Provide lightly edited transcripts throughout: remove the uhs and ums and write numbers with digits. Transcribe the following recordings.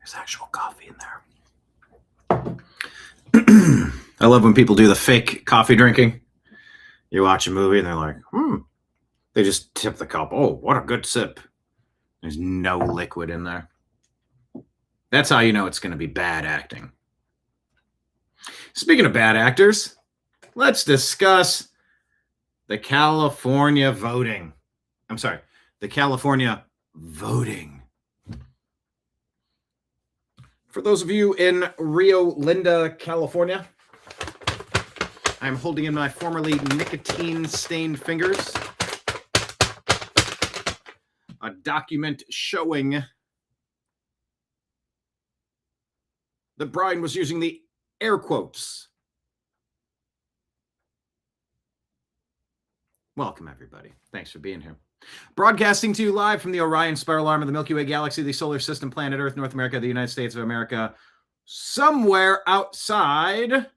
There's actual coffee in there. I love when people do the fake coffee drinking. You watch a movie and they're like, They just tip the cup. Oh, what a good sip. There's no liquid in there. That's how you know it's going to be bad acting. Speaking of bad actors, let's discuss the California voting. I'm sorry, the California voting. For those of you in Rio Linda, California, I'm holding in my formerly nicotine-stained fingers a document showing that Brian was using the air quotes. Welcome, everybody. Thanks for being here. Broadcasting to you live from the Orion Spiral Arm of the Milky Way Galaxy, the solar system, planet Earth, North America, the United States of America, somewhere outside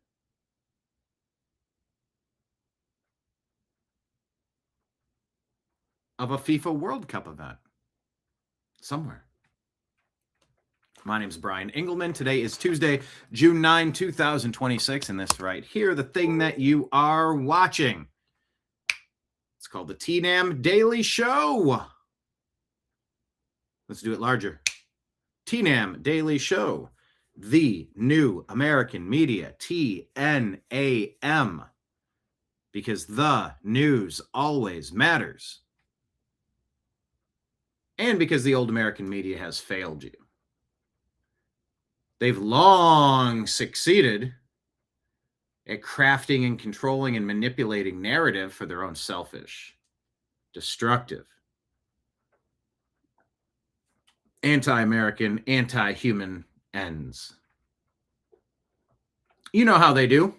of a FIFA World Cup event. Somewhere. My name is Brian Engelman. Today is Tuesday, June 9, 2026, and this right here, the thing that you are watching, it's called the TNAM Daily Show. Let's do it larger. TNAM Daily Show, the new American media, TNAM, because the news always matters. And because the old American media has failed you. They've long succeeded at crafting and controlling and manipulating narrative for their own selfish, destructive, anti-American, anti-human ends. You know how they do.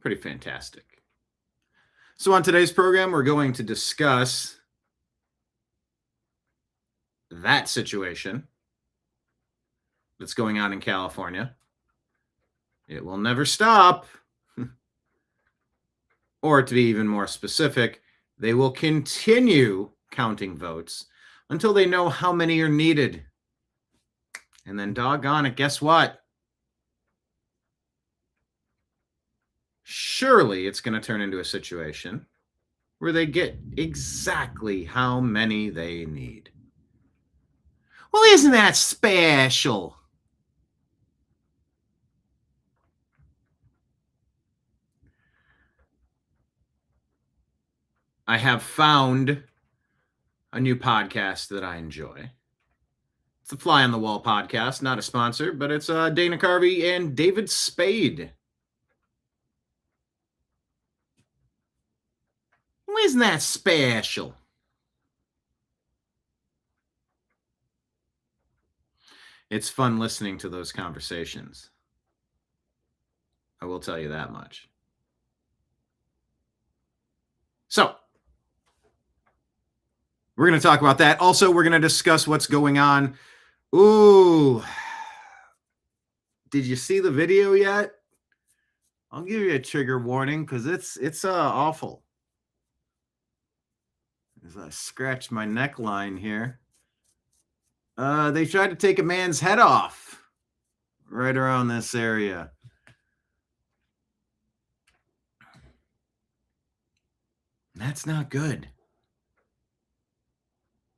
Pretty fantastic. So on today's program, we're going to discuss that situation that's going on in California. It will never stop. Or to be even more specific, they will continue counting votes until they know how many are needed. And then doggone it, guess what? Surely it's going to turn into a situation where they get exactly how many they need. Well, isn't that special? I have found a new podcast that I enjoy. It's the Fly on the Wall podcast, not a sponsor, but it's Dana Carvey and David Spade. Well, isn't that special? It's fun listening to those conversations. I will tell you that much. So, we're going to talk about that. Also, we're going to discuss what's going on. Ooh. Did you see the video yet? I'll give you a trigger warning because it's awful. As I scratch my neckline here. They tried to take a man's head off right around this area. That's not good.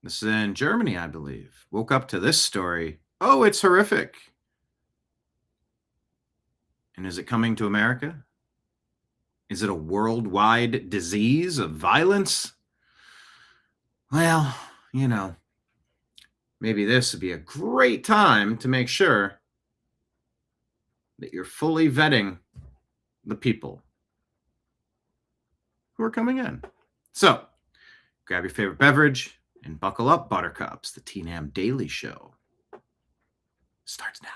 This is in Germany, I believe. Woke up to this story. Oh, it's horrific. And is it coming to America? Is it a worldwide disease of violence? Well, you know, maybe this would be a great time to make sure that you're fully vetting the people who are coming in. So, grab your favorite beverage and buckle up, buttercups. The TNAM Daily Show starts now.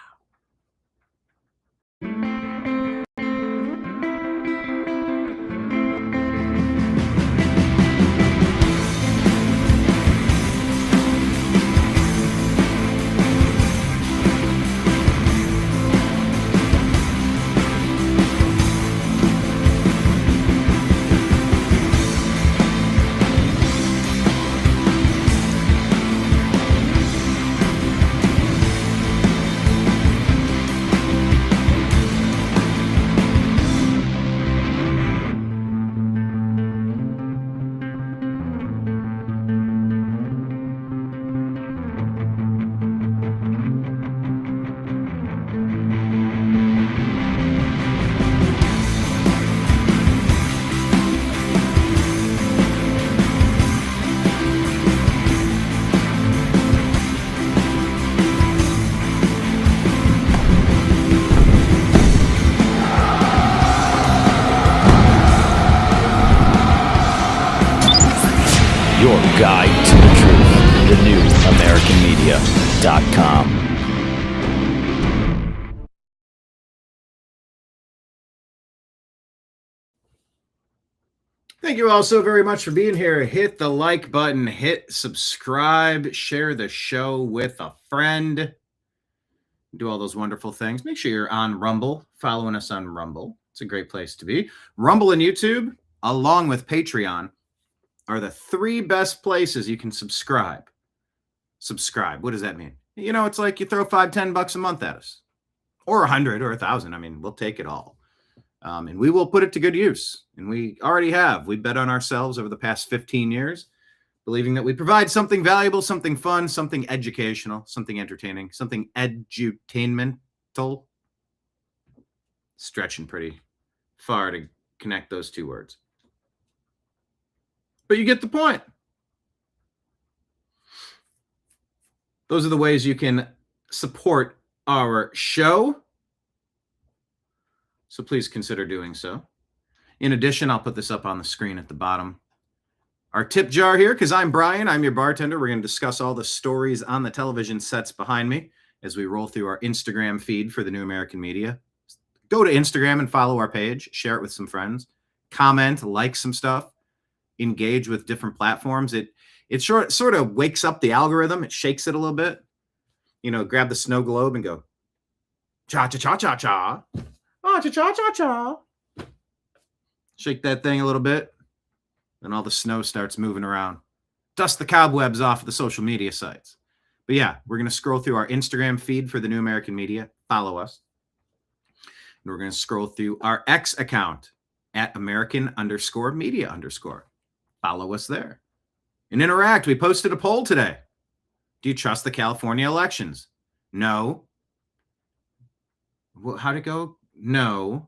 your guide to the truth. thenewamericanmedia.com. Thank you all so very much for being here. Hit the like button, hit subscribe, share the show with a friend. Do all those wonderful things. Make sure you're on Rumble, following us on Rumble. It's a great place to be. Rumble and YouTube, along with Patreon, are the three best places you can subscribe. Subscribe. What does that mean? You know, it's like you throw $5-10 a month at us, or 100 or 1,000. I mean, we'll take it all. And we will put it to good use. And we already have. We bet on ourselves over the past 15 years, believing that we provide something valuable, something fun, something educational, something entertaining, something edutainmental. Stretching pretty far to connect those two words. But you get the point. Those are the ways you can support our show. So please consider doing so. In addition, I'll put this up on the screen at the bottom. Our tip jar here, because I'm Brian, I'm your bartender. We're going to discuss all the stories on the television sets behind me as we roll through our Instagram feed for the New American Media. Go to Instagram and follow our page, share it with some friends, comment, like some stuff, engage with different platforms. It sort of wakes up the algorithm. It shakes it a little bit. You know, grab the snow globe and go, cha-cha-cha-cha-cha. Oh, cha-cha-cha-cha. Shake that thing a little bit. Then all the snow starts moving around. Dust the cobwebs off of the social media sites. But yeah, we're going to scroll through our Instagram feed for the New American Media. Follow us. And we're going to scroll through our X account at American_media_. Follow us there. And interact. We posted a poll today. Do you trust the California elections? No. Well, how'd it go? No.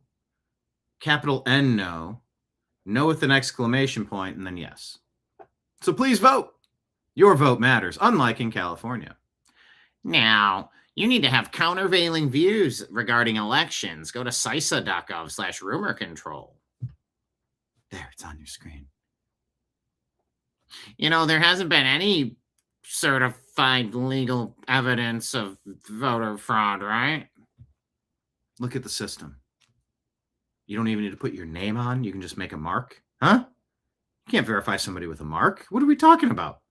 Capital N, no. No with an exclamation point, and then yes. So please vote. Your vote matters, unlike in California. Now, you need to have countervailing views regarding elections. Go to CISA.gov/rumor control. There, it's on your screen. You know, there hasn't been any certified legal evidence of voter fraud, right? Look at the system. You don't even need to put your name on. You can just make a mark. Huh? You can't verify somebody with a mark. What are we talking about?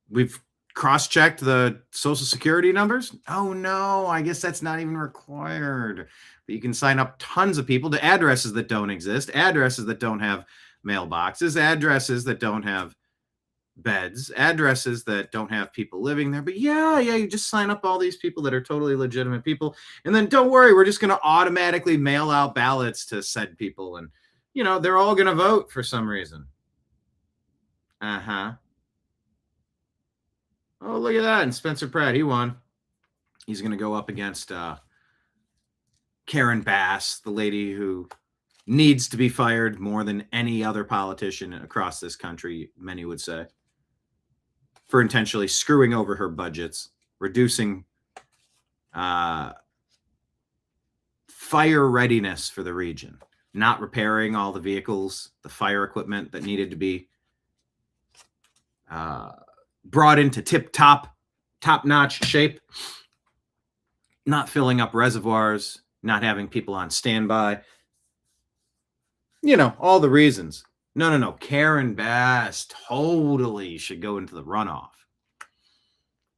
We've cross-checked the Social Security numbers? Oh, no. I guess that's not even required. But you can sign up tons of people to addresses that don't exist, addresses that don't have mailboxes, addresses that don't have beds, addresses that don't have people living there. But yeah, you just sign up all these people that are totally legitimate people. And then don't worry, we're just going to automatically mail out ballots to said people. And, you know, they're all going to vote for some reason. Uh-huh. Oh, look at that. And Spencer Pratt, he won. He's going to go up against Karen Bass, the lady who needs to be fired more than any other politician across this country, many would say, for intentionally screwing over her budgets, reducing fire readiness for the region, not repairing all the vehicles, the fire equipment that needed to be brought into top-notch shape, not filling up reservoirs, not having people on standby. You know, all the reasons. No. Karen Bass totally should go into the runoff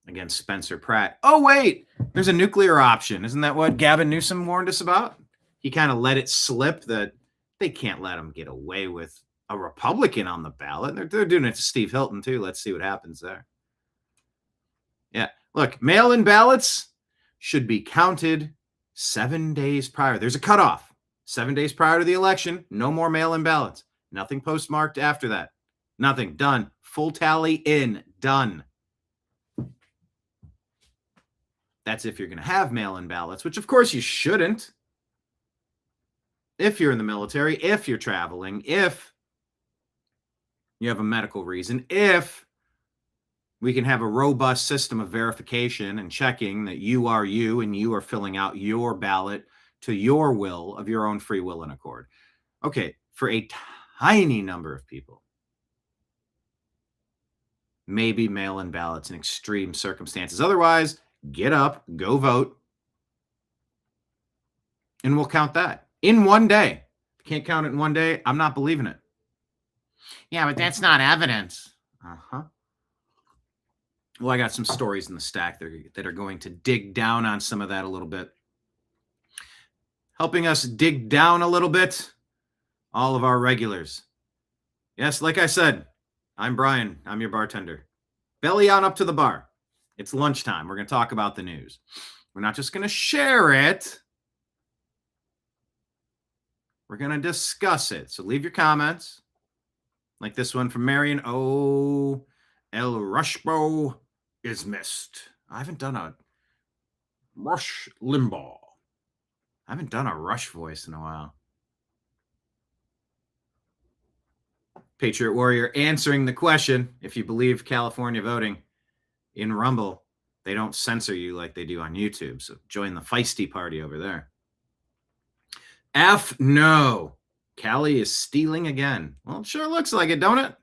against Spencer Pratt. Oh, wait, there's a nuclear option. Isn't that what Gavin Newsom warned us about? He kind of let it slip that they can't let him get away with a Republican on the ballot. They're doing it to Steve Hilton, too. Let's see what happens there. Yeah, look, mail-in ballots should be counted 7 days prior. There's a cutoff. 7 days prior to the election, no more mail-in ballots. Nothing postmarked after that. Nothing. Done. Full tally in. Done. That's if you're going to have mail-in ballots, which of course you shouldn't. If you're in the military, if you're traveling, if you have a medical reason, if we can have a robust system of verification and checking that you are you and you are filling out your ballot to your will of your own free will and accord. Okay, for a tiny number of people, maybe mail-in ballots in extreme circumstances. Otherwise, get up, go vote, and we'll count that in one day. If you can't count it in one day, I'm not believing it. Yeah, but that's not evidence. Uh-huh. Well, I got some stories in the stack that are going to dig down on some of that a little bit. Helping us dig down a little bit, all of our regulars. Yes, like I said, I'm Brian. I'm your bartender. Belly on up to the bar. It's lunchtime. We're going to talk about the news. We're not just going to share it. We're going to discuss it. So leave your comments. Like this one from Marion. Oh, El Rushbo is missed. I haven't done a Rush Limbaugh. I haven't done a Rush voice in a while. Patriot Warrior answering the question, if you believe California voting in Rumble, they don't censor you like they do on YouTube. So join the feisty party over there. F no. Cali is stealing again. Well, it sure looks like it, don't it?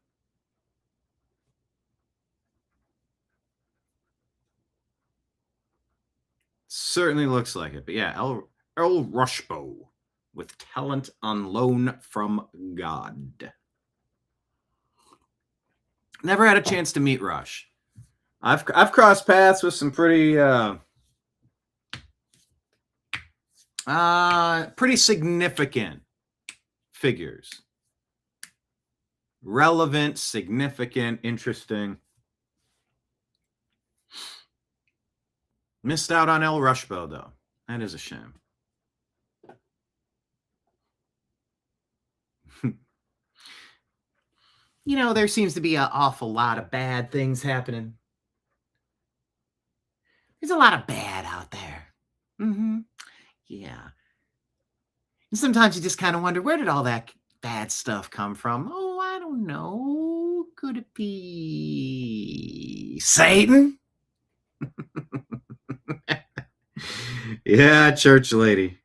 Certainly looks like it. But yeah, Earl Rushbo with talent on loan from God. Never had a chance to meet Rush. I've crossed paths with some pretty significant figures. Relevant, significant, interesting. Missed out on El Rushbo, though. That is a shame. You know, there seems to be an awful lot of bad things happening. There's a lot of bad out there. Yeah. And sometimes you just kind of wonder, where did all that bad stuff come from? Oh, I don't know. Could it be Satan? Yeah, church lady.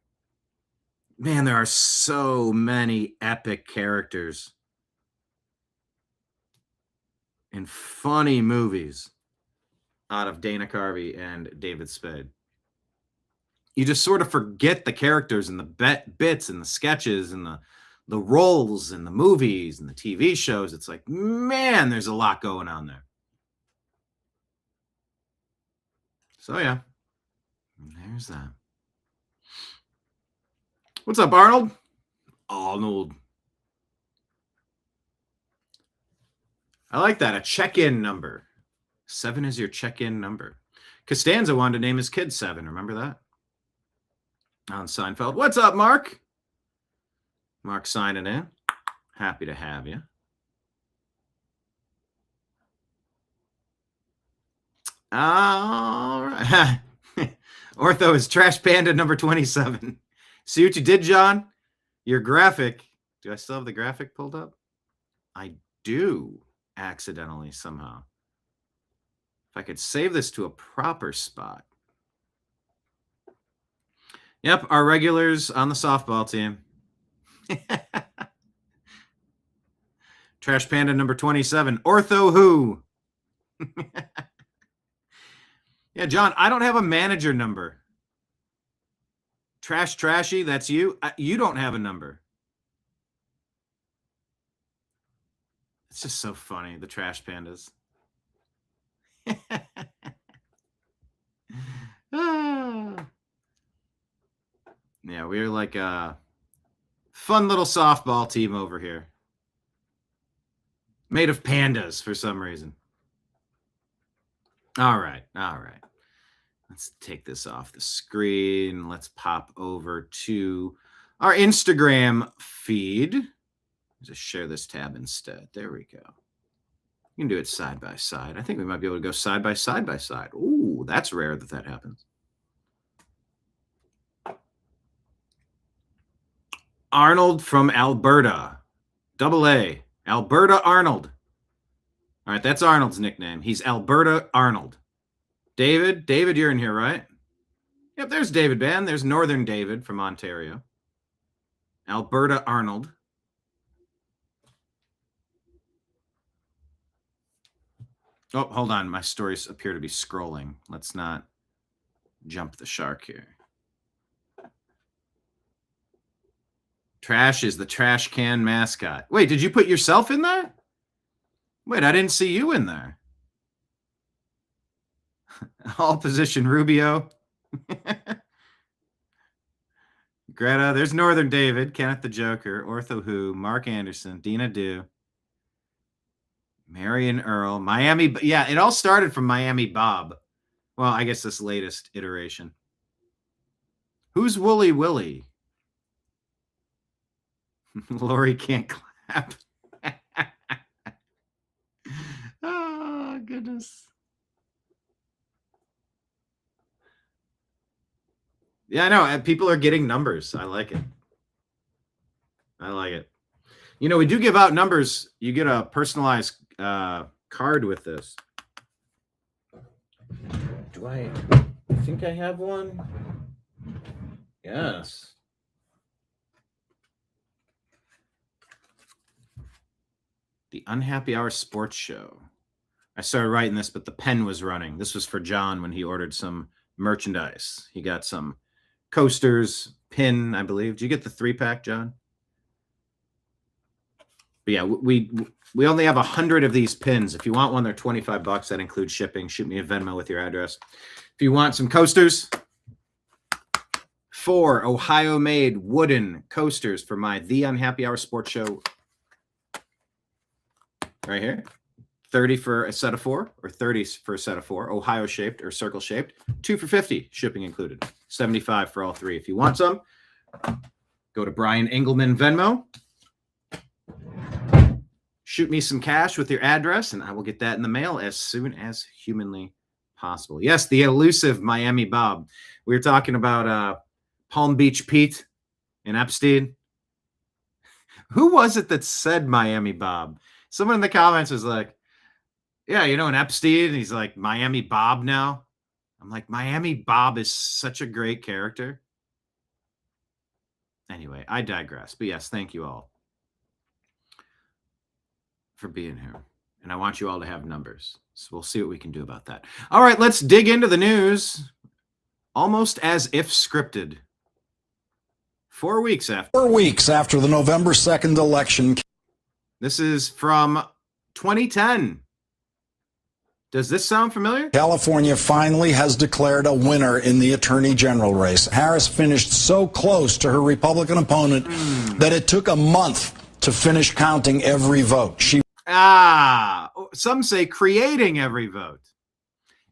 Man, there are so many epic characters in funny movies out of Dana Carvey and David Spade. You just sort of forget the characters and the bits and the sketches and the roles and the movies and the TV shows. It's like, man, there's a lot going on there. So yeah, there's that. What's up, Arnold? Arnold. I like that. A check-in number. 7 is your check-in number. Costanza wanted to name his kid 7. Remember that? On Seinfeld. What's up, Mark? Mark signing in. Happy to have you. All right. Ortho is Trash Panda number 27. See what you did, John? Your graphic. Do I still have the graphic pulled up? I do, accidentally somehow. If I could save this to a proper spot. Yep, our regulars on the softball team. Trash Panda number 27. Ortho who? Yeah, John, I don't have a manager number. Trashy, that's you. You don't have a number. It's just so funny, the Trash Pandas. Yeah, we're like a fun little softball team over here. Made of pandas for some reason. All right. Let's take this off the screen. Let's pop over to our Instagram feed. Just share this tab instead. There we go. You can do it side by side. I think we might be able to go side by side by side. Ooh, that's rare that happens. Arnold from Alberta. Double A. Alberta Arnold. All right, that's Arnold's nickname. He's Alberta Arnold. David, you're in here, right? Yep, there's David Ban. There's Northern David from Ontario. Alberta Arnold. Oh, hold on. My stories appear to be scrolling. Let's not jump the shark here. Trash is the trash can mascot. Wait, did you put yourself in there? Wait, I didn't see you in there. All position Rubio. Greta, there's Northern David, Kenneth the Joker, Ortho Who, Mark Anderson, Dina Do, Marion Earl, Miami. Yeah, it all started from Miami Bob. Well, I guess this latest iteration. Who's Wooly Willie? Lori can't clap. Oh, goodness. Yeah, I know. People are getting numbers. I like it. I like it. You know, we do give out numbers. You get a personalized card with this. Do I think I have one? Yes. The Unhappy Hour Sports Show. I started writing this, but the pen was running. This was for John when he ordered some merchandise. He got some coasters, pin, I believe. Did you get the 3-pack, John? But yeah, we only have 100 of these pins. If you want one, they're $25. That includes shipping. Shoot me a Venmo with your address. If you want some coasters, 4 Ohio-made wooden coasters for my The Unhappy Hour Sports Show. Right here. 30 for a set of 4, or 30 for a set of 4, Ohio-shaped or circle-shaped. 2 for $50, shipping included. 75 for all 3. If you want some, go to Brian Engelman Venmo. Shoot me some cash with your address, and I will get that in the mail as soon as humanly possible. Yes, the elusive Miami Bob. We were talking about Palm Beach Pete and Epstein. Who was it that said Miami Bob? Someone in the comments was like, yeah, you know, an Epstein, he's like Miami Bob now. I'm like, Miami Bob is such a great character. Anyway, I digress. But yes, thank you all for being here. And I want you all to have numbers. So we'll see what we can do about that. All right, let's dig into the news. Almost as if scripted. 4 weeks after. 4 weeks after the November 2nd election. This is from 2010. Does this sound familiar? California finally has declared a winner in the Attorney General race. Harris finished so close to her Republican opponent that it took a month to finish counting every vote. Some say creating every vote.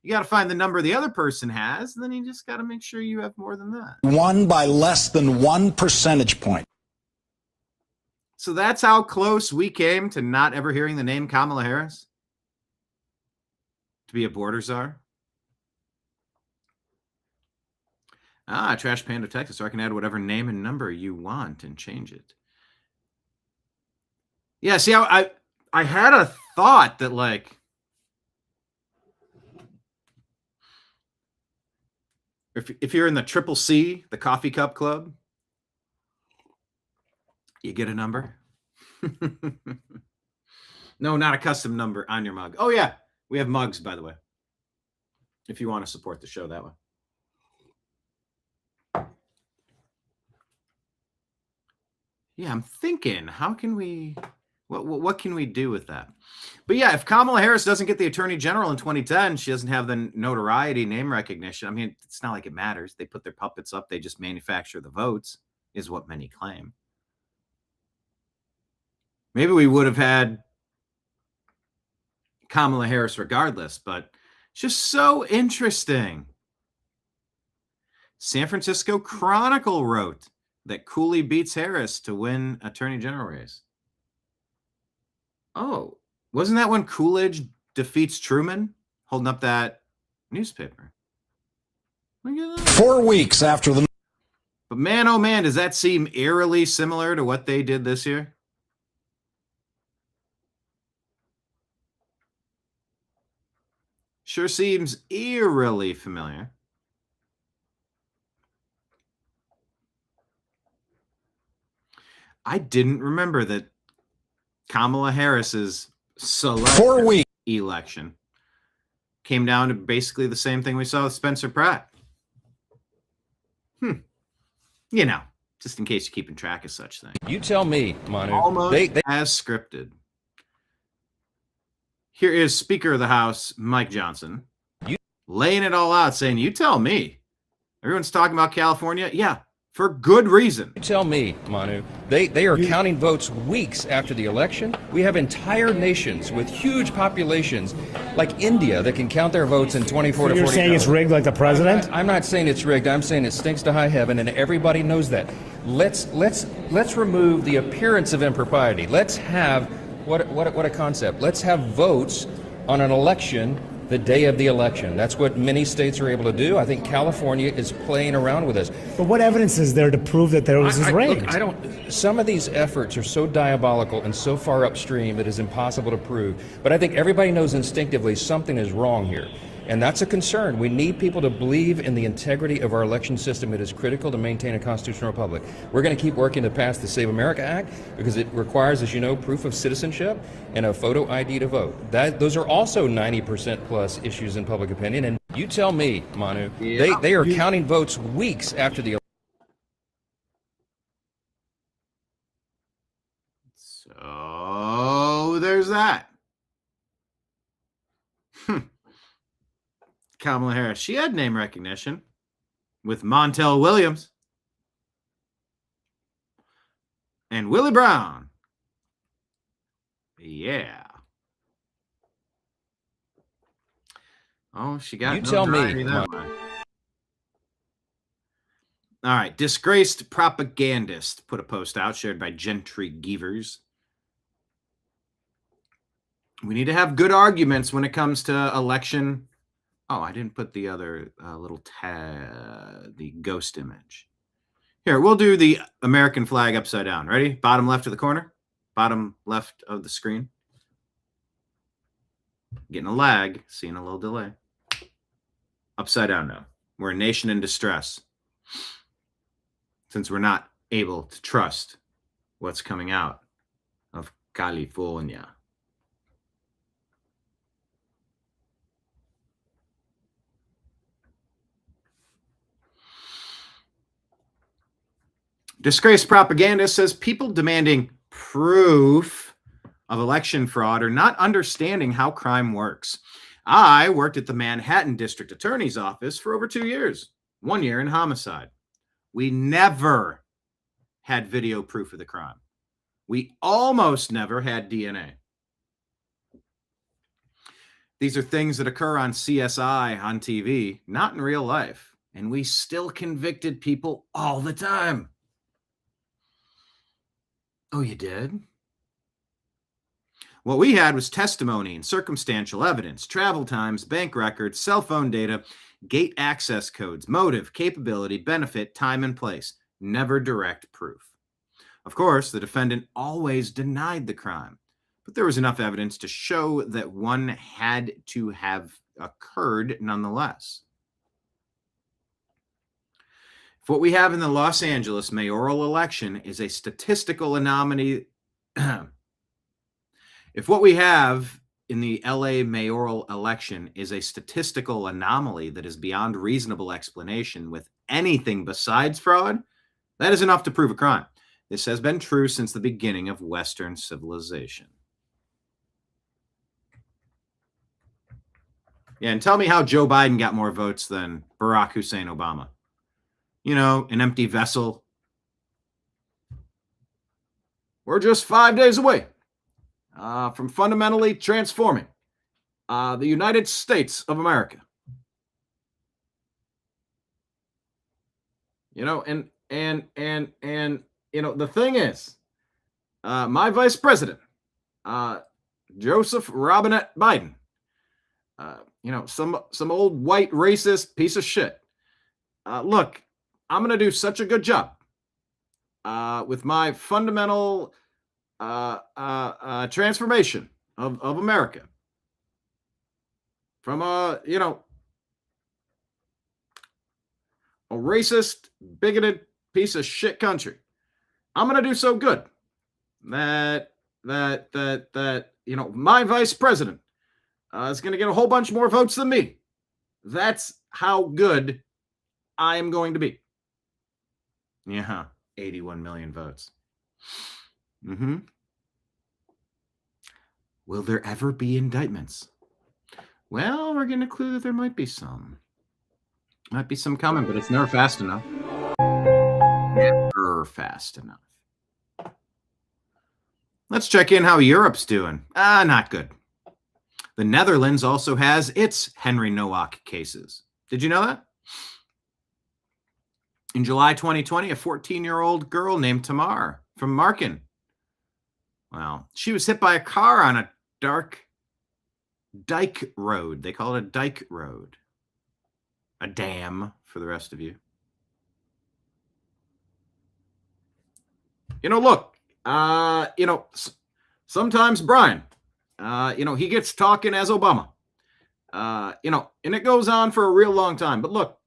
You got to find the number the other person has, and then you just got to make sure you have more than that. Won by less than 1 percentage point. So that's how close we came to not ever hearing the name Kamala Harris? To be a border czar? Trash Panda Texas, so I can add whatever name and number you want and change it. Yeah, see how I had a thought that, like, if you're in the Triple C, the coffee cup club, you get a number. No, not a custom number on your mug. Oh, yeah. We have mugs, by the way, if you want to support the show that way. Yeah, I'm thinking, how can we, what can we do with that? But yeah, if Kamala Harris doesn't get the Attorney General in 2010, she doesn't have the notoriety, name recognition. I mean, it's not like it matters. They put their puppets up. They just manufacture the votes, is what many claim. Maybe we would have had Kamala Harris regardless, but it's just so interesting. San Francisco Chronicle wrote that Cooley beats Harris to win Attorney General race. Oh, wasn't that when Coolidge defeats Truman? Holding up that newspaper. 4 weeks after the... But man, oh man, does that seem eerily similar to what they did this year? Sure seems eerily familiar. I didn't remember that Kamala Harris's select 4 weeks election came down to basically the same thing we saw with Spencer Pratt. You know, just in case you're keeping track of such things. You tell me, Manu. Almost as scripted. Here is Speaker of the House, Mike Johnson, laying it all out, saying, you tell me. Everyone's talking about California. Yeah, for good reason. You tell me, Manu. They are counting votes weeks after the election. We have entire nations with huge populations, like India, that can count their votes in 24 to 48 hours. You're saying it's rigged like the president? I'm not saying it's rigged. I'm saying it stinks to high heaven, and everybody knows that. Let's remove the appearance of impropriety. Let's have what a concept. Let's have votes on an election the day of the election. That's what many states are able to do. I think California is playing around with this. But what evidence is there to prove that there was rigged? Look, some of these efforts are so diabolical and so far upstream that it's impossible to prove. But I think everybody knows instinctively something is wrong here. And that's a concern. We need people to believe in the integrity of our election system. It is critical to maintain a constitutional republic. We're going to keep working to pass the Save America Act because it requires, as you know, proof of citizenship and a photo ID to vote. Those are also 90% plus issues in public opinion. And you tell me, Manu, they are counting votes weeks after the election. So there's that. Kamala Harris, she had name recognition with Montel Williams and Willie Brown. Yeah. Oh, she got You tell me. All right. Disgraced propagandist put a post out shared by Gentry Gevers. We need to have good arguments when it comes to election. Oh, I didn't put the other little tag, the ghost image. Here, we'll do the American flag upside down. Ready? Bottom left of the corner. Bottom left of the screen. Getting a lag. Seeing a little delay. Upside down now. We're a nation in distress. Since we're not able to trust what's coming out of California. Disgraced propagandist says people demanding proof of election fraud are not understanding how crime works. I worked at the Manhattan District Attorney's Office for over 2 years, 1 year in homicide. We never had video proof of the crime. We almost never had DNA. These are things that occur on CSI on TV, not in real life. And we still convicted people all the time. Oh, you did? What we had was testimony and circumstantial evidence, travel times, bank records, cell phone data, gate access codes, motive, capability, benefit, time, and place. Never direct proof. Of course, the defendant always denied the crime, but there was enough evidence to show that one had to have occurred nonetheless. If what we have in the Los Angeles mayoral election is a statistical anomaly, if what we have in the LA mayoral election is a statistical anomaly that is beyond reasonable explanation with anything besides fraud, that is enough to prove a crime. This has been true since the beginning of Western civilization. Yeah, and tell me how Joe Biden got more votes than Barack Hussein Obama. You know, an empty vessel. We're just 5 days away from fundamentally transforming the United States of America. You know, and you know, the thing is, my vice president, Joseph Robinette Biden, you know, some old white racist piece of shit. Look, I'm going to do such a good job with my fundamental transformation of America from you know, a racist, bigoted piece of shit country. I'm going to do so good that you know, my vice president, is going to get a whole bunch more votes than me. That's how good I am going to be. Yeah, 81 million votes. Will there ever be indictments? Well, we're getting a clue that there might be some. Might be some coming, but it's never fast enough. Never fast enough. Let's check in how Europe's doing. Not good. The Netherlands also has its Henry Nowak cases. Did you know that? In July 2020, a 14-year-old girl named Tamar from Marken. Well, she was hit by a car on a dark dike road. They call it a dike road. A dam for the rest of you. Look, sometimes Brian, he gets talking as Obama, and it goes on for a real long time. But look,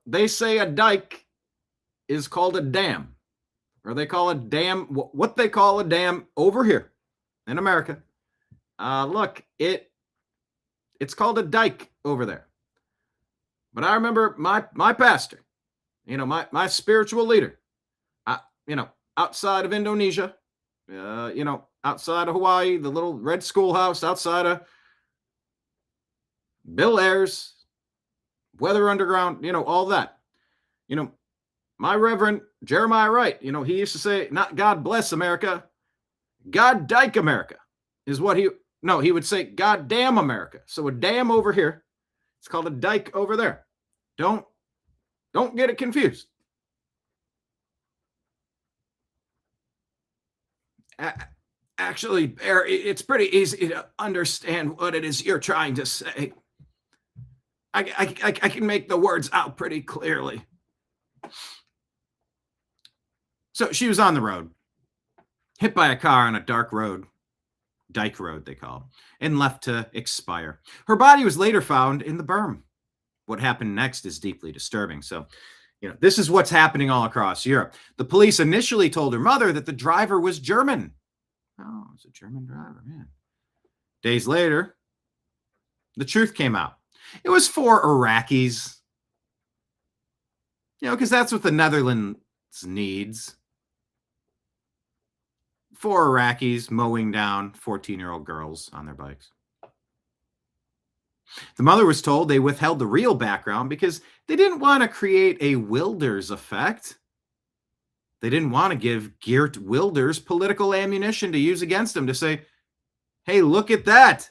they say a dike is called a dam, or they call a dam, what they call a dam over here in America. Look, it's called a dike over there. But I remember my pastor, my spiritual leader, outside of Indonesia, outside of Hawaii, the little red schoolhouse outside of Bill Ayers, Weather Underground, all that. My Reverend Jeremiah Wright, he used to say, not God bless America, God dike America is what he would say, God damn America. So a dam over here, it's called a dike over there. Don't get it confused. Actually, Bear, it's pretty easy to understand what it is you're trying to say. I can make the words out pretty clearly. So she was on the road, hit by a car on a dark road, dike road they call it, and left to expire. Her body was later found in the berm. What happened next is deeply disturbing. So, this is what's happening all across Europe. The police initially told her mother that the driver was German. Oh, it's a German driver, man. Days later, the truth came out. It was 4 Iraqis. Because that's what the Netherlands needs. 4 Iraqis mowing down 14-year-old girls on their bikes. The mother was told they withheld the real background because they didn't want to create a Wilders effect. They didn't want to give Geert Wilders political ammunition to use against him to say, hey, look at that.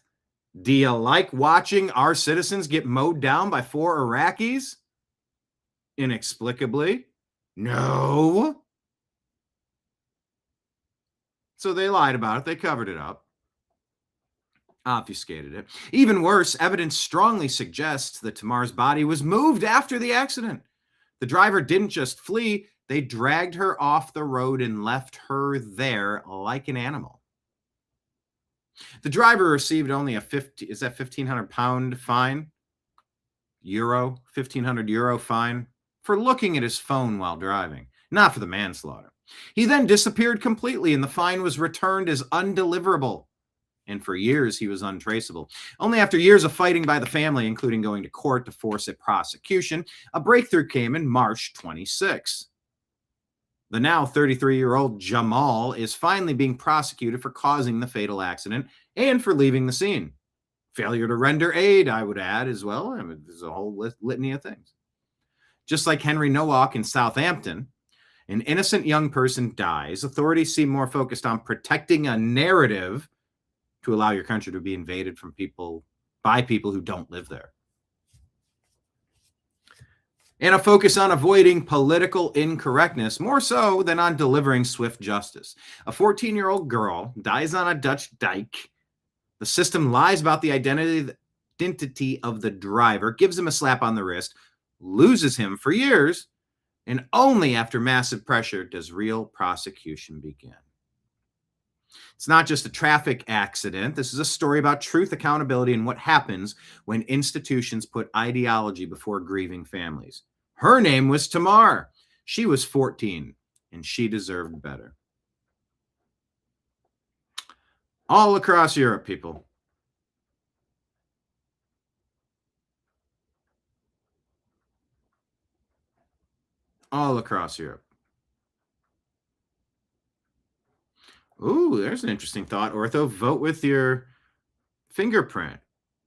Do you like watching our citizens get mowed down by 4 Iraqis? Inexplicably, no. So they lied about it. They covered it up. Obfuscated it. Even worse, evidence strongly suggests that Tamar's body was moved after the accident. The driver didn't just flee, they dragged her off the road and left her there like an animal. The driver received only a 1,500 pound fine? Euro, 1,500 euro fine for looking at his phone while driving, not for the manslaughter. He then disappeared completely and the fine was returned as undeliverable. And for years, he was untraceable. Only after years of fighting by the family, including going to court to force a prosecution, a breakthrough came in March 26. The now 33-year-old Jamal is finally being prosecuted for causing the fatal accident and for leaving the scene. Failure to render aid, I would add, as well. There's a whole litany of things. Just like Henry Nowak in Southampton, an innocent young person dies. Authorities seem more focused on protecting a narrative to allow your country to be invaded by people who don't live there. And a focus on avoiding political incorrectness more so than on delivering swift justice. A 14-year-old girl dies on a Dutch dike. The system lies about the identity of the driver, gives him a slap on the wrist, loses him for years, and only after massive pressure does real prosecution begin. It's not just a traffic accident. This is a story about truth, accountability, and what happens when institutions put ideology before grieving families. Her name was Tamar. She was 14, and she deserved better. All across Europe, people. All across Europe. Ooh, there's an interesting thought. Ortho, vote with your fingerprint.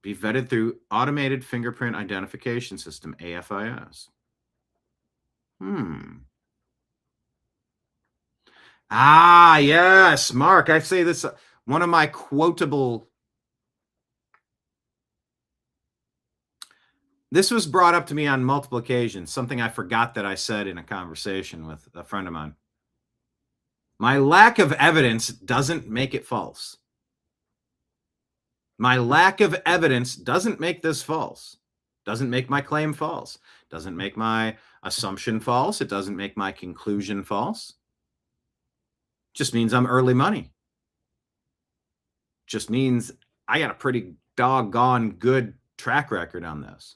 Be vetted through automated fingerprint identification system, AFIS. Ah, yes, Mark. I say this, one of my quotable. This was brought up to me on multiple occasions, something I forgot that I said in a conversation with a friend of mine. My lack of evidence doesn't make it false. My lack of evidence doesn't make this false. Doesn't make my claim false. Doesn't make my assumption false. It doesn't make my conclusion false. Just means I'm early money. Just means I got a pretty doggone good track record on this.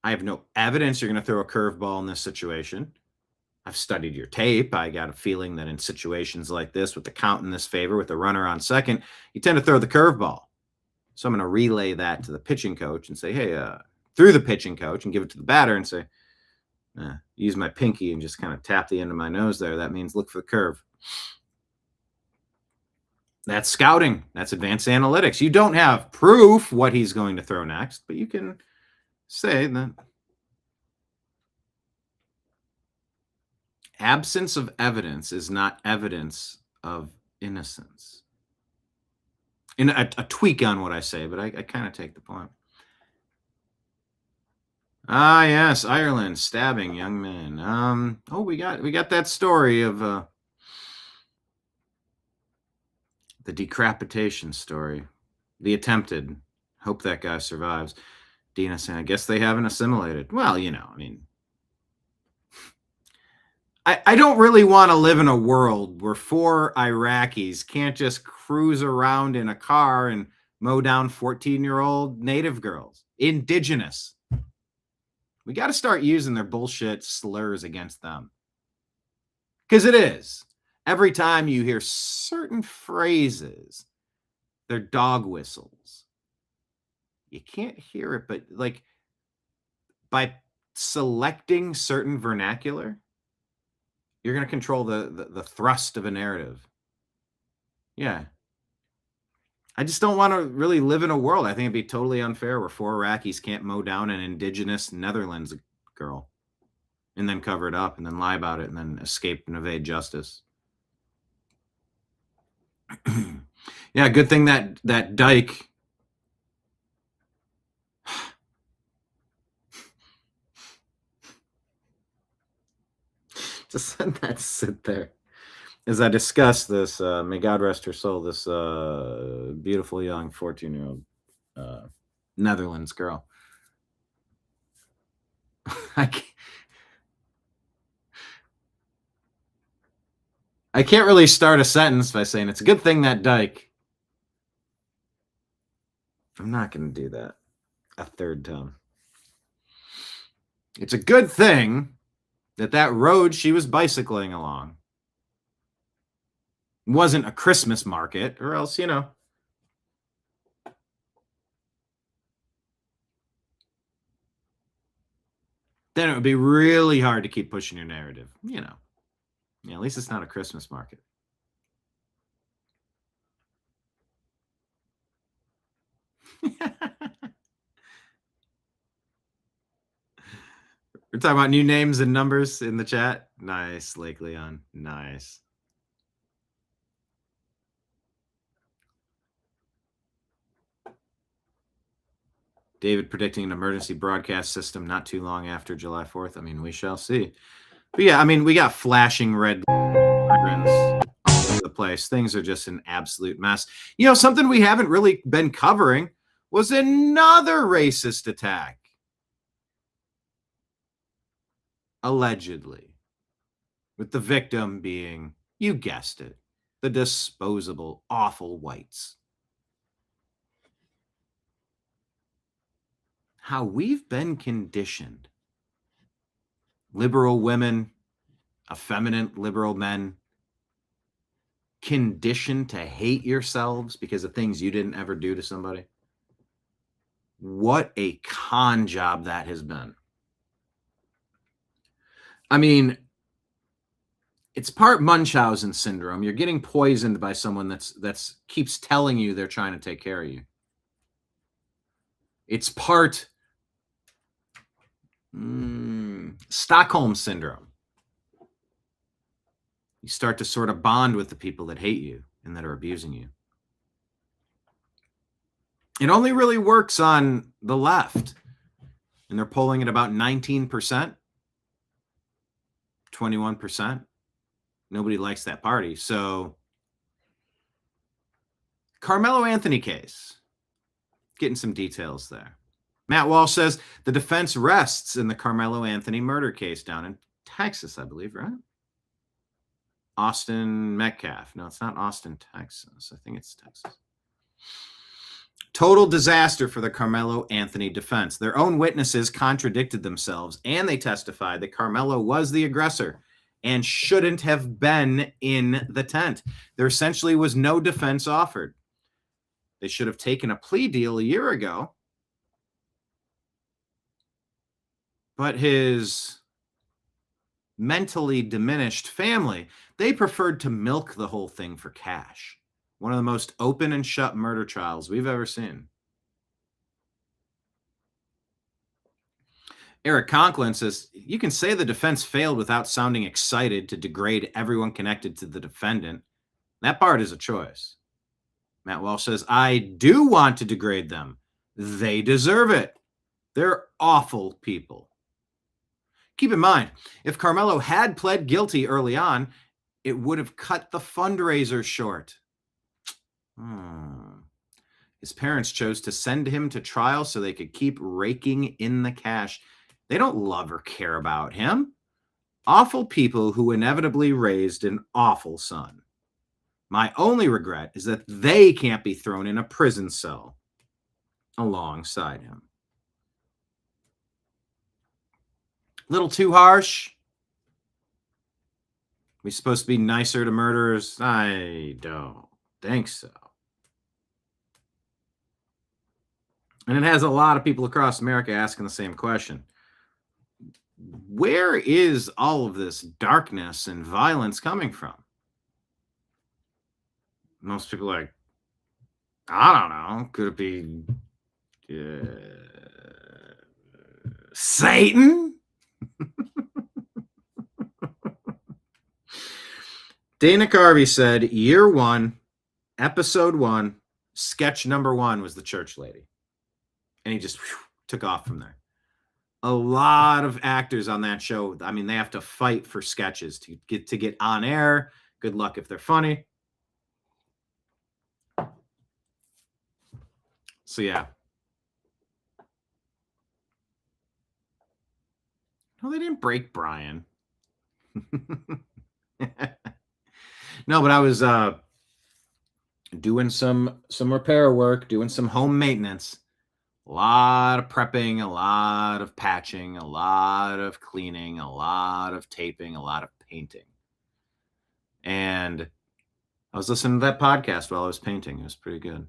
I have no evidence you're going to throw a curveball in this situation. I've studied your tape. I got a feeling that in situations like this, with the count in this favor, with the runner on second, you tend to throw the curveball. So I'm going to relay that to the pitching coach and say, hey, through the pitching coach, and give it to the batter and say, use my pinky and just kind of tap the end of my nose there. That means look for the curve. That's scouting. That's advanced analytics. You don't have proof what he's going to throw next, but you can say that absence of evidence is not evidence of innocence. In a tweak on what I say, but I kind of take the point. Ah, yes, Ireland stabbing young men. Oh, we got that story of the decapitation story, the attempted. Hope that guy survives. Dina saying, I guess they haven't assimilated. Well, I mean, I don't really want to live in a world where 4 Iraqis can't just cruise around in a car and mow down 14-year-old native girls, indigenous. We got to start using their bullshit slurs against them. Because it is. Every time you hear certain phrases, they're dog whistles. You can't hear it, but like by selecting certain vernacular, you're going to control the thrust of a narrative. Yeah. I just don't want to really live in a world. I think it'd be totally unfair where 4 Iraqis can't mow down an indigenous Netherlands girl and then cover it up and then lie about it and then escape and evade justice. Yeah, good thing that dike. Just let that sit there. As I discuss this, may God rest her soul, this beautiful young 14-year-old Netherlands girl. I can't really start a sentence by saying it's a good thing that dike. I'm not going to do that a third time. It's a good thing that road she was bicycling along wasn't a Christmas market, or else, then it would be really hard to keep pushing your narrative, Yeah, at least it's not a Christmas market. We're talking about new names and numbers in the chat. Nice, Lake Leon. Nice. David predicting an emergency broadcast system not too long after July 4th. I mean, we shall see. But yeah, I mean, we got flashing red ribbons all over the place. Things are just an absolute mess. Something we haven't really been covering was another racist attack. Allegedly. With the victim being, you guessed it, the disposable, awful whites. How we've been conditioned. Liberal women, effeminate liberal men, conditioned to hate yourselves because of things you didn't ever do to somebody. What a con job that has been. I mean, it's part Munchausen syndrome. You're getting poisoned by someone that's keeps telling you they're trying to take care of you. It's part Stockholm syndrome. You start to sort of bond with the people that hate you and that are abusing you. It only really works on the left, and they're polling at about 19%, 21%. Nobody likes that party. So, Carmelo Anthony case, getting some details there. Matt Walsh says the defense rests in the Carmelo Anthony murder case down in Texas, I believe, right? Austin Metcalf. No, it's not Austin, Texas. I think it's Texas. Total disaster for the Carmelo Anthony defense. Their own witnesses contradicted themselves, and they testified that Carmelo was the aggressor and shouldn't have been in the tent. There essentially was no defense offered. They should have taken a plea deal a year ago. But his mentally diminished family, they preferred to milk the whole thing for cash. One of the most open and shut murder trials we've ever seen. Eric Conklin says, you can say the defense failed without sounding excited to degrade everyone connected to the defendant. That part is a choice. Matt Walsh says, I do want to degrade them. They deserve it. They're awful people. Keep in mind, if Carmelo had pled guilty early on, it would have cut the fundraiser short. His parents chose to send him to trial so they could keep raking in the cash. They don't love or care about him. Awful people who inevitably raised an awful son. My only regret is that they can't be thrown in a prison cell alongside him. Little too harsh? We supposed to be nicer to murderers? I don't think so. And it has a lot of people across America asking the same question. Where is all of this darkness and violence coming from? Most people are like, I don't know. Could it be Satan? Dana Carvey said, year one, episode one, sketch number one was the church lady. And he just took off from there. A lot of actors on that show, I mean, they have to fight for sketches to get on air. Good luck if they're funny. So, yeah. No, they didn't break Brian. No, but I was doing some repair work, doing some home maintenance. A lot of prepping, a lot of patching, a lot of cleaning, a lot of taping, a lot of painting. And I was listening to that podcast while I was painting. It was pretty good.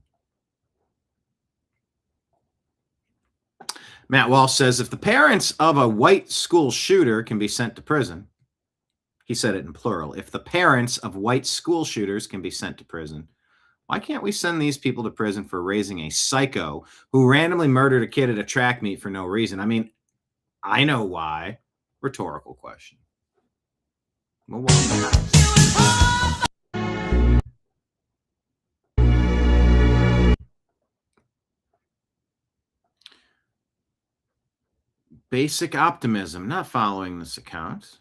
Matt Walsh says, if the parents of a white school shooter can be sent to prison, he said it in plural, if the parents of white school shooters can be sent to prison, why can't we send these people to prison for raising a psycho who randomly murdered a kid at a track meet for no reason? I mean, I know why. Rhetorical question. Well, basic optimism, not following this account.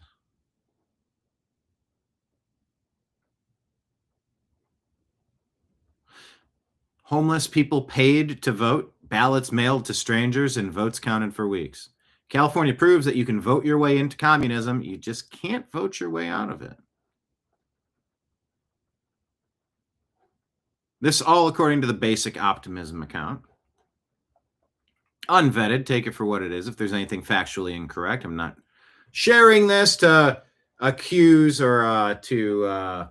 Homeless people paid to vote, ballots mailed to strangers, and votes counted for weeks. California proves that you can vote your way into communism. You just can't vote your way out of it. This all according to the basic optimism account. Unvetted, take it for what it is. If there's anything factually incorrect, I'm not sharing this to accuse or to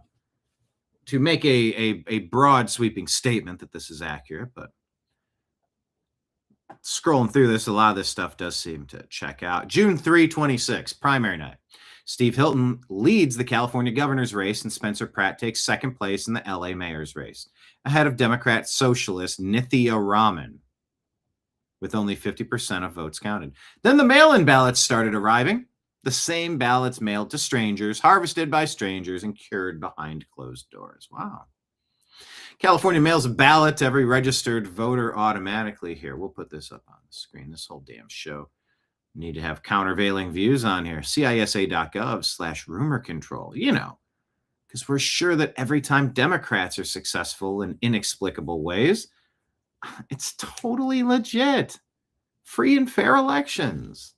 to make a broad sweeping statement that this is accurate, but scrolling through this, a lot of this stuff does seem to check out. June 3, 26, primary night. Steve Hilton leads the California governor's race, and Spencer Pratt takes second place in the LA mayor's race, ahead of Democrat socialist Nithya Raman, with only 50% of votes counted. Then the mail-in ballots started arriving. The same ballots mailed to strangers, harvested by strangers, and cured behind closed doors. Wow. California mails a ballot to every registered voter automatically. Here, we'll put this up on the screen. This whole damn show. Need to have countervailing views on here. CISA.gov/rumor control. You know, because we're sure that every time Democrats are successful in inexplicable ways, it's totally legit. Free and fair elections.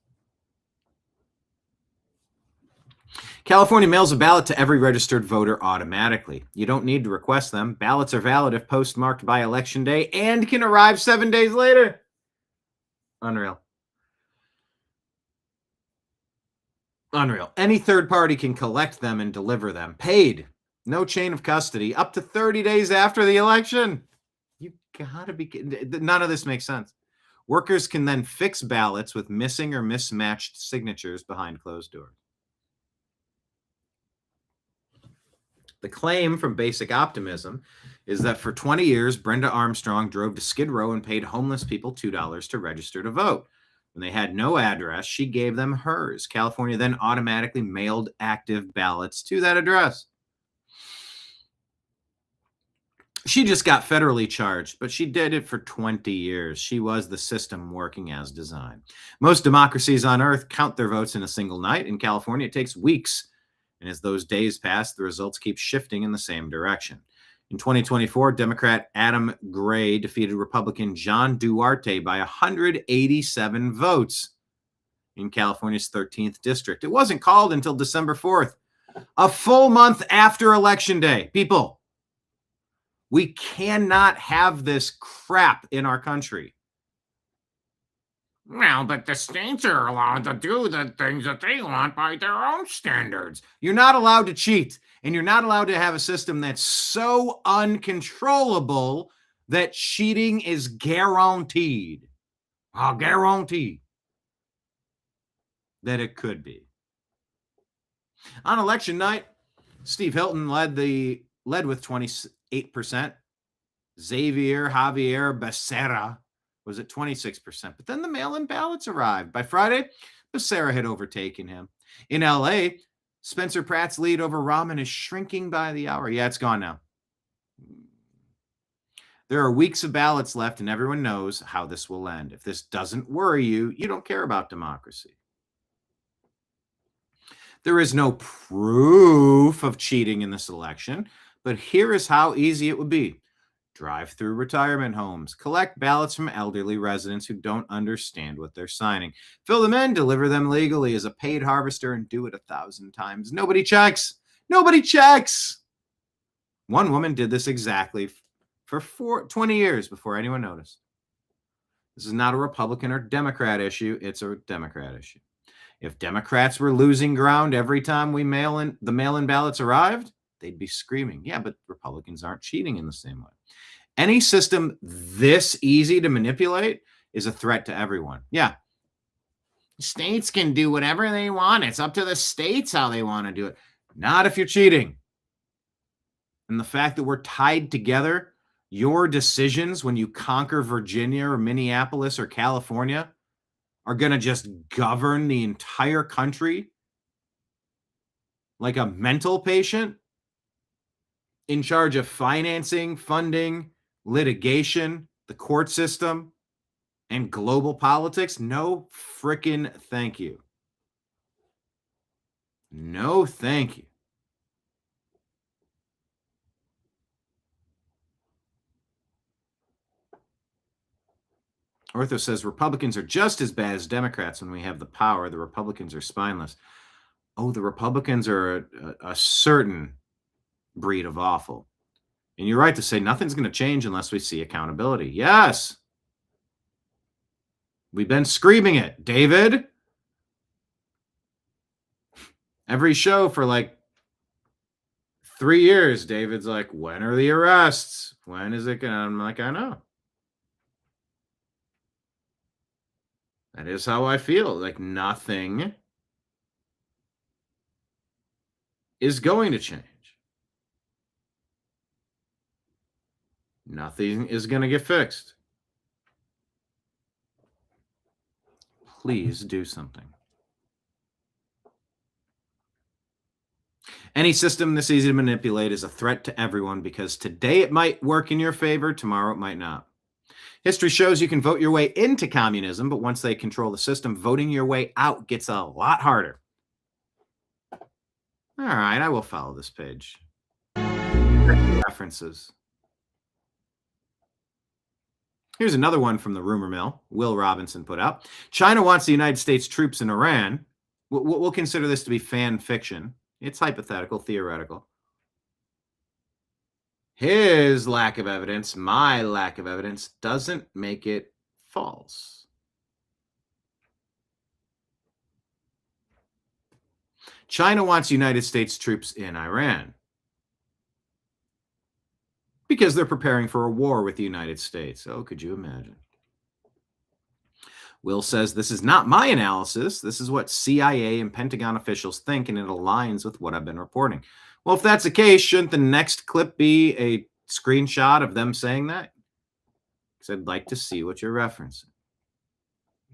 California mails a ballot to every registered voter automatically. You don't need to request them. Ballots are valid if postmarked by Election Day and can arrive 7 days later. Unreal. Unreal. Any third party can collect them and deliver them. Paid. No chain of custody. Up to 30 days after the election. You gotta be kidding. None of this makes sense. Workers can then fix ballots with missing or mismatched signatures behind closed doors. The claim from Basic Optimism is that for 20 years, Brenda Armstrong drove to Skid Row and paid homeless people $2 to register to vote. When they had no address, she gave them hers. California then automatically mailed active ballots to that address. She just got federally charged, but she did it for 20 years. She was the system working as designed. Most democracies on earth count their votes in a single night. In California, it takes weeks. And as those days pass, the results keep shifting in the same direction. In 2024, Democrat Adam Gray defeated Republican John Duarte by 187 votes in California's 13th district. It wasn't called until December 4th, a full month after Election Day. People, we cannot have this crap in our country. Well, but the states are allowed to do the things that they want by their own standards. You're not allowed to cheat, and you're not allowed to have a system that's so uncontrollable that cheating is guaranteed. I'll guarantee that it could be. On election night, Steve Hilton led with 28%. Javier Becerra was at 26%. But then the mail-in ballots arrived. By Friday, Becerra had overtaken him. In LA, Spencer Pratt's lead over Raman is shrinking by the hour. Yeah, it's gone now. There are weeks of ballots left, and everyone knows how this will end. If this doesn't worry you, you don't care about democracy. There is no proof of cheating in this election, but here is how easy it would be. Drive through retirement homes, collect ballots from elderly residents who don't understand what they're signing, fill them in, deliver them legally as a paid harvester, and do it 1,000 times. Nobody checks. Nobody checks. One woman did this exactly for 20 years before anyone noticed. This is not a Republican or Democrat issue. It's a Democrat issue. If Democrats were losing ground every time the mail-in ballots arrived, they'd be screaming, yeah, but Republicans aren't cheating in the same way. Any system this easy to manipulate is a threat to everyone. Yeah. States can do whatever they want. It's up to the states how they want to do it. Not if you're cheating. And the fact that we're tied together, your decisions when you conquer Virginia or Minneapolis or California are going to just govern the entire country like a mental patient in charge of financing, funding, litigation, the court system, and global politics? No frickin' thank you. No thank you. Ortho says Republicans are just as bad as Democrats when we have the power. The Republicans are spineless. Oh, the Republicans are a certain breed of awful. And you're right to say nothing's going to change unless we see accountability. Yes. We've been screaming it, David. Every show for like 3 years. David's like, when are the arrests? When is it going to? I'm like, I know. That is how I feel. Like nothing is going to change. Nothing is going to get fixed. Please do something. Any system this easy to manipulate is a threat to everyone because today it might work in your favor, tomorrow it might not. History shows you can vote your way into communism, but once they control the system, voting your way out gets a lot harder. All right, I will follow this page. References. Here's another one from the rumor mill. Will Robinson put out. China wants the United States troops in Iran. We'll consider this to be fan fiction. It's hypothetical, theoretical. His lack of evidence, my lack of evidence, doesn't make it false. China wants United States troops in Iran because they're preparing for a war with the United States. Oh, could you imagine? Will says, this is not my analysis. This is what CIA and Pentagon officials think, and it aligns with what I've been reporting. Well, if that's the case, shouldn't the next clip be a screenshot of them saying that? Because I'd like to see what you're referencing.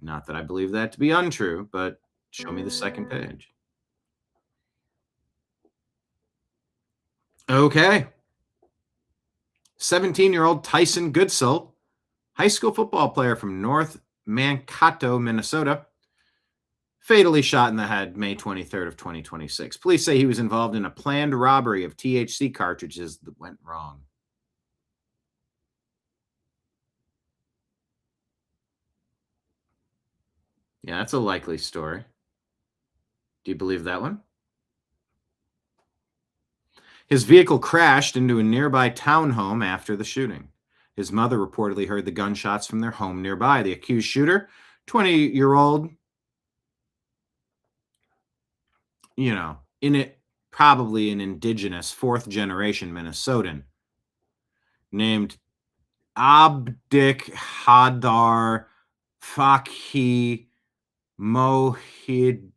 Not that I believe that to be untrue, but show me the second page. Okay. 17-year-old Tyson Goodsell, high school football player from North Mankato, Minnesota, fatally shot in the head May 23rd of 2026. Police say he was involved in a planned robbery of THC cartridges that went wrong. Yeah, that's a likely story. Do you believe that one? His vehicle crashed into a nearby townhome after the shooting. His mother reportedly heard the gunshots from their home nearby. The accused shooter, 20-year-old, probably an indigenous fourth-generation Minnesotan named Abdikhadar Fakhi Mohidin.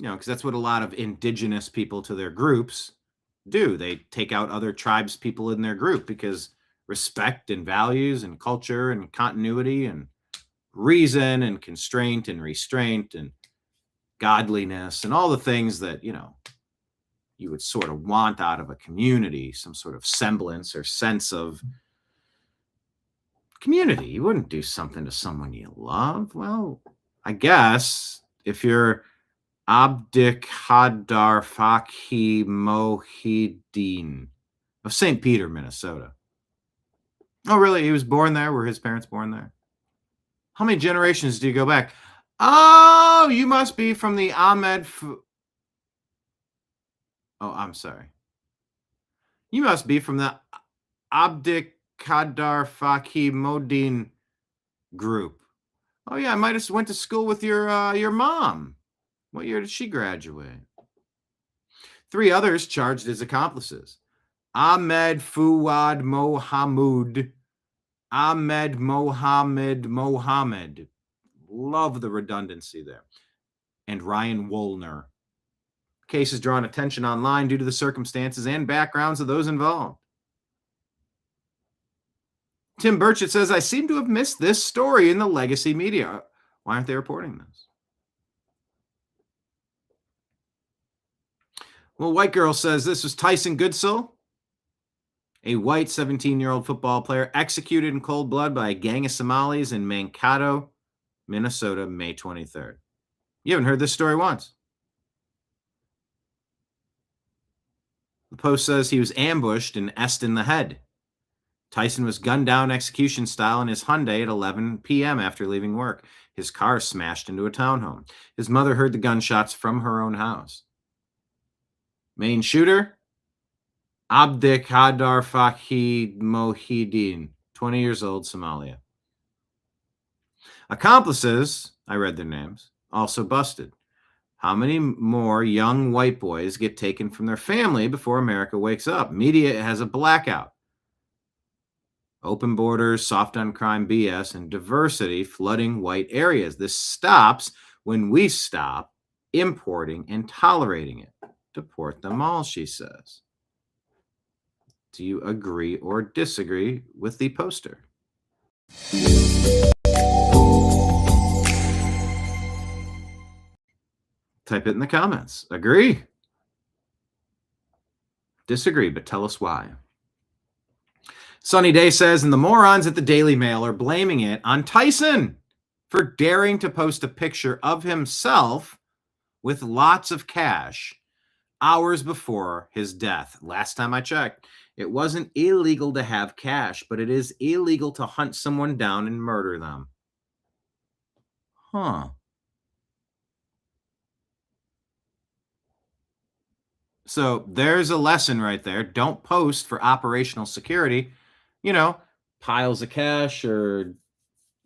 Because that's what a lot of indigenous people to their groups do. They take out other tribes people in their group because respect and values and culture and continuity and reason and constraint and restraint and godliness and all the things that, you would sort of want out of a community, some sort of semblance or sense of community. You wouldn't do something to someone you love. Well, I guess if you're Abdikhadar Fakhi Mohidin of St. Peter, Minnesota. Oh, really? He was born there? Were his parents born there? How many generations do you go back? Oh, you must be from the I'm sorry. You must be from the Abdikhadar Fakhi Modin group. Oh, yeah, I might have went to school with your mom. What year did she graduate? 3 others charged as accomplices. Ahmed Fuad Mohamud. Ahmed Mohammed. Love the redundancy there. And Ryan Woolner. Case has drawn attention online due to the circumstances and backgrounds of those involved. Tim Burchett says, I seem to have missed this story in the legacy media. Why aren't they reporting this? Well, White Girl says this was Tyson Goodsell, a white 17-year-old football player executed in cold blood by a gang of Somalis in Mankato, Minnesota, May 23rd. You haven't heard this story once. The Post says he was ambushed and essed in the head. Tyson was gunned down execution style in his Hyundai at 11 p.m. after leaving work. His car smashed into a townhome. His mother heard the gunshots from her own house. Main shooter, Abdikhadar Fakhi Mohidin, 20 years old, Somalia. Accomplices, I read their names, Also busted. How many more young white boys get taken from their family before America wakes up? Media has a blackout. Open borders, soft on crime BS, and diversity flooding white areas. This stops when we stop importing and tolerating it. Deport them all, she says. Do you agree or disagree with the poster? Type it in the comments. Agree? Disagree, but tell us why. Sunny Day says, and the morons at the Daily Mail are blaming it on Tyson for daring to post a picture of himself with lots of cash hours before his death. Last time I checked, it wasn't illegal to have cash, but it is illegal to hunt someone down and murder them. Huh. So there's a lesson right there. Don't post for operational security, piles of cash or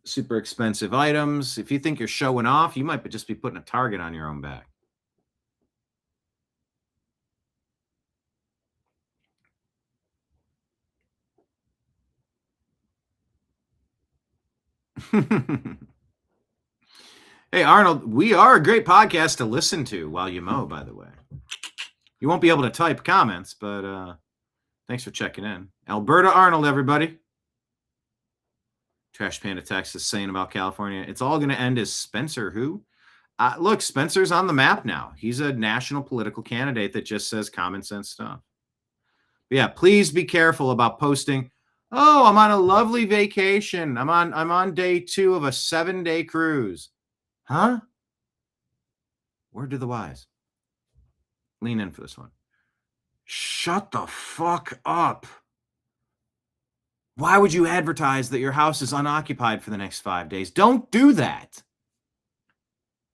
super expensive items. If you think you're showing off, you might just be putting a target on your own back. Hey, Arnold, we are a great podcast to listen to while you mow, by the way. You won't be able to type comments, but thanks for checking in. Alberta Arnold, everybody. Trash Panda Texas saying about California, it's all going to end as Spencer who? Look, Spencer's on the map now. He's a national political candidate that just says common sense stuff. But yeah, please be careful about posting. Oh, I'm on a lovely vacation. I'm on day 2 of a 7-day cruise. Huh? Word to the wise. Lean in for this one. Shut the fuck up. Why would you advertise that your house is unoccupied for the next 5 days? Don't do that.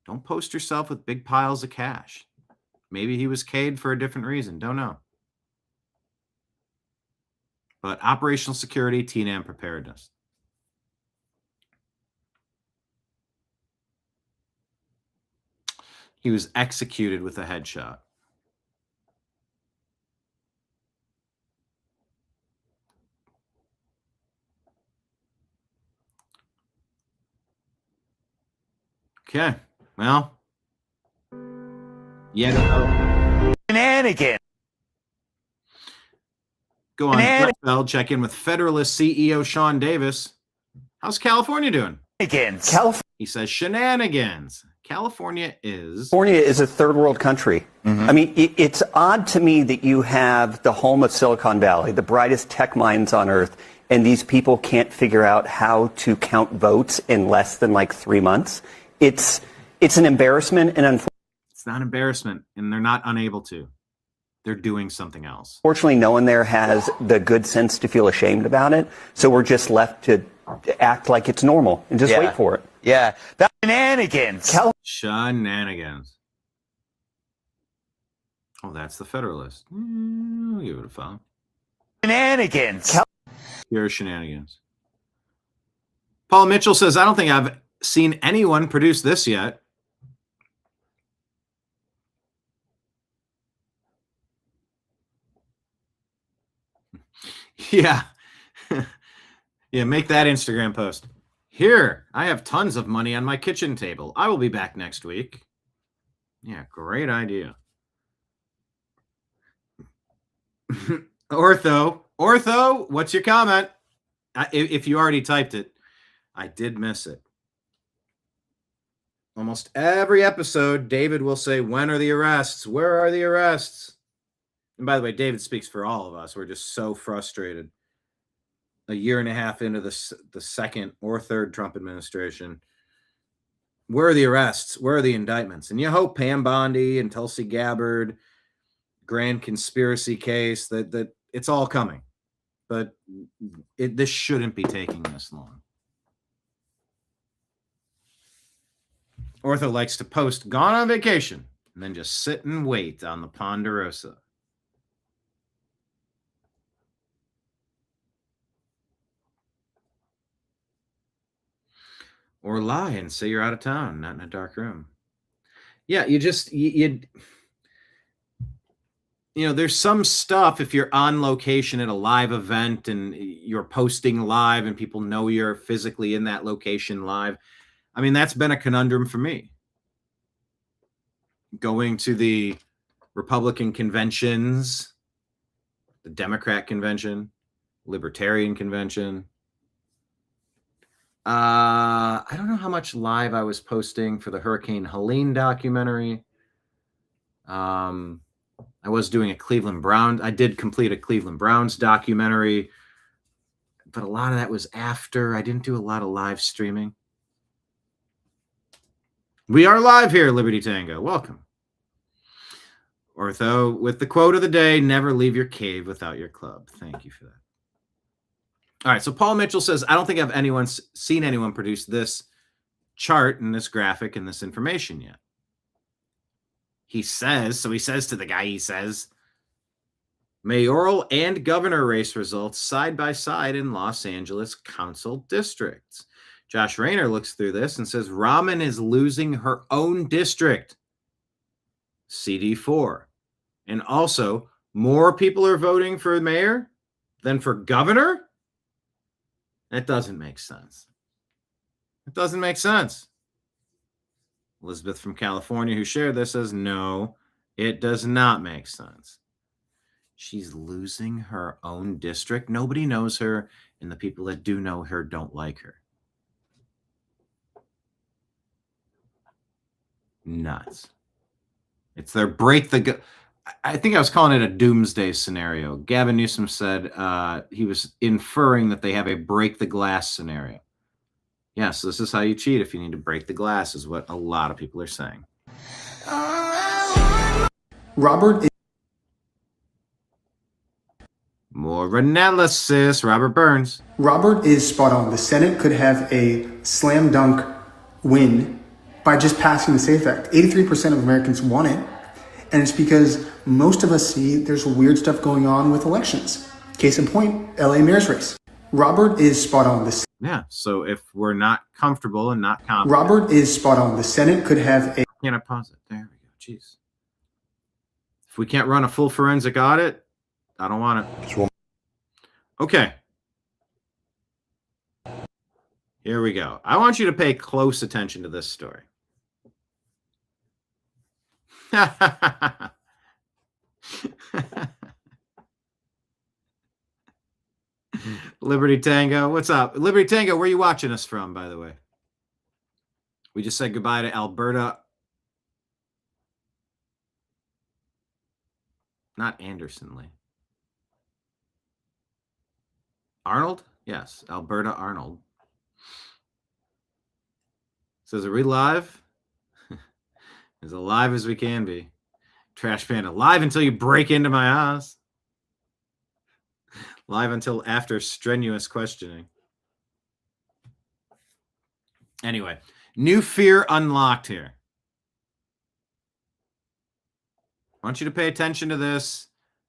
Don't post yourself with big piles of cash. Maybe he was K'd for a different reason. Don't know. But operational security, TNAM preparedness. He was executed with a headshot. Okay. Well. Shenanigans. Go on NFL, check in with Federalist CEO Sean Davis. How's California doing? He says shenanigans. California is a third world country. I mean, it's odd to me that you have the home of Silicon Valley, the brightest tech minds on earth, and these people can't figure out how to count votes in less than like 3 months. It's an embarrassment, and it's not embarrassment, and they're not unable to. They're doing something else. Unfortunately, no one there has the good sense to feel ashamed about it, so we're just left to act like it's normal and just wait for it. Yeah, that's shenanigans. Shenanigans. Oh, that's the Federalist. I'll give it a follow. Shenanigans. Pure shenanigans. Paul Mitchell says, I don't think I've seen anyone produce this yet. Yeah. Yeah, make that Instagram post. Here, I have tons of money on my kitchen table. I will be back next week. Yeah, great idea. Ortho, what's your comment? If you already typed it, I did miss it. Almost every episode, David will say, when are the arrests? Where are the arrests? And by the way, David speaks for all of us. We're just so frustrated. A year and a half into the second or third Trump administration. Where are the arrests? Where are the indictments? And you hope Pam Bondi and Tulsi Gabbard, grand conspiracy case, that it's all coming. But this shouldn't be taking this long. Ortho likes to post, gone on vacation, and then just sit and wait on the Ponderosa. Or lie and say you're out of town, not in a dark room. Yeah, there's some stuff if you're on location at a live event and you're posting live and people know you're physically in that location live. I mean, that's been a conundrum for me. Going to the Republican conventions, the Democrat convention, Libertarian convention. I don't know how much live I was posting for the Hurricane Helene documentary. I was doing a Cleveland Browns. I did complete a Cleveland Browns documentary, but a lot of that was after. I didn't do a lot of live streaming. We are live here, Liberty Tango. Welcome. Ortho with the quote of the day, never leave your cave without your club. Thank you for that. All right, so Paul Mitchell says, I don't think I've seen anyone produce this chart and this graphic and this information yet. He says to the guy, he says, mayoral and governor race results side by side in Los Angeles council districts. Josh Rayner looks through this and says, Rahman is losing her own district, CD4. And also, more people are voting for mayor than for governor? That doesn't make sense. It doesn't make sense. Elizabeth from California, who shared this, says, no, it does not make sense. She's losing her own district. Nobody knows her, and the people that do know her don't like her. Nuts. It's their I think I was calling it a doomsday scenario. Gavin Newsom said he was inferring that they have a break the glass scenario. Yes, this is how you cheat if you need to break the glass, is what a lot of people are saying. Robert. More analysis. Robert Burns. Robert is spot on. The Senate could have a slam dunk win by just passing the SAFE Act. 83% of Americans want it. And it's because most of us see there's weird stuff going on with elections. Case in point, LA mayor's race. Robert is spot on. Yeah, so if we're not comfortable and not confident. Robert is spot on. The Senate could have a... Can I pause it? There we go. Jeez. If we can't run a full forensic audit, I don't want it. Okay. Here we go. I want you to pay close attention to this story. Liberty Tango, what's up? Liberty Tango, where are you watching us from, by the way? We just said goodbye to Alberta. Not Anderson Lee. Arnold? Yes, Alberta Arnold. Says, are we live? As alive as we can be. Trash Panda, live until you break into my house. Live until after strenuous questioning. Anyway, new fear unlocked here. I want you to pay attention to this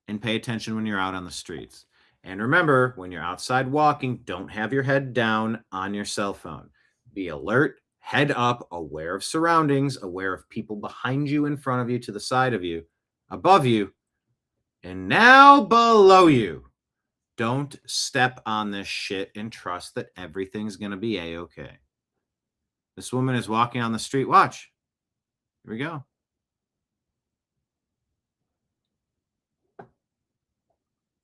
and pay attention when you're out on the streets. And remember, when you're outside walking, don't have your head down on your cell phone. Be alert, head up, aware of surroundings, aware of people behind you, in front of you, to the side of you, above you, and now below you. Don't step on this shit and trust that everything's going to be A-okay. This woman is walking on the street. Watch. Here we go.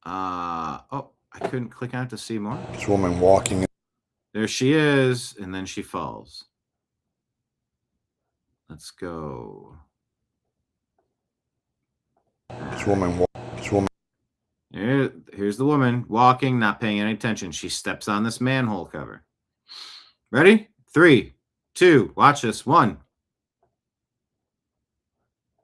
Oh, I couldn't click out to see more. This woman walking. There she is, and then she falls. Let's go. This woman. Here's the woman walking, not paying any attention. She steps on this manhole cover. Ready? 3, 2, watch this. 1.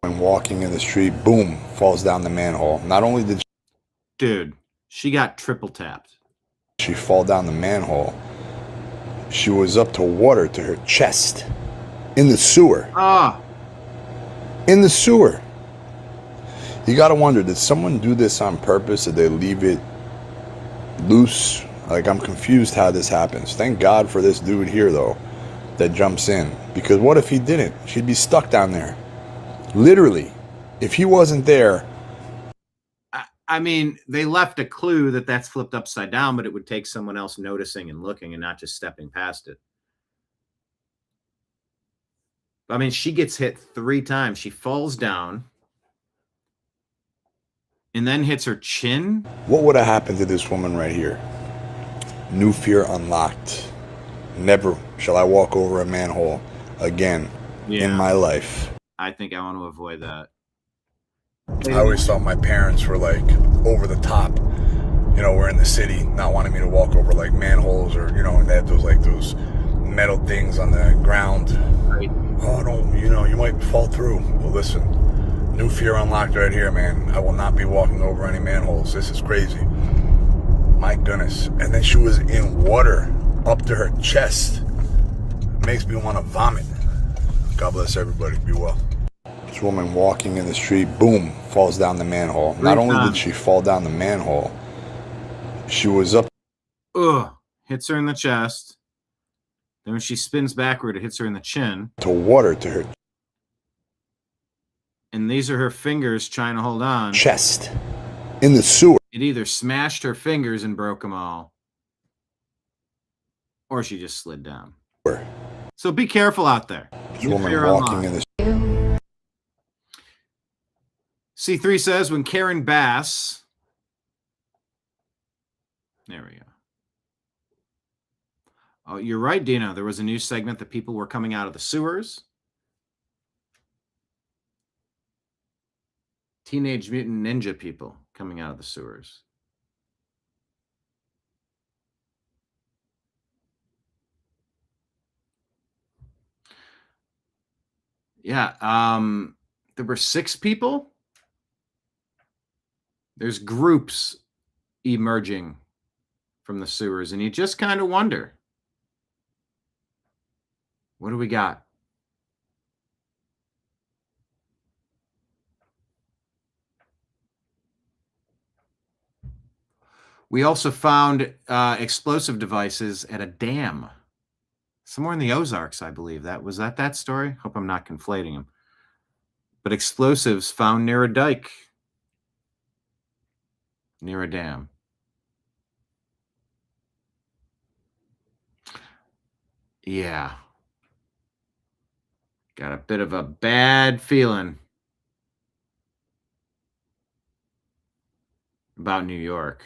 When walking in the street, boom, falls down the manhole. Not only did she got triple tapped. She fall down the manhole, she was up to water to her chest in the sewer. In the sewer. You got to wonder, did someone do this on purpose? Did they leave it loose? Like, I'm confused how this happens. Thank God for this dude here, though, that jumps in. Because what if he didn't? She'd be stuck down there. Literally, if he wasn't there. I mean, they left a clue that that's flipped upside down, but it would take someone else noticing and looking and not just stepping past it. I mean, she gets hit 3 times. She falls down and then hits her chin. What would have happened to this woman right here? New fear unlocked. Never shall I walk over a manhole again in my life. I think I want to avoid that. I always thought my parents were like over the top. You know, we're in the city, not wanting me to walk over like manholes or, you know, and they had those metal things on the ground. Right. Oh, don't, you know, you might fall through. Well, listen, new fear unlocked right here, man. I will not be walking over any manholes. This is crazy. My goodness. And then she was in water up to her chest. It makes me want to vomit. God bless everybody. Be well. This woman walking in the street, boom, falls down the manhole. Not only did she fall down the manhole, she was up. Hits her in the chest. Then when she spins backward, it hits her in the chin. To water to her. And these are her fingers trying to hold on. Chest. In the sewer. It either smashed her fingers and broke them all, or she just slid down. So be careful out there. This woman walking in the. C3 says when Karen Bass. There we go. Oh, you're right, Dina. There was a news segment that people were coming out of the sewers. Teenage Mutant Ninja people coming out of the sewers. Yeah, there were 6 people. There's groups emerging from the sewers, and you just kind of wonder, what do we got? We also found explosive devices at a dam somewhere in the Ozarks, I believe. Was that story? Hope I'm not conflating them. But explosives found near a dike, near a dam. Yeah. Got a bit of a bad feeling about New York.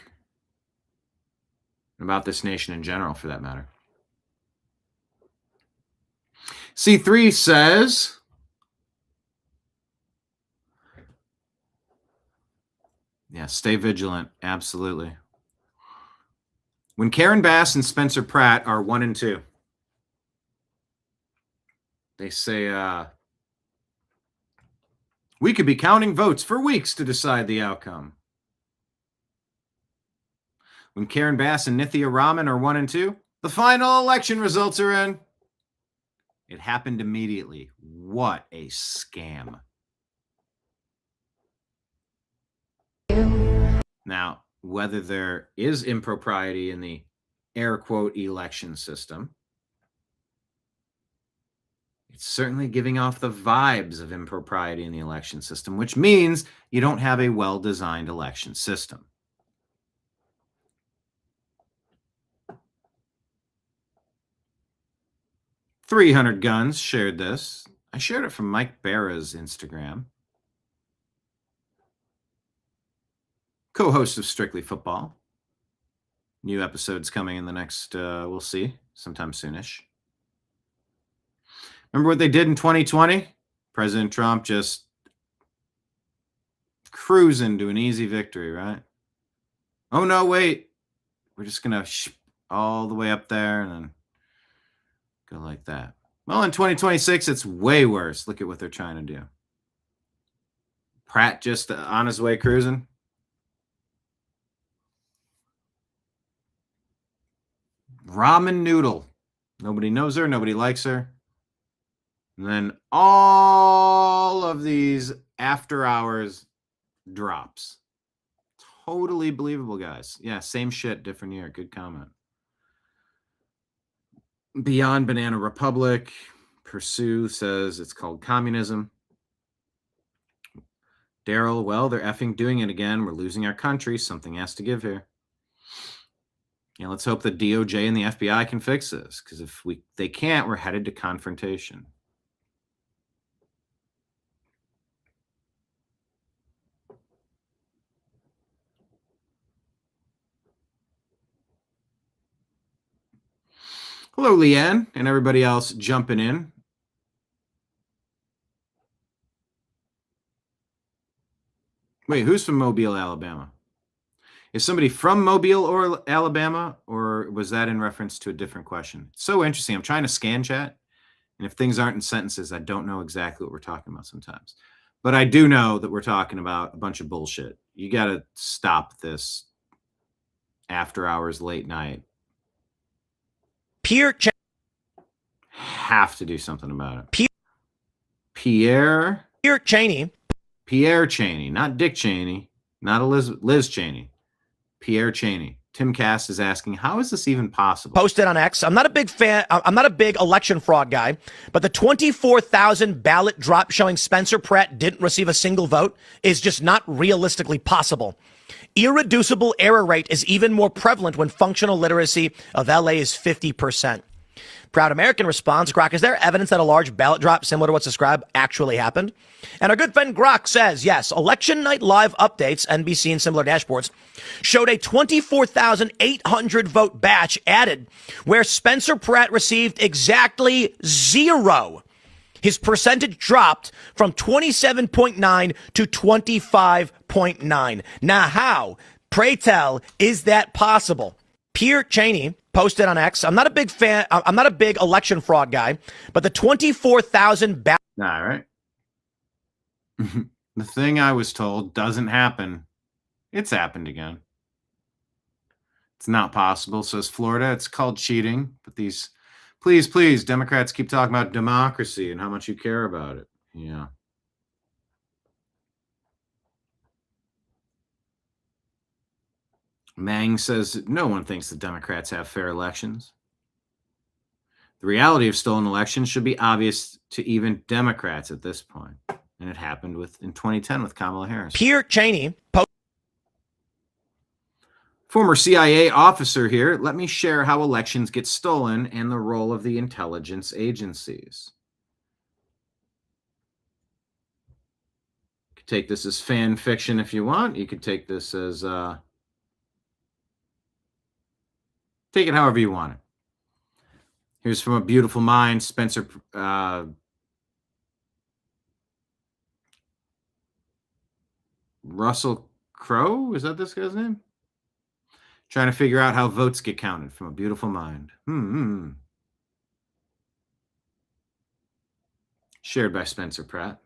About this nation in general, for that matter. C3 says, yeah, stay vigilant. Absolutely. When Karen Bass and Spencer Pratt are 1 and 2, they say, we could be counting votes for weeks to decide the outcome. When Karen Bass and Nithya Raman are 1 and 2, the final election results are in. It happened immediately. What a scam. Now, whether there is impropriety in the air quote election system, it's certainly giving off the vibes of impropriety in the election system, which means you don't have a well-designed election system. 300 Guns shared this. I shared it from Mike Barra's Instagram. Co-host of Strictly Football. New episodes coming in the next, we'll see, sometime soonish. Remember what they did in 2020? President Trump just cruising to an easy victory, right? Oh, no, wait. We're just going to all the way up there and then go like that. Well, in 2026, it's way worse. Look at what they're trying to do. Pratt just on his way cruising. Ramen noodle. Nobody knows her. Nobody likes her. And then all of these after hours drops. Totally believable, guys. Yeah, same shit, different year. Good comment. Beyond Banana Republic, Pursue says it's called communism. Daryl, well, they're effing doing it again. We're losing our country. Something has to give here. Yeah, let's hope the DOJ and the FBI can fix this, because if they can't, we're headed to confrontation. Hello, Leanne, and everybody else jumping in. Wait, who's from Mobile, Alabama? Is somebody from Mobile or Alabama, or was that in reference to a different question? It's so interesting. I'm trying to scan chat, and if things aren't in sentences, I don't know exactly what we're talking about sometimes. But I do know that we're talking about a bunch of bullshit. You got to stop this after hours, late night. Have to do something about it. Pierre Cheney. Pierre Cheney, not Dick Cheney, not Liz Cheney. Pierre Cheney. Tim Cass is asking, how is this even possible? Posted on X. I'm not a big fan. I'm not a big election fraud guy, but the 24,000 ballot drop showing Spencer Pratt didn't receive a single vote is just not realistically possible. Irreducible error rate is even more prevalent when functional literacy of LA is 50%. Proud American responds, Grok, is there evidence that a large ballot drop similar to what's described actually happened? And our good friend Grok says, yes, election night live updates, NBC and similar dashboards, showed a 24,800 vote batch added where Spencer Pratt received exactly 0. His percentage dropped from 27.9 to 25.9. Now how, pray tell, is that possible? Pierre Cheney posted on X. I'm not a big fan. I'm not a big election fraud guy, but the 24,000 ballot. All right. The thing I was told doesn't happen. It's happened again. It's not possible, says Florida. It's called cheating. But these, please, Democrats keep talking about democracy and how much you care about it. Yeah. Mang says no one thinks the Democrats have fair elections. The reality of stolen elections should be obvious to even Democrats at this point. And it happened in 2010 with Kamala Harris. Pierre Cheney. Former CIA officer here. Let me share how elections get stolen and the role of the intelligence agencies. You could take this as fan fiction if you want. You could take this as... take it however you want it. Here's from A Beautiful Mind, Spencer... Russell Crowe? Is that this guy's name? Trying to figure out how votes get counted from A Beautiful Mind. Shared by Spencer Pratt.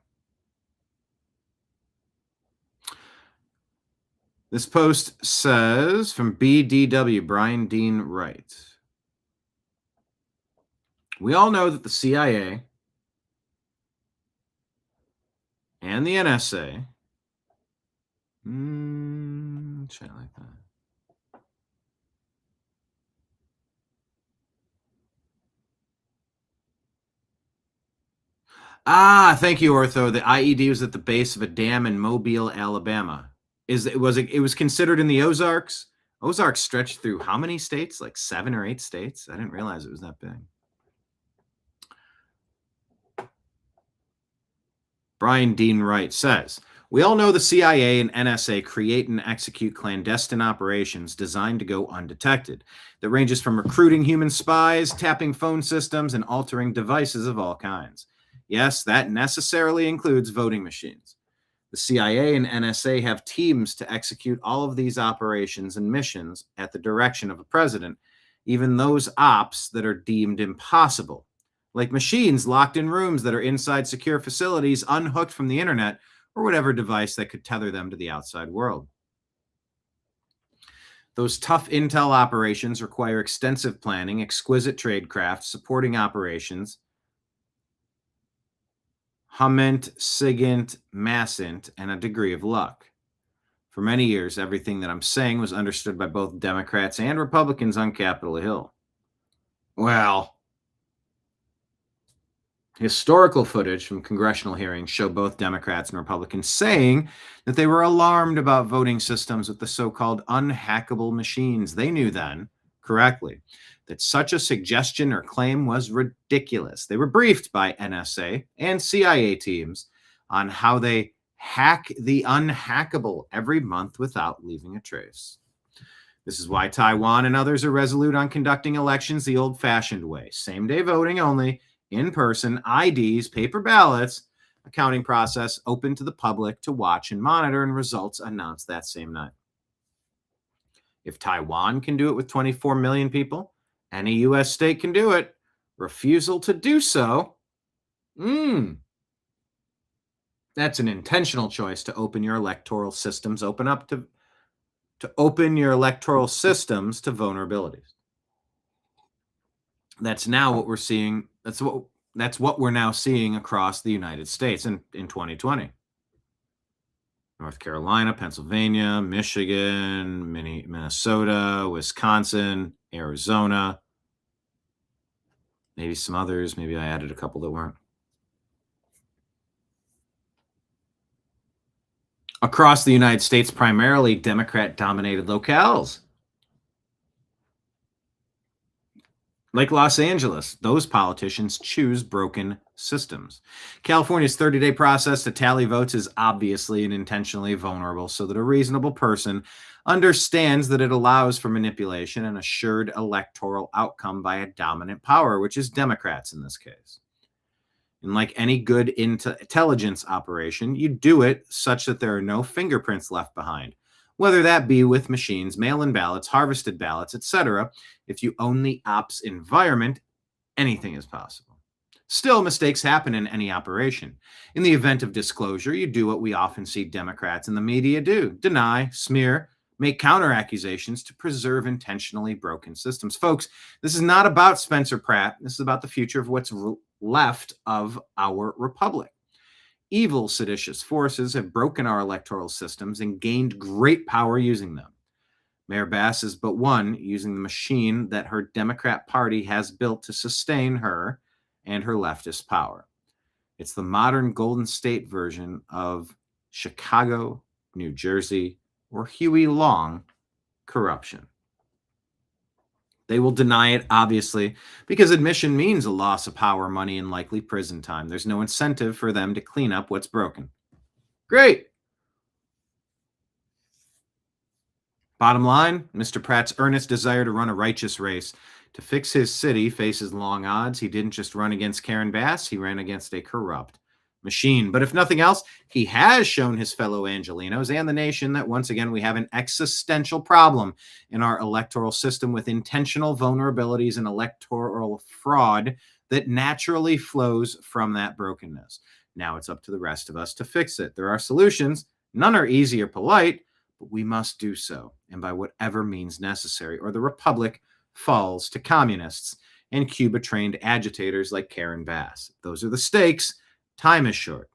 This post says from BDW, Brian Dean Wright. We all know that the CIA and the NSA chat like that. Thank you, Ortho. The IED was at the base of a dam in Mobile, Alabama. It was considered in the Ozarks. Ozarks stretched through how many states? Like 7 or 8 states? I didn't realize it was that big. Brian Dean Wright says, we all know the CIA and NSA create and execute clandestine operations designed to go undetected. That ranges from recruiting human spies, tapping phone systems, and altering devices of all kinds. Yes, that necessarily includes voting machines. The CIA and NSA have teams to execute all of these operations and missions at the direction of a president, even those ops that are deemed impossible, like machines locked in rooms that are inside secure facilities, unhooked from the internet, or whatever device that could tether them to the outside world. Those tough intel operations require extensive planning, exquisite tradecraft, supporting operations, Hument, Sigint, Massint, and a degree of luck. For many years, everything that I'm saying was understood by both Democrats and Republicans on Capitol Hill. Well, Historical footage from congressional hearings show both Democrats and Republicans saying that they were alarmed about voting systems with the so-called unhackable machines. They knew then, correctly, that such a suggestion or claim was ridiculous. They were briefed by NSA and CIA teams on how they hack the unhackable every month without leaving a trace. This is why Taiwan and others are resolute on conducting elections the old-fashioned way. Same-day voting only, in-person, IDs, paper ballots, accounting process open to the public to watch and monitor, and results announced that same night. If Taiwan can do it with 24 million people, any U.S. state can do it. Refusal to do so, that's an intentional choice to open your electoral systems, to open your electoral systems to vulnerabilities. That's now what we're seeing. That's what we're now seeing across the United States in 2020. North Carolina, Pennsylvania, Michigan, Minnesota, Wisconsin, Arizona, maybe some others. Maybe I added a couple that weren't. Across the United States, primarily Democrat-dominated locales. Like Los Angeles, those politicians choose broken systems. California's 30-day process to tally votes is obviously and intentionally vulnerable so that a reasonable person understands that it allows for manipulation and assured electoral outcome by a dominant power, which is Democrats in this case. And like any good intelligence operation, you do it such that there are no fingerprints left behind, whether that be with machines, mail-in ballots, harvested ballots, etc. If you own the ops environment, anything is possible. Still, mistakes happen in any operation. In the event of disclosure, you do what we often see Democrats in the media do: deny, smear, make counter accusations to preserve intentionally broken systems. Folks, this is not about Spencer Pratt. This is about the future of what's left of our republic. Evil, seditious forces have broken our electoral systems and gained great power using them. Mayor Bass is but one, using the machine that her Democrat Party has built to sustain her and her leftist power. It's the modern Golden State version of Chicago, New Jersey, or Huey Long corruption. They will deny it, obviously, because admission means a loss of power, money, and likely prison time. There's no incentive for them to clean up what's broken. Great. Bottom line, Mr. Pratt's earnest desire to run a righteous race to fix his city faces long odds. He didn't just run against Karen Bass, he ran against a corrupt machine. But if nothing else, he has shown his fellow Angelenos and the nation that once again we have an existential problem in our electoral system with intentional vulnerabilities and electoral fraud that naturally flows from that brokenness. Now it's up to the rest of us to fix it. There are solutions. None are easy or polite, but we must do so, and by whatever means necessary, or the republic falls to communists and Cuba-trained agitators like Karen Bass. Those are the stakes. Time is short.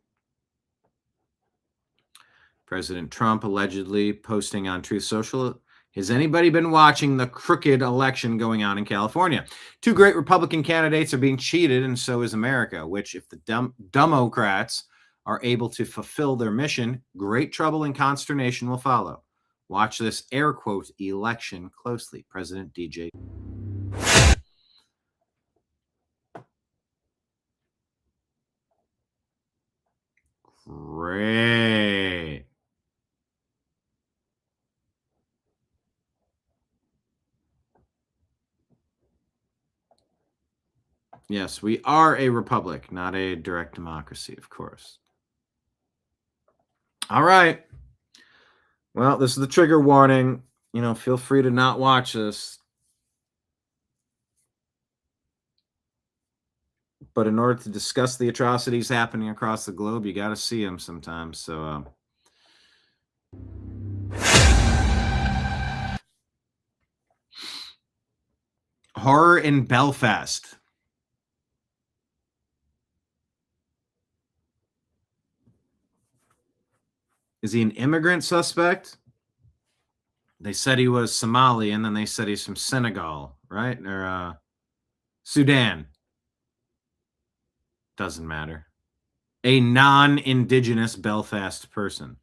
President Trump allegedly posting on Truth Social, has anybody been watching the crooked election going on in California? Two great Republican candidates are being cheated, and so is America, which if the Democrats are able to fulfill their mission, great trouble and consternation will follow. Watch this air quote election closely. President DJ. Great. Yes, we are a republic, not a direct democracy, of course. All right. Well, this is the trigger warning. You know, feel free to not watch this. But in order to discuss the atrocities happening across the globe, you got to see them sometimes. So, horror in Belfast. Is he an immigrant suspect? They said he was Somali, and then they said he's from Senegal, right? Or Sudan. Doesn't matter. A non-indigenous Belfast person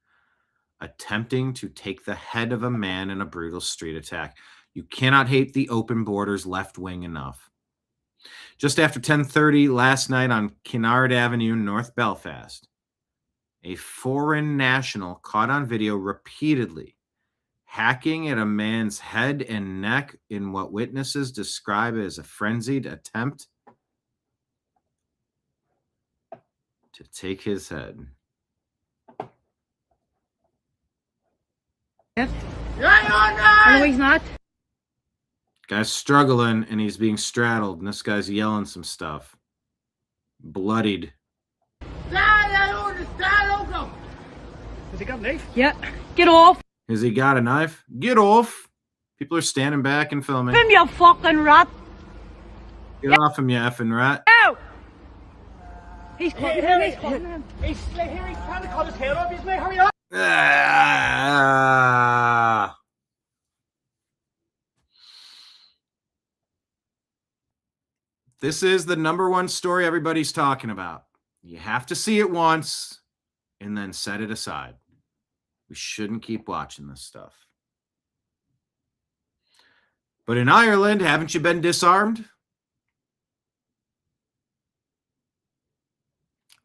attempting to take the head of a man in a brutal street attack. You cannot hate the open borders left wing enough. Just after 10:30 last night on Kinnaird Avenue, North Belfast, a foreign national caught on video repeatedly hacking at a man's head and neck in what witnesses describe as a frenzied attempt to take his head. No, he's not. Guy's struggling and he's being straddled, and this guy's yelling some stuff. Bloodied. Has he got a knife? Yeah. Get off. Has he got a knife? Get off. People are standing back and filming. Him, you fucking rat. Get off him, you effing rat. Ow! He's cutting him. He's cutting him. He's trying to cut his hair off. He's made hurry up. Ah. This is the number one story everybody's talking about. You have to see it once and then set it aside. We shouldn't keep watching this stuff. But in Ireland, haven't you been disarmed?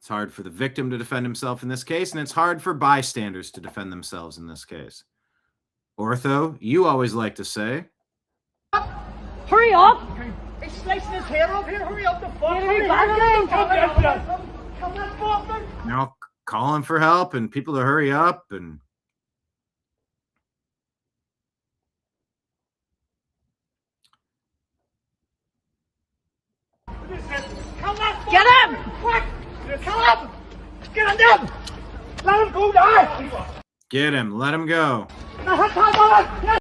It's hard for the victim to defend himself in this case, and it's hard for bystanders to defend themselves in this case. Ortho, you always like to say, Hurry up. He's slicing his hair off here. Hurry up the fuck. Hurry back. Come on, fucker. you know, calling for help and people to hurry up. And Come on, Get him. quick. Kill him. Get him down. Let him go down. get him, let him go. Yes.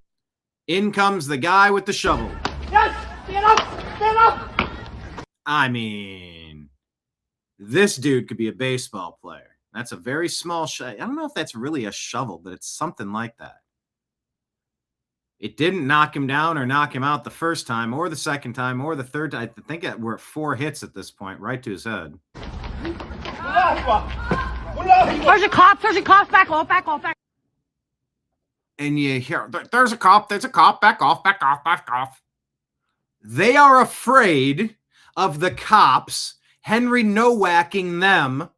In comes the guy with the shovel. Yes. Get up. Get up. I mean, this dude could be a baseball player. That's a very small I don't know if that's really a shovel, but it's something like that. It didn't knock him down or knock him out the first time or the second time or the third time. I think we're at 4 hits at this point, right to his head. There's a cop. There's a cop. Back off. Back off. Back. And you hear, there's a cop, back off, back off, back off. They are afraid of the cops, Henry Nowacking them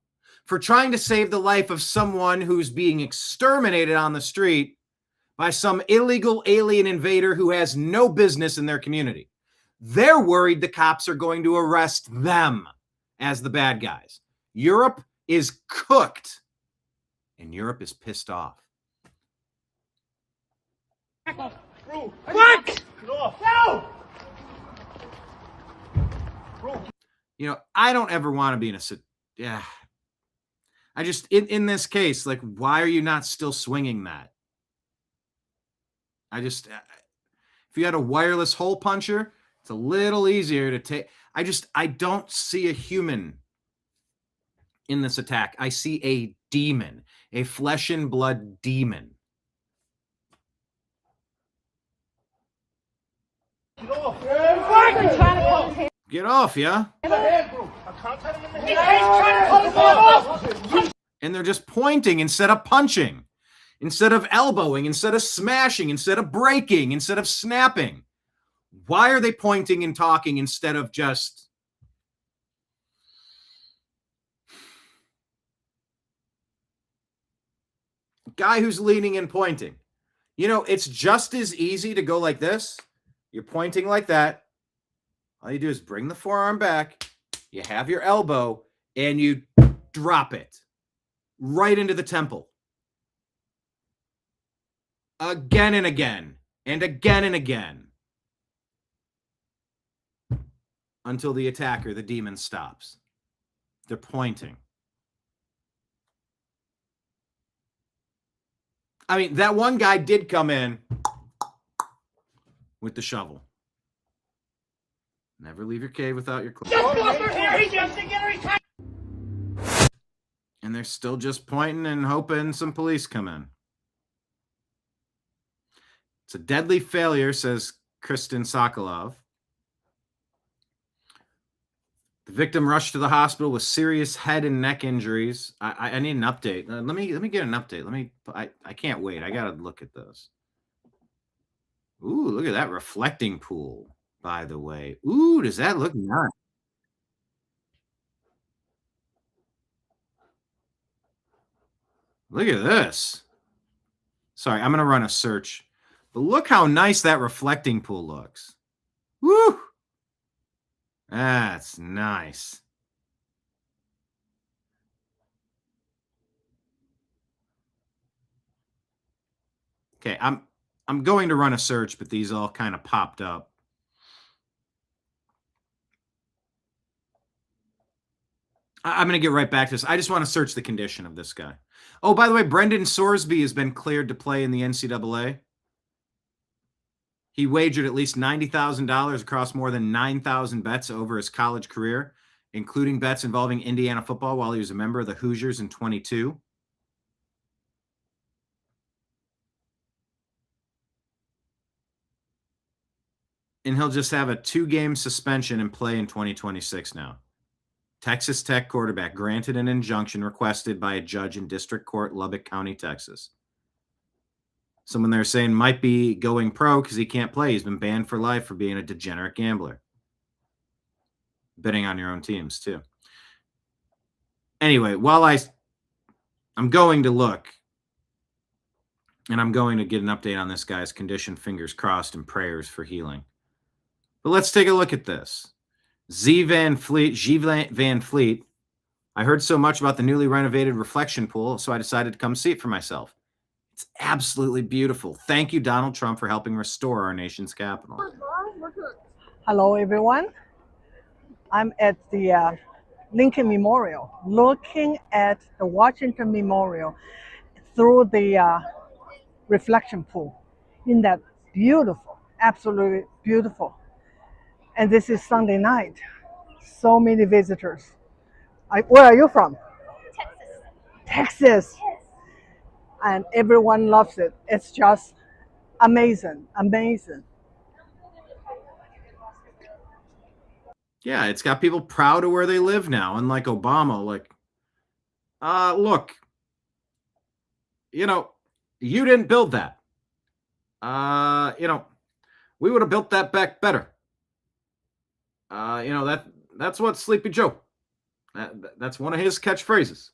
for trying to save the life of someone who's being exterminated on the street by some illegal alien invader who has no business in their community. They're worried the cops are going to arrest them as the bad guys. Europe is cooked, and Europe is pissed off. What? No. You know, I don't ever want to be in a I just in this case, like, why are you not still swinging that? If you had a wireless hole puncher, it's a little easier to take. I don't see a human in this attack. I see a demon, a flesh and blood demon. Get off. Get off, yeah? And they're just pointing instead of punching, instead of elbowing, instead of smashing, instead of breaking, instead of snapping. Why are they pointing and talking instead of just... Guy who's leaning and pointing. You know, it's just as easy to go like this. You're pointing like that. All you do is bring the forearm back. You have your elbow and you drop it right into the temple. Again and again and again and again. Until the attacker, the demon, stops. They're pointing. I mean, that one guy did come in with the shovel. Never leave your cave without your clothes. And they're still just pointing and hoping some police come in. It's a deadly failure, says Kristen Sokolov. The victim rushed to the hospital with serious head and neck injuries. I need an update. Let me get an update. I can't wait. I gotta look at this. Ooh, look at that reflecting pool, by the way. Ooh, does that look nice? Look at this. Sorry, I'm gonna run a search. But look how nice that reflecting pool looks. Woo! That's nice. Okay, I'm going to run a search, but these all kind of popped up. I'm going to get right back to this. I just want to search the condition of this guy. Oh, by the way, Brendan Sorsby has been cleared to play in the NCAA. He wagered at least $90,000 across more than 9,000 bets over his college career, including bets involving Indiana football while he was a member of the Hoosiers in 22. And he'll just have a 2-game suspension and play in 2026 now. Texas Tech quarterback granted an injunction requested by a judge in District Court, Lubbock County, Texas. Someone they're saying might be going pro because he can't play. He's been banned for life for being a degenerate gambler. Betting on your own teams, too. Anyway, while I'm going to look, and I'm going to get an update on this guy's condition, fingers crossed, and prayers for healing. But let's take a look at this. G. Van Fleet. I heard so much about the newly renovated reflection pool, so I decided to come see it for myself. It's absolutely beautiful. Thank you, Donald Trump, for helping restore our nation's capital. Hello, everyone. I'm at the Lincoln Memorial, looking at the Washington Memorial through the reflection pool. Isn't that beautiful? Absolutely beautiful. And this is Sunday night. So many visitors. Where are you from? Texas. Yes. And everyone loves it. It's just amazing. Yeah, it's got people proud of where they live now, unlike Obama. Look, you didn't build that. We would have built that back better. That's what Sleepy Joe. That's one of his catchphrases.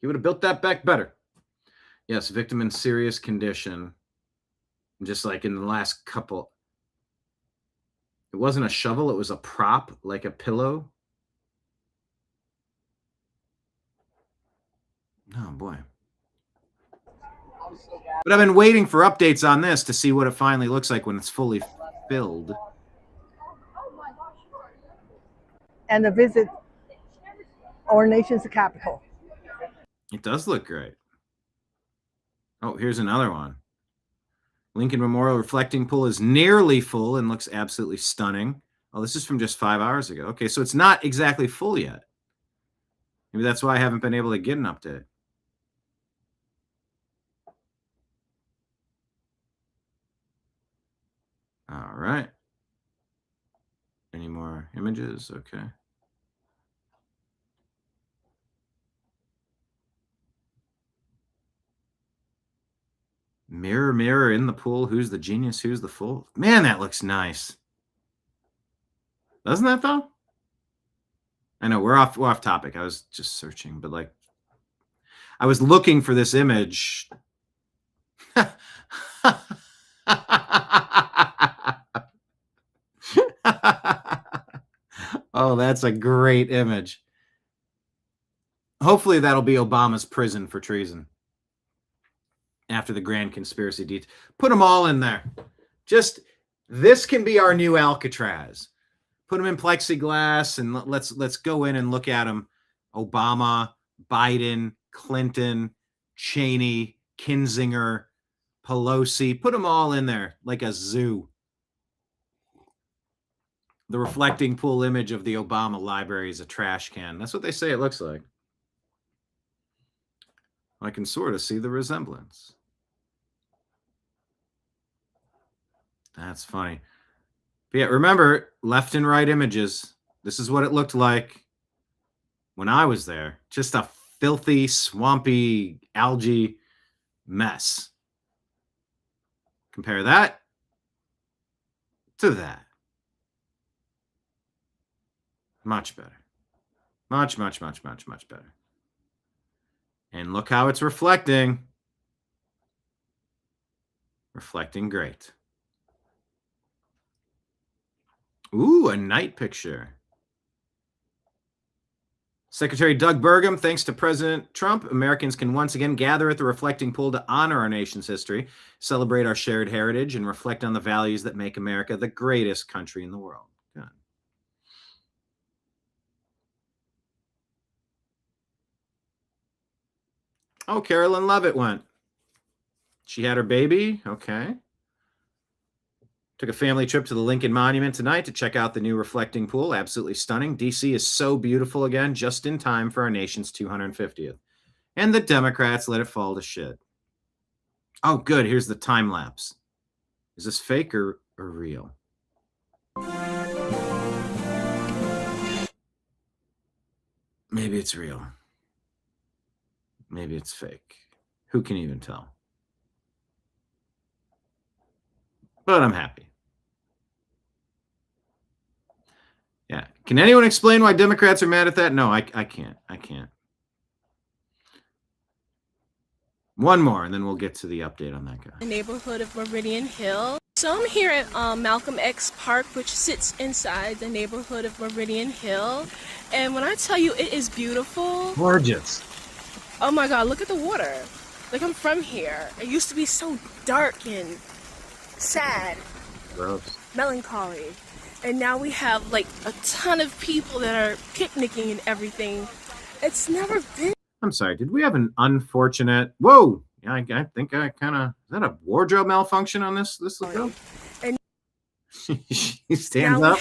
He would have built that back better. Yes, victim in serious condition. Just like in the last couple. It wasn't a shovel. It was a prop, like a pillow. Oh, boy. But I've been waiting for updates on this to see what it finally looks like when it's fully filled. And to visit our nation's capital. It does look great. Oh, here's another one. Lincoln Memorial reflecting pool is nearly full and looks absolutely stunning. Oh, this is from just 5 hours ago. Okay, so it's not exactly full yet. Maybe that's why I haven't been able to get an update. All right. Any more images? Okay. Mirror, mirror in the pool. Who's the genius? Who's the fool? Man, that looks nice. Doesn't that, though? I know we're off topic. I was just searching, but I was looking for this image. Oh, that's a great image. Hopefully that'll be Obama's prison for treason. After the grand conspiracy detail. Put them all in there. This can be our new Alcatraz. Put them in plexiglass and let's go in and look at them. Obama, Biden, Clinton, Cheney, Kinzinger, Pelosi. Put them all in there like a zoo. The reflecting pool image of the Obama library is a trash can. That's what they say it looks like. I can sort of see the resemblance. That's funny. But yeah, remember, left and right images. This is what it looked like when I was there. Just a filthy, swampy, algae mess. Compare that to that. Much better. Much, much, much, much, much better. And look how it's reflecting. Reflecting great. Ooh, a night picture. Secretary Doug Burgum, thanks to President Trump, Americans can once again gather at the reflecting pool to honor our nation's history, celebrate our shared heritage, and reflect on the values that make America the greatest country in the world. Good. Oh, Carolyn Levitt went. She had her baby. Okay. Took a family trip to the Lincoln Monument tonight to check out the new reflecting pool. Absolutely stunning. D.C. is so beautiful again, just in time for our nation's 250th. And the Democrats let it fall to shit. Oh, good. Here's the time lapse. Is this fake or real? Maybe it's real. Maybe it's fake. Who can even tell? But I'm happy. Yeah. Can anyone explain why Democrats are mad at that? No, I can't. I can't. One more, and then we'll get to the update on that guy. The neighborhood of Meridian Hill. So I'm here at Malcolm X Park, which sits inside the neighborhood of Meridian Hill. And when I tell you it is beautiful. Gorgeous. Oh my God, look at the water. Like, I'm from here. It used to be so dark and sad. Gross. Melancholy. And now we have like a ton of people that are picnicking and everything. It's never been. I'm sorry, did we have an unfortunate... Whoa! Yeah, I think I kind of... Is that a wardrobe malfunction on this little girl? And she stands up.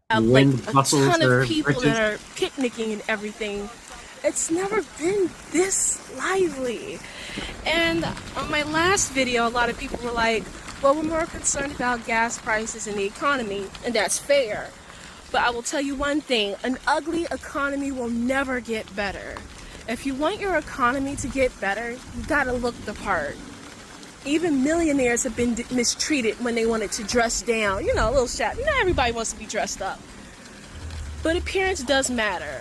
Have like a ton of people that are picnicking and everything. It's never been this lively. And on my last video, a lot of people were like, well, we're more concerned about gas prices and the economy, and that's fair. But I will tell you one thing, an ugly economy will never get better. If you want your economy to get better, you gotta look the part. Even millionaires have been mistreated when they wanted to dress down. You know, a little shabby. Not everybody wants to be dressed up. But appearance does matter.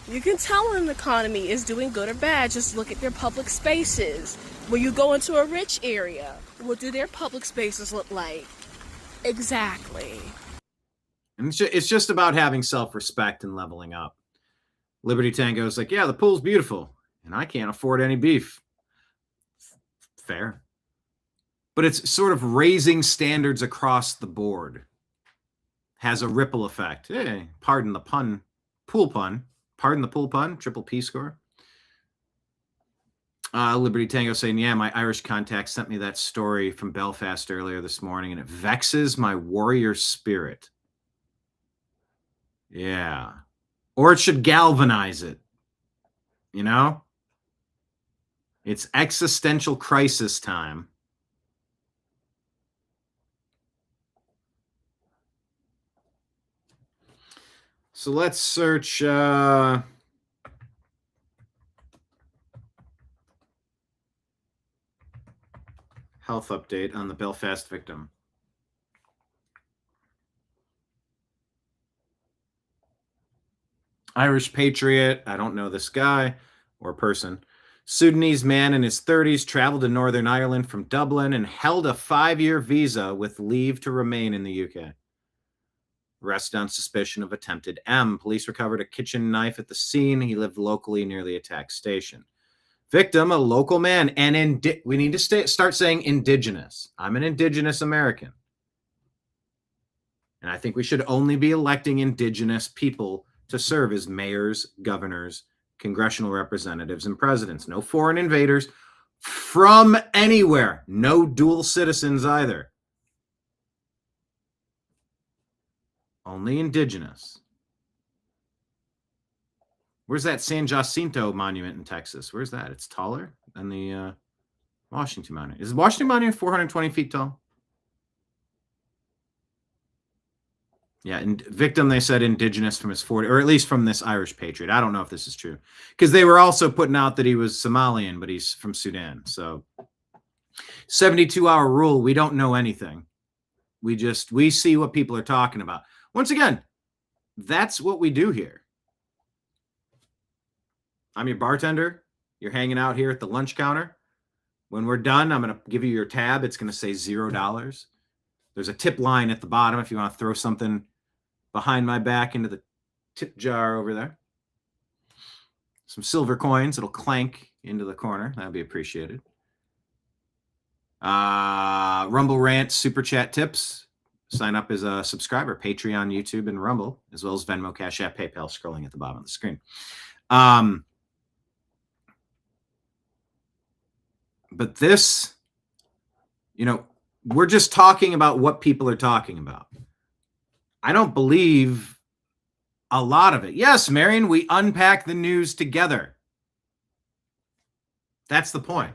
You can tell when an economy is doing good or bad. Just look at their public spaces. When you go into a rich area, what do their public spaces look like? Exactly. And it's just about having self-respect and leveling up. Liberty Tango is like, yeah, the pool's beautiful, and I can't afford any beef. Fair. But it's sort of raising standards across the board. Has a ripple effect. Hey, pardon the pun. Pool pun. Pardon the pool pun. Triple P score. Liberty Tango saying, yeah, my Irish contact sent me that story from Belfast earlier this morning, and it vexes my warrior spirit. Yeah. Or it should galvanize it. You know? It's existential crisis time. So let's search health update on the Belfast victim. Irish patriot, I don't know this guy or person. Sudanese man in his 30s traveled to Northern Ireland from Dublin and held a 5-year visa with leave to remain in the UK. Arrested on suspicion of attempted M. Police recovered a kitchen knife at the scene. He lived locally near the attack station. Victim, a local man, and we need to start saying indigenous. I'm an indigenous American. And I think we should only be electing indigenous people to serve as mayors, governors, congressional representatives, and presidents. No foreign invaders from anywhere. No dual citizens either. Only indigenous. Where's that San Jacinto monument in Texas? Where's that? It's taller than the Washington Monument. Is Washington Monument 420 feet tall? Yeah, and victim, they said indigenous from his 40, or at least from this Irish patriot. I don't know if this is true, because they were also putting out that he was Somalian, but he's from Sudan. So 72-hour rule, we don't know anything. We see what people are talking about. Once again, that's what we do here. I'm your bartender. You're hanging out here at the lunch counter. When we're done, I'm going to give you your tab. It's going to say $0. There's a tip line at the bottom if you want to throw something behind my back into the tip jar over there. Some silver coins. It'll clank into the corner. That'd be appreciated. Rumble Rant Super Chat tips. Sign up as a subscriber. Patreon, YouTube, and Rumble, as well as Venmo, Cash App, PayPal, scrolling at the bottom of the screen. But this, we're just talking about what people are talking about. I don't believe a lot of it. Yes, Marion, we unpack the news together. That's the point.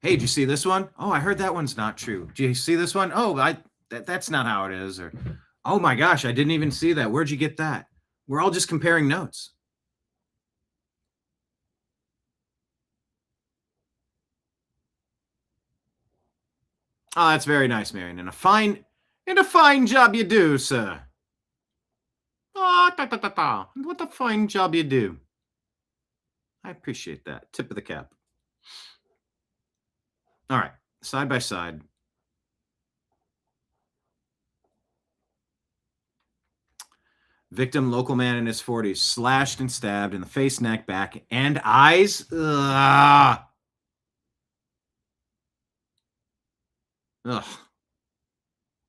Hey, did you see this one? Oh, I heard that one's not true. Do you see this one? Oh, that's not how it is. Or, oh my gosh, I didn't even see that. Where'd you get that? We're all just comparing notes. Oh, that's very nice, Marion. And a fine job you do, sir. Oh, what a fine job you do. I appreciate that. Tip of the cap. All right, side by side. Victim, local man in his 40s, slashed and stabbed in the face, neck, back, and eyes. Ugh.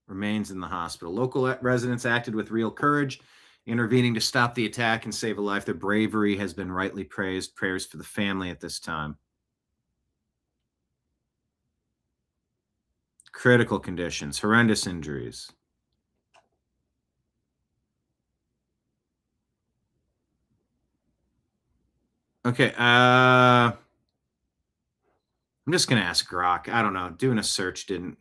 Remains in the hospital. Local residents acted with real courage, intervening to stop the attack and save a life. Their bravery has been rightly praised. Prayers for the family at this time. Critical conditions, horrendous injuries. Okay, I'm just going to ask Grok. I don't know. Doing a search didn't.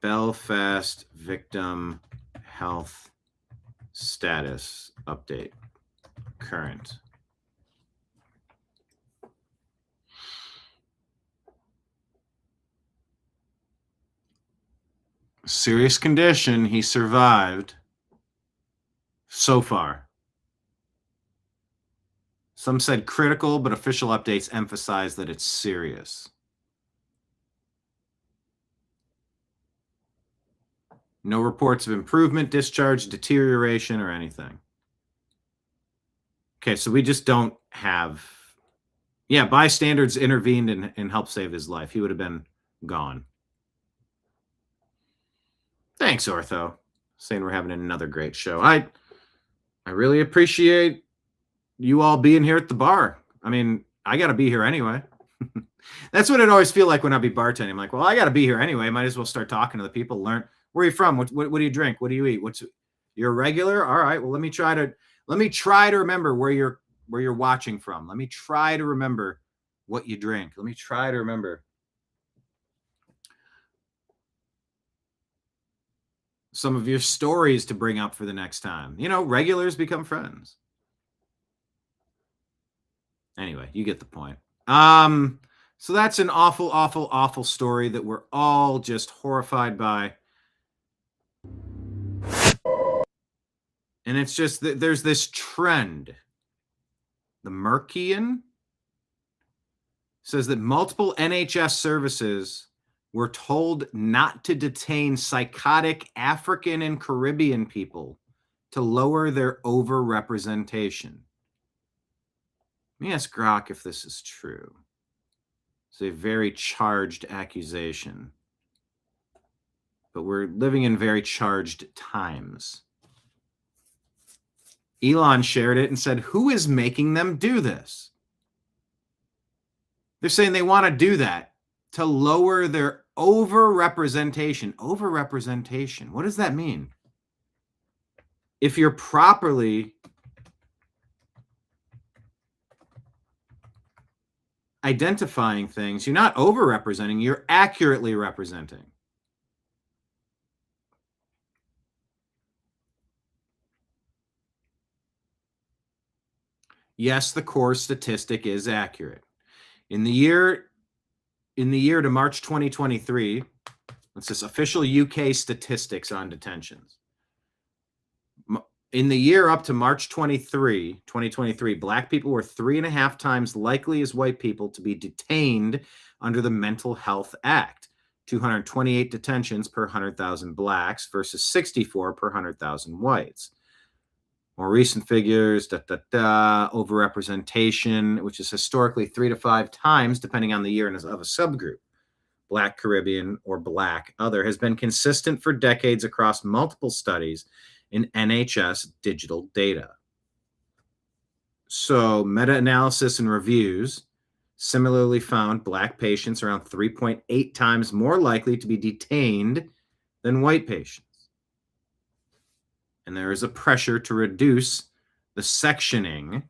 Belfast victim health status update. Current. Serious condition. He survived so far. Some said critical, but official updates emphasize that it's serious. No reports of improvement, discharge, deterioration, or anything. Okay, so we just don't have... Yeah, bystanders intervened and helped save his life. He would have been gone. Thanks, Ortho. Saying we're having another great show. I really appreciate you all being here at the bar. I mean, I got to be here anyway. That's what it always feel like when I be bartending. I'm like, well, I got to be here anyway. Might as well start talking to the people. Learn, where are you from? What do you drink? What do you eat? You're a regular? All right. Well, let me try to remember where you're watching from. Let me try to remember what you drink. Let me try to remember some of your stories to bring up for the next time. Regulars become friends. Anyway, you get the point. So that's an awful, awful, awful story that we're all just horrified by. And it's just that there's this trend. The Merkian says that multiple NHS services were told not to detain psychotic African and Caribbean people to lower their overrepresentation. Let me ask Grok if this is true. It's a very charged accusation. But we're living in very charged times. Elon shared it and said, who is making them do this? They're saying they want to do that to lower their overrepresentation. Overrepresentation. What does that mean? If you're properly identifying things, you're not overrepresenting, you're accurately representing. yes, the core statistic is accurate. In the year to March 2023, that's this official UK statistics on detentions. In the year up to March 2023, black people were 3.5 times likely as white people to be detained under the Mental Health Act. 228 detentions per 100,000 blacks versus 64 per 100,000 whites. More recent figures, overrepresentation, which is historically 3 to 5 times, depending on the year and of a subgroup. Black, Caribbean, or Black other has been consistent for decades across multiple studies in NHS digital data. So meta-analysis and reviews similarly found black patients around 3.8 times more likely to be detained than white patients. And there is a pressure to reduce the sectioning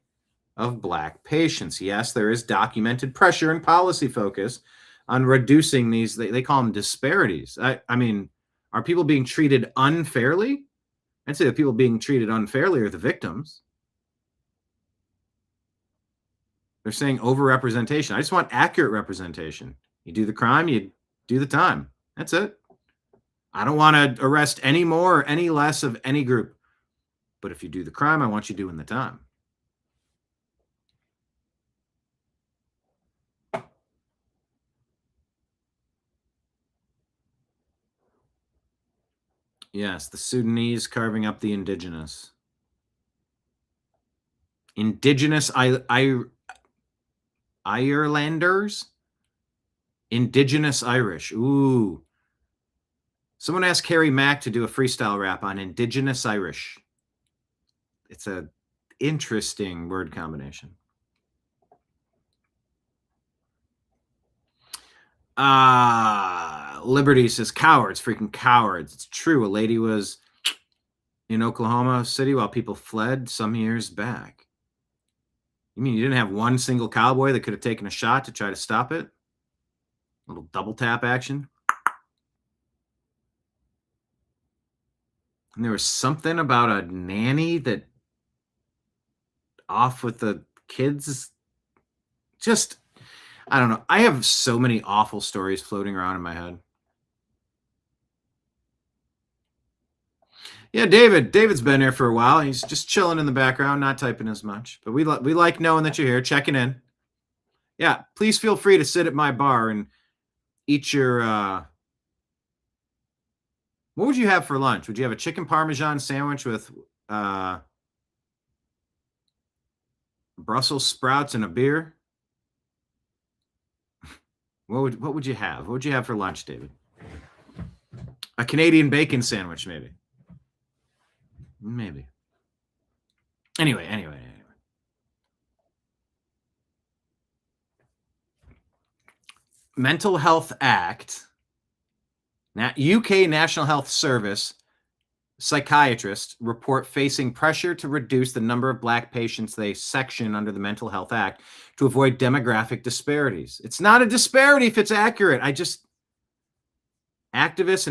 of black patients. Yes, there is documented pressure and policy focus on reducing these, they call them disparities. I mean, are people being treated unfairly? I'd say the people being treated unfairly are the victims. They're saying overrepresentation. I just want accurate representation. You do the crime, you do the time. That's it. I don't want to arrest any more or any less of any group. But if you do the crime, I want you doing the time. Yes, the Sudanese carving up the indigenous. Indigenous Irelanders? Indigenous Irish. Ooh. Someone asked Carrie Mack to do a freestyle rap on Indigenous Irish. It's a interesting word combination. Liberty says cowards, freaking cowards. It's true. A lady was in Oklahoma City while people fled some years back. You mean you didn't have one single cowboy that could have taken a shot to try to stop it? A little double tap action. And there was something about a nanny that off with the kids. Just, I don't know. I have so many awful stories floating around in my head. Yeah, David's been here for a while. He's just chilling in the background, not typing as much. But we like knowing that you're here, checking in. Yeah, please feel free to sit at my bar and eat your... what would you have for lunch? Would you have a chicken parmesan sandwich with Brussels sprouts and a beer? What would you have? What would you have for lunch, David? A Canadian bacon sandwich, maybe. Maybe. Anyway. Mental Health Act. Now, UK National Health Service psychiatrists report facing pressure to reduce the number of black patients they section under the Mental Health Act to avoid demographic disparities. It's not a disparity if it's accurate. Activists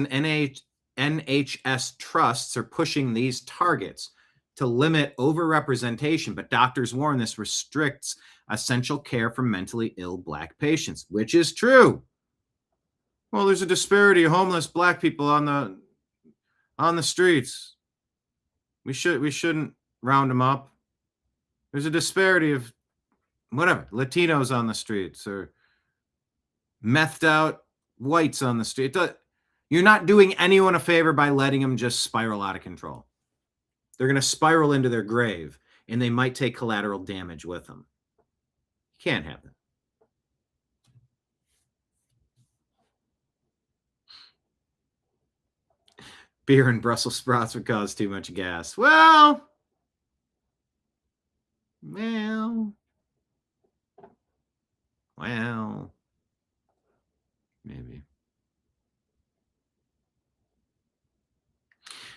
and NHS trusts are pushing these targets to limit overrepresentation, but doctors warn this restricts essential care for mentally ill black patients, which is true. Well, there's a disparity of homeless black people on the streets. We shouldn't round them up. There's a disparity of whatever, Latinos on the streets or methed out whites on the street. You're not doing anyone a favor by letting them just spiral out of control. They're going to spiral into their grave, and they might take collateral damage with them. You can't have that. Beer and Brussels sprouts would cause too much gas. Well, maybe.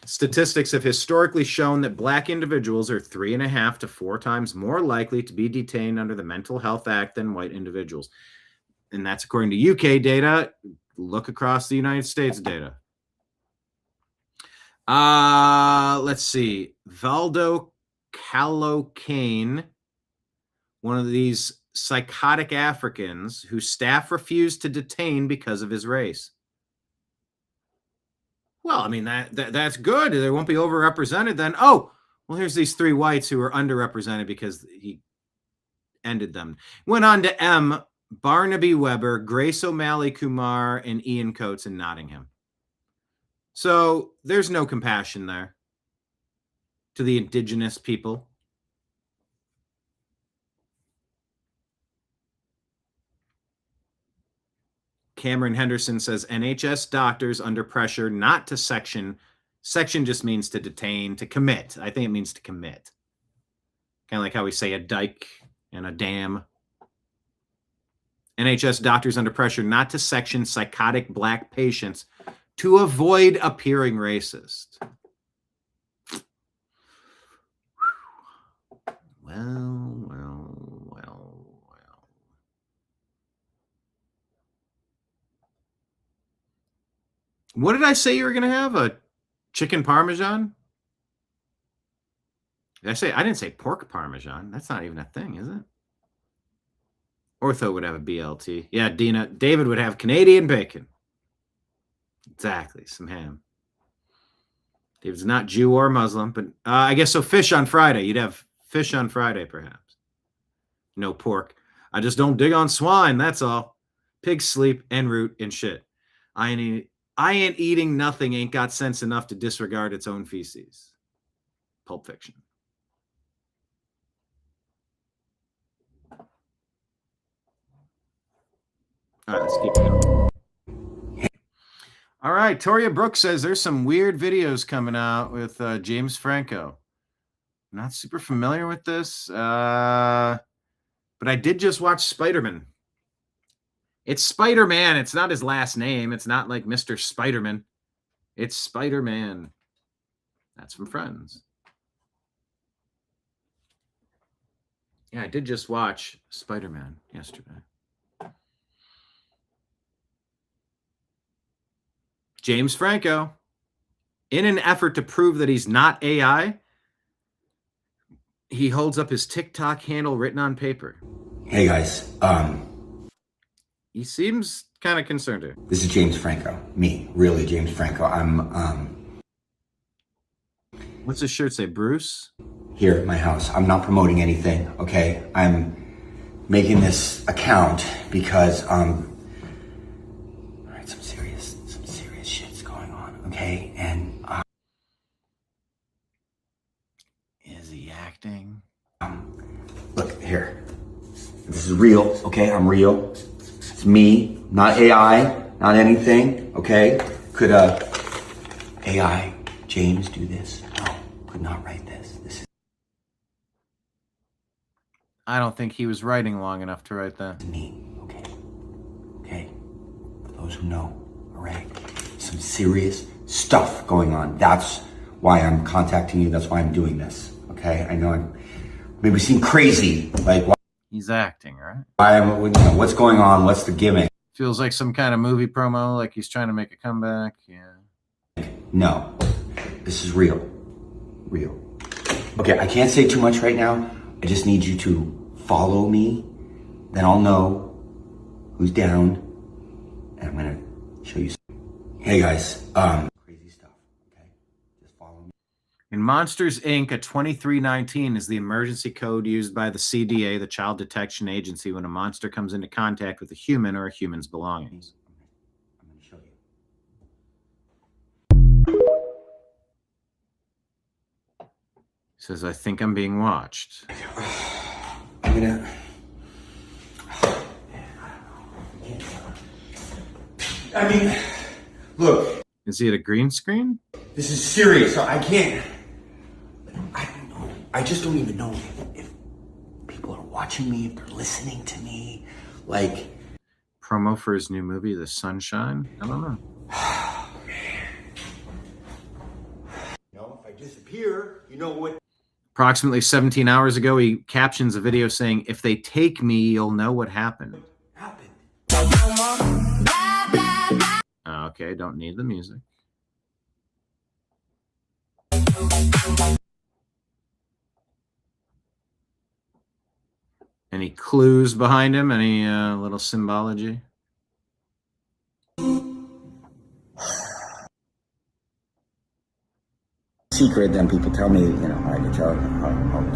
Statistics have historically shown that black individuals are 3.5 to 4 times more likely to be detained under the Mental Health Act than white individuals. And that's according to UK data. Look across the United States data. Let's see. Valdo Calocane one of these psychotic Africans whose staff refused to detain because of his race. Well, I mean, that's good. They won't be overrepresented then. Oh, well, here's these 3 whites who are underrepresented because he ended them. Went on to M, Barnaby Weber, Grace O'Malley Kumar, and Ian Coates in Nottingham. So there's no compassion there to the indigenous people. Cameron Henderson says NHS doctors under pressure not to section. Section just means to detain, to commit. I think it means to commit. Kind of like how we say a dike and a dam. NHS doctors under pressure not to section psychotic black patients to avoid appearing racist. Well. What did I say you were going to have? A chicken parmesan? Did I say? I didn't say pork parmesan. That's not even a thing, is it? Ortho would have a BLT. Yeah, Dina. David would have Canadian bacon. Exactly, some ham. David's not Jew or Muslim, but I guess so. Fish on Friday. You'd have fish on Friday, perhaps. No pork. I just don't dig on swine. That's all. Pigs sleep en route and shit. I ain't eating nothing. Ain't got sense enough to disregard its own feces. Pulp Fiction. All right, let's keep going. All right, Toria Brooks says there's some weird videos coming out with James Franco. Not super familiar with this, but I did just watch Spider-Man. It's Spider-Man. It's not his last name. It's not like Mr. Spider-Man. It's Spider-Man. That's from Friends. Yeah, I did just watch Spider-Man yesterday. James Franco, in an effort to prove that he's not AI, he holds up his TikTok handle written on paper. Hey guys, he seems kind of concerned here. This is James Franco. Me, really James Franco. I'm What's his shirt say, Bruce? Here at my house. I'm not promoting anything, okay? I'm making this account because alright, some serious shit's going on, okay? And is he acting? Look, here. This is real, okay? I'm real. It's me, not AI, not anything, okay? Could AI James do this? No, could not write this. This is I don't think he was writing long enough to write that. me, okay? Okay? For those who know, all right? Some serious stuff going on. That's why I'm contacting you. That's why I'm doing this, okay? I know I'm maybe seem crazy, like why he's acting, right? What's going on? What's the gimmick? Feels like some kind of movie promo, like he's trying to make a comeback. Yeah. No, this is real. Real. Okay, I can't say too much right now. I just need you to follow me. Then I'll know who's down. And I'm going to show you something. Hey guys, crazy stuff, okay? Just follow me. In Monsters, Inc., a 2319 is the emergency code used by the CDA, the Child Detection Agency, when a monster comes into contact with a human or a human's belongings. I'm going to show you. He says, I think I'm being watched. I'm going to... I mean, look. Is he at a green screen? This is serious. I can't... I don't know. I just don't even know if people are watching me, if they're listening to me. Like... Promo for his new movie, The Sunshine? I don't know. You know, if I disappear, you know what... Approximately 17 hours ago, he captions a video saying, if they take me, you'll know what happened. Okay, don't need the music. Any clues behind him? Any little symbology? Secret, then people tell me, I can tell how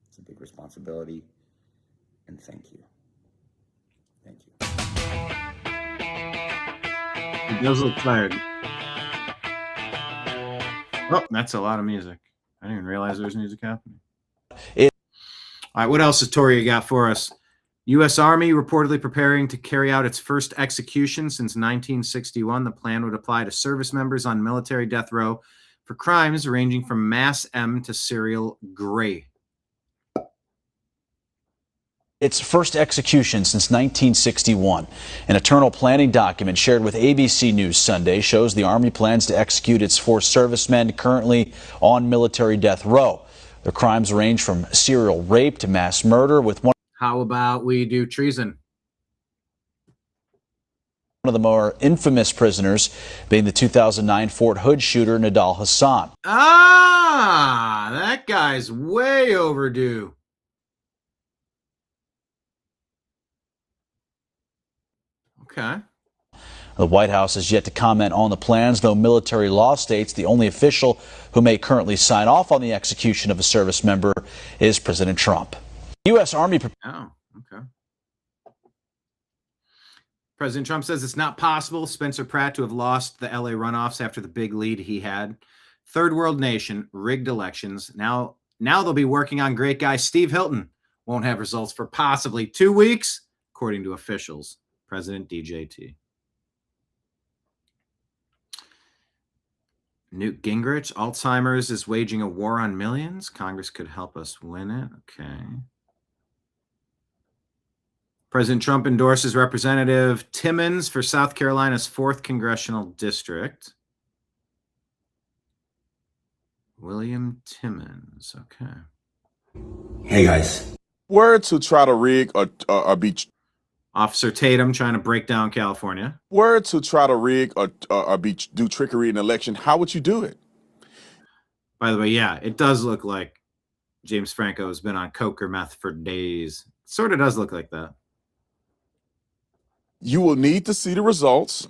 it's a big responsibility. And thank you. Thank you. He does look tired. Oh, that's a lot of music. I didn't even realize there was music happening. All right, what else has Toria got for us? U.S. Army reportedly preparing to carry out its first execution since 1961. The plan would apply to service members on military death row for crimes ranging from mass M to serial gray. Its first execution since 1961. An internal planning document shared with ABC News Sunday shows the Army plans to execute its 4 servicemen currently on military death row. Their crimes range from serial rape to mass murder, with one. How about we do treason? One of the more infamous prisoners being the 2009 Fort Hood shooter, Nidal Hassan. Ah, that guy's way overdue. Okay. The White House has yet to comment on the plans, though military law states the only official who may currently sign off on the execution of a service member is President Trump. U.S. Army. Oh, okay. President Trump says it's not possible Spencer Pratt to have lost the LA runoffs after the big lead he had. Third world nation, rigged elections. Now they'll be working on great guy Steve Hilton. Won't have results for possibly 2 weeks, according to officials. President DJT. Newt Gingrich, Alzheimer's is waging a war on millions. Congress could help us win it. Okay. President Trump endorses Representative Timmons for South Carolina's 4th congressional district. William Timmons. Okay. Hey, guys. Word to try to rig or be. Officer Tatum trying to break down California. Word to try to rig or do trickery in an election. How would you do it? By the way, yeah, it does look like James Franco has been on coke or meth for days. Sort of does look like that. You will need to see the results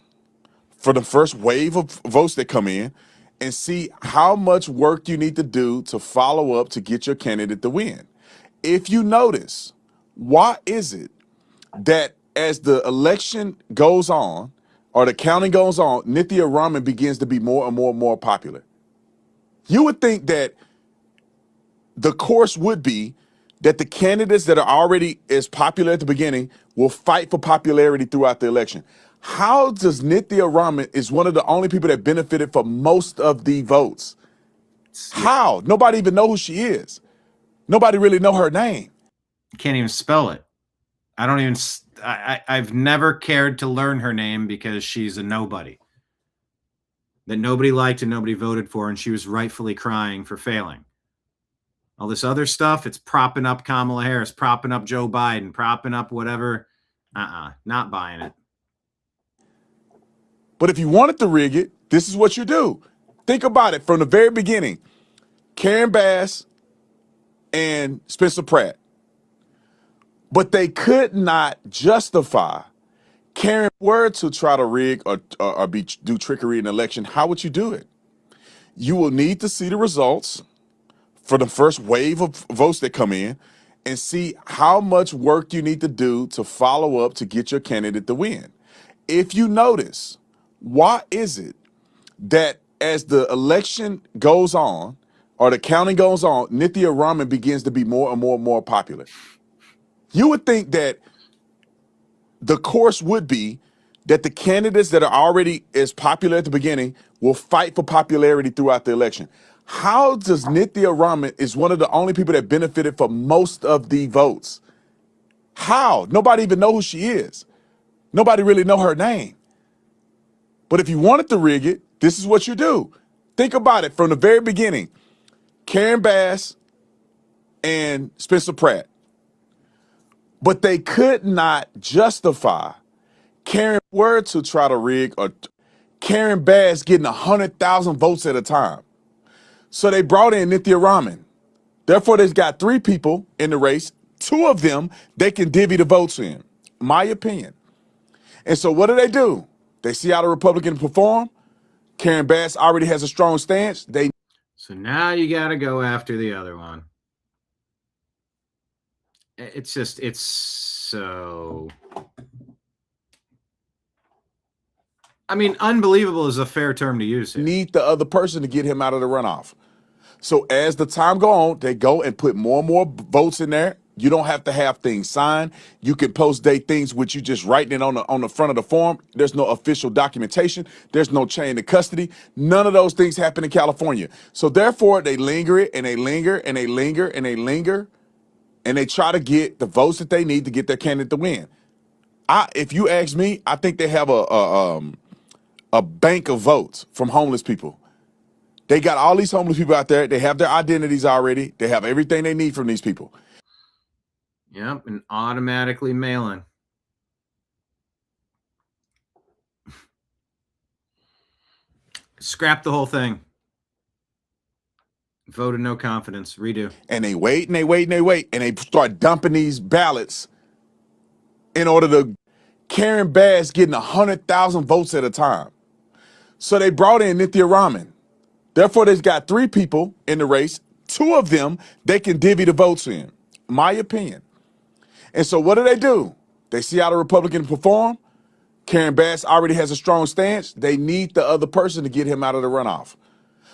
for the first wave of votes that come in and see how much work you need to do to follow up to get your candidate to win. If you notice, why is it that as the election goes on or the counting goes on, Nithya Raman begins to be more and more and more popular? You would think that the course would be that the candidates that are already as popular at the beginning will fight for popularity throughout the election. How does Nithya Raman is one of the only people that benefited from most of the votes? How? Nobody even know who she is. Nobody really know her name. Can't even spell it. I've never cared to learn her name because she's a nobody that nobody liked and nobody voted for, and she was rightfully crying for failing. All this other stuff, it's propping up Kamala Harris, propping up Joe Biden, propping up whatever. Not buying it. But if you wanted to rig it, this is what you do. Think about it from the very beginning. Karen Bass and Spencer Pratt. But they could not justify Karen word to try to rig or do trickery in an election. How would you do it? You will need to see the results for the first wave of votes that come in and see how much work you need to do to follow up to get your candidate to win. If you notice, why is it that as the election goes on or the counting goes on, Nithya Raman begins to be more and more and more popular? You would think that the course would be that the candidates that are already as popular at the beginning will fight for popularity throughout the election. How does Nithya Raman is one of the only people that benefited from most of the votes? How? Nobody even know who she is. Nobody really know her name. But if you wanted to rig it, this is what you do. Think about it from the very beginning. Karen Bass and Spencer Pratt. But they could not justify Karen word to try to rig or Karen Bass getting 100,000 votes at a time. So they brought in Nithya Raman. Therefore, they've got 3 people in the race, 2 of them, they can divvy the votes in, my opinion. And so what do? They see how the Republicans perform. Karen Bass already has a strong stance. So now you got to go after the other one. It's so... I mean, unbelievable is a fair term to use here. Need the other person to get him out of the runoff. So as the time go on, they go and put more and more votes in there. You don't have to have things signed. You can post date things with you just writing it on the front of the form. There's no official documentation. There's no chain of custody. None of those things happen in California. So therefore, they linger it and they linger and they linger and they linger, and they try to get the votes that they need to get their candidate to win. If you ask me, I think they have a bank of votes from homeless people. They got all these homeless people out there. They have their identities already. They have everything they need from these people. Yep, and automatically mailing. Scrap the whole thing. Voted no confidence. Redo. And they wait and they wait and they wait. And they start dumping these ballots in order to... Karen Bass getting 100,000 votes at a time. So they brought in Nithya Raman. Therefore, they've got 3 people in the race. 2 of them, they can divvy the votes in, my opinion. And so what do? They see how the Republicans perform. Karen Bass already has a strong stance. They need the other person to get him out of the runoff.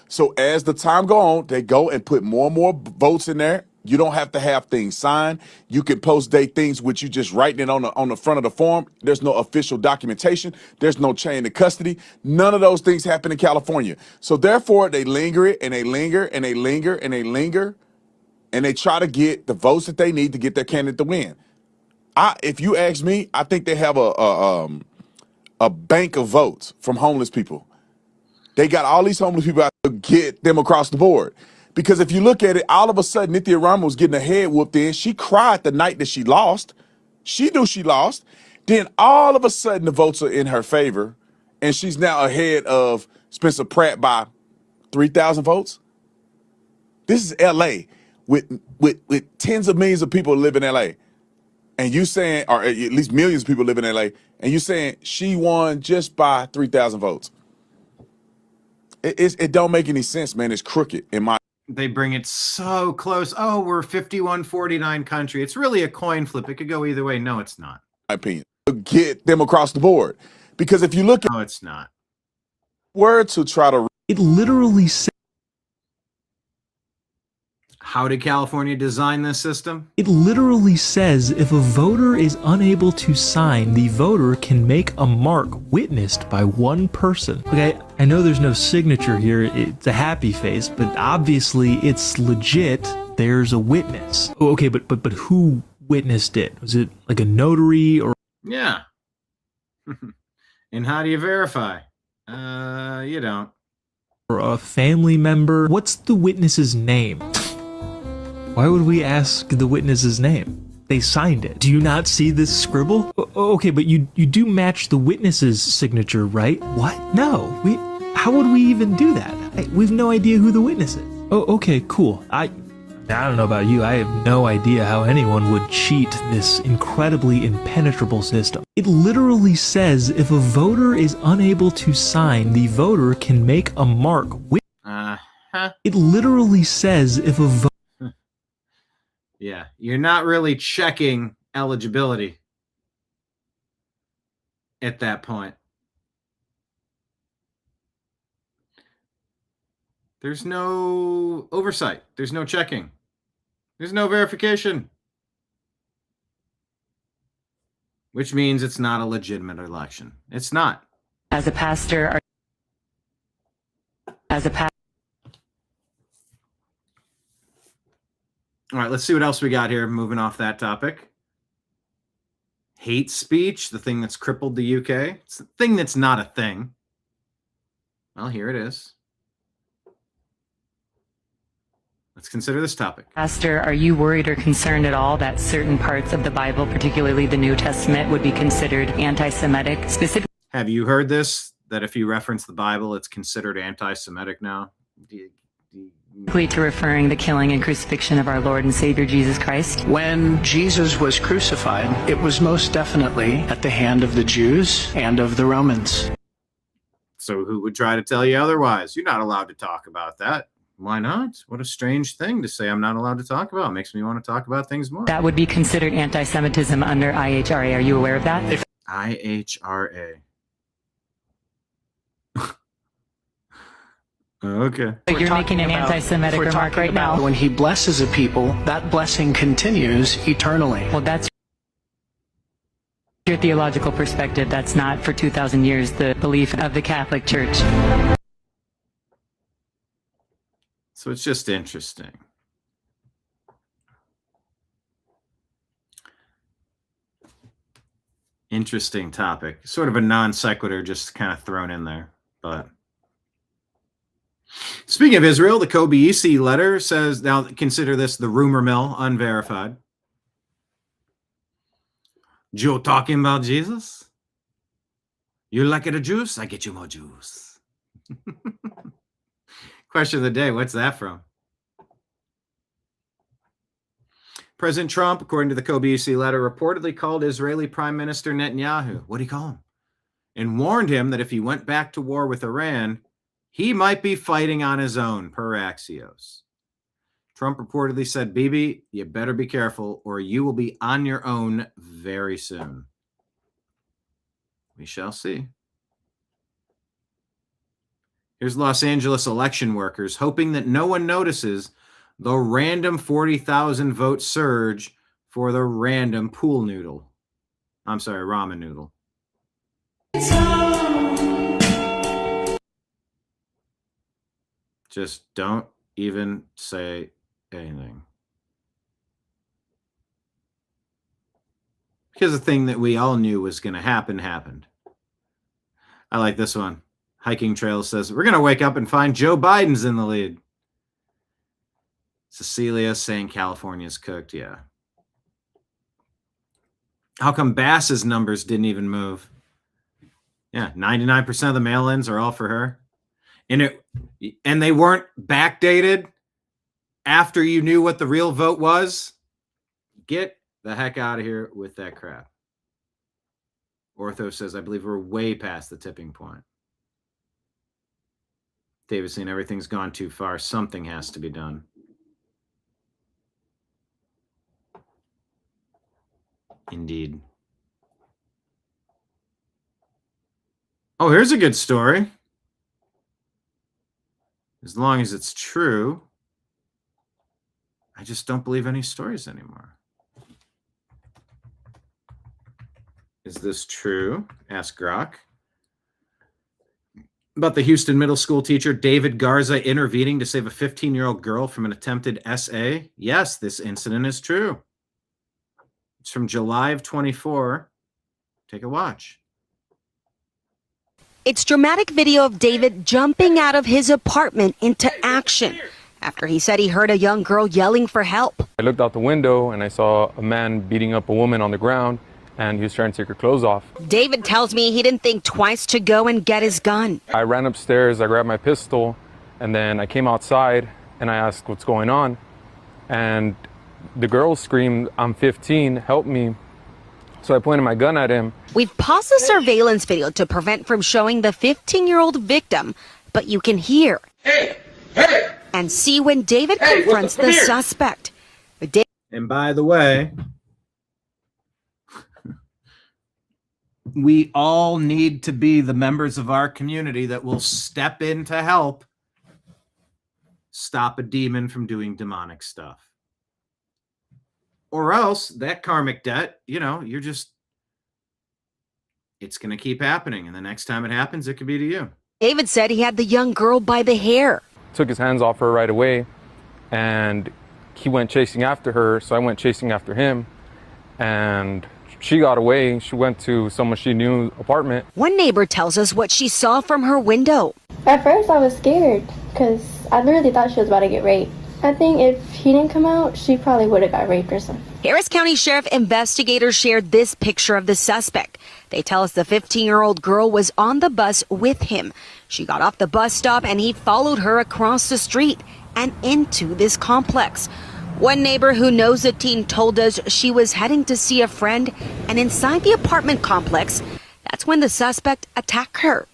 So as the time go on, they go and put more and more votes in there. You don't have to have things signed. You can post date things with you just writing it on the front of the form. There's no official documentation. There's no chain of custody. None of those things happen in California. So therefore, they linger it and they linger and they linger and they linger, and they try to get the votes that they need to get their candidate to win. If you ask me, I think they have a bank of votes from homeless people. They got all these homeless people out to get them across the board. Because if you look at it, all of a sudden, Nithya Raman was getting her head whooped in. She cried the night that she lost. She knew she lost. Then all of a sudden, the votes are in her favor, and she's now ahead of Spencer Pratt by 3,000 votes. This is L.A. with tens of millions of people live in L.A. And you saying, or at least millions of people live in L.A., and you saying she won just by 3,000 votes. It don't make any sense, man. It's crooked in my... They bring it so close. Oh, we're 51-49 country. It's really a coin flip. It could go either way. No, it's not. My opinion. Get them across the board. Because if you look at... No, it's not. Word to try to... It literally says... How did California design this system? It literally says if a voter is unable to sign, the voter can make a mark witnessed by one person. Okay, I know there's no signature here, it's a happy face, but obviously it's legit. There's a witness. Oh, okay, but who witnessed it? Was it like a notary or... Yeah. And how do you verify? You don't. Or a family member? What's the witness's name? Why would we ask the witness's name? They signed it. Do you not see this scribble? Okay, but you do match the witness's signature, right? What? No. How would we even do that? We've no idea who the witness is. Oh, okay, cool. I don't know about you. I have no idea how anyone would cheat this incredibly impenetrable system. It literally says if a voter is unable to sign, the voter can make a mark. It literally says if a voter... Yeah, you're not really checking eligibility at that point. There's no oversight. There's no checking. There's no verification. Which means it's not a legitimate election. It's not. As a pastor, All right, let's see what else we got here. Moving off that topic. Hate speech, the thing that's crippled the UK. It's the thing that's not a thing. Well, here it is. Let's consider this topic. Pastor, are you worried or concerned at all that certain parts of the Bible, particularly the New Testament, would be considered anti-Semitic? Specifically, have you heard this, that if you reference the Bible, it's considered anti-Semitic now? To referring the killing and crucifixion of our Lord and Savior Jesus Christ. When Jesus was crucified, it was most definitely at the hand of the Jews and of the Romans. So who would try to tell you otherwise? You're not allowed to talk about that. Why not? What a strange thing to say I'm not allowed to talk about. It makes me want to talk about things more. That would be considered anti-Semitism under IHRA. Are you aware of that? IHRA. Okay. You're making an anti-Semitic remark right now. When he blesses a people, that blessing continues eternally. Well, that's your theological perspective. That's not for 2,000 years the belief of the Catholic Church. So it's just interesting. Interesting topic. Sort of a non sequitur just kind of thrown in there. But speaking of Israel, the Kobe letter says, now consider this the rumor mill, unverified. Joe talking about Jesus? You like it a juice? I get you more juice. Question of the day, what's that from? President Trump, according to the Kobe letter, reportedly called Israeli Prime Minister Netanyahu, what do you call him? And warned him that if he went back to war with Iran, he might be fighting on his own, per Axios. Trump reportedly said, Bibi, you better be careful or you will be on your own very soon. We shall see. Here's Los Angeles election workers hoping that no one notices the random 40,000 vote surge for the random pool noodle. I'm sorry, ramen noodle. Just don't even say anything. Because the thing that we all knew was going to happen happened. I like this one. Hiking Trail says, we're going to wake up and find Joe Biden's in the lead. Cecilia saying California's cooked. Yeah. How come Bass's numbers didn't even move? Yeah, 99% of the mail-ins are all for her. And they weren't backdated after you knew what the real vote was. Get the heck out of here with that crap. Ortho says, I believe we're way past the tipping point. Davidson, everything's gone too far. Something has to be done. Indeed. Oh, here's a good story. As long as it's true. I just don't believe any stories anymore. Is this true? Ask Grok. About the Houston middle school teacher David Garza intervening to save a 15-year-old girl from an attempted SA. Yes, this incident is true. It's from July of 24. Take a watch. It's dramatic video of David jumping out of his apartment into action after he said he heard a young girl yelling for help. I looked out the window and I saw a man beating up a woman on the ground, and he was trying to take her clothes off. David tells me he didn't think twice to go and get his gun. I ran upstairs, I grabbed my pistol, and then I came outside and I asked what's going on. And the girl screamed, I'm 15, help me. So I pointed my gun at him. We've paused the surveillance video to prevent from showing the 15-year-old victim, but you can hear and see when David confronts the suspect. And by the way, we all need to be the members of our community that will step in to help stop a demon from doing demonic stuff. Or else that karmic debt, you're just, it's going to keep happening. And the next time it happens, it could be to you. David said he had the young girl by the hair. Took his hands off her right away, and he went chasing after her. So I went chasing after him, and she got away. She went to someone she knew apartment. One neighbor tells us what she saw from her window. At first I was scared because I literally thought she was about to get raped. I think if he didn't come out, she probably would have got raped or something. Harris County Sheriff investigators shared this picture of the suspect. They tell us the 15-year-old girl was on the bus with him. She got off the bus stop and he followed her across the street. and into this complex. One neighbor who knows the teen told us she was heading to see a friend, and inside the apartment complex, that's when the suspect attacked her.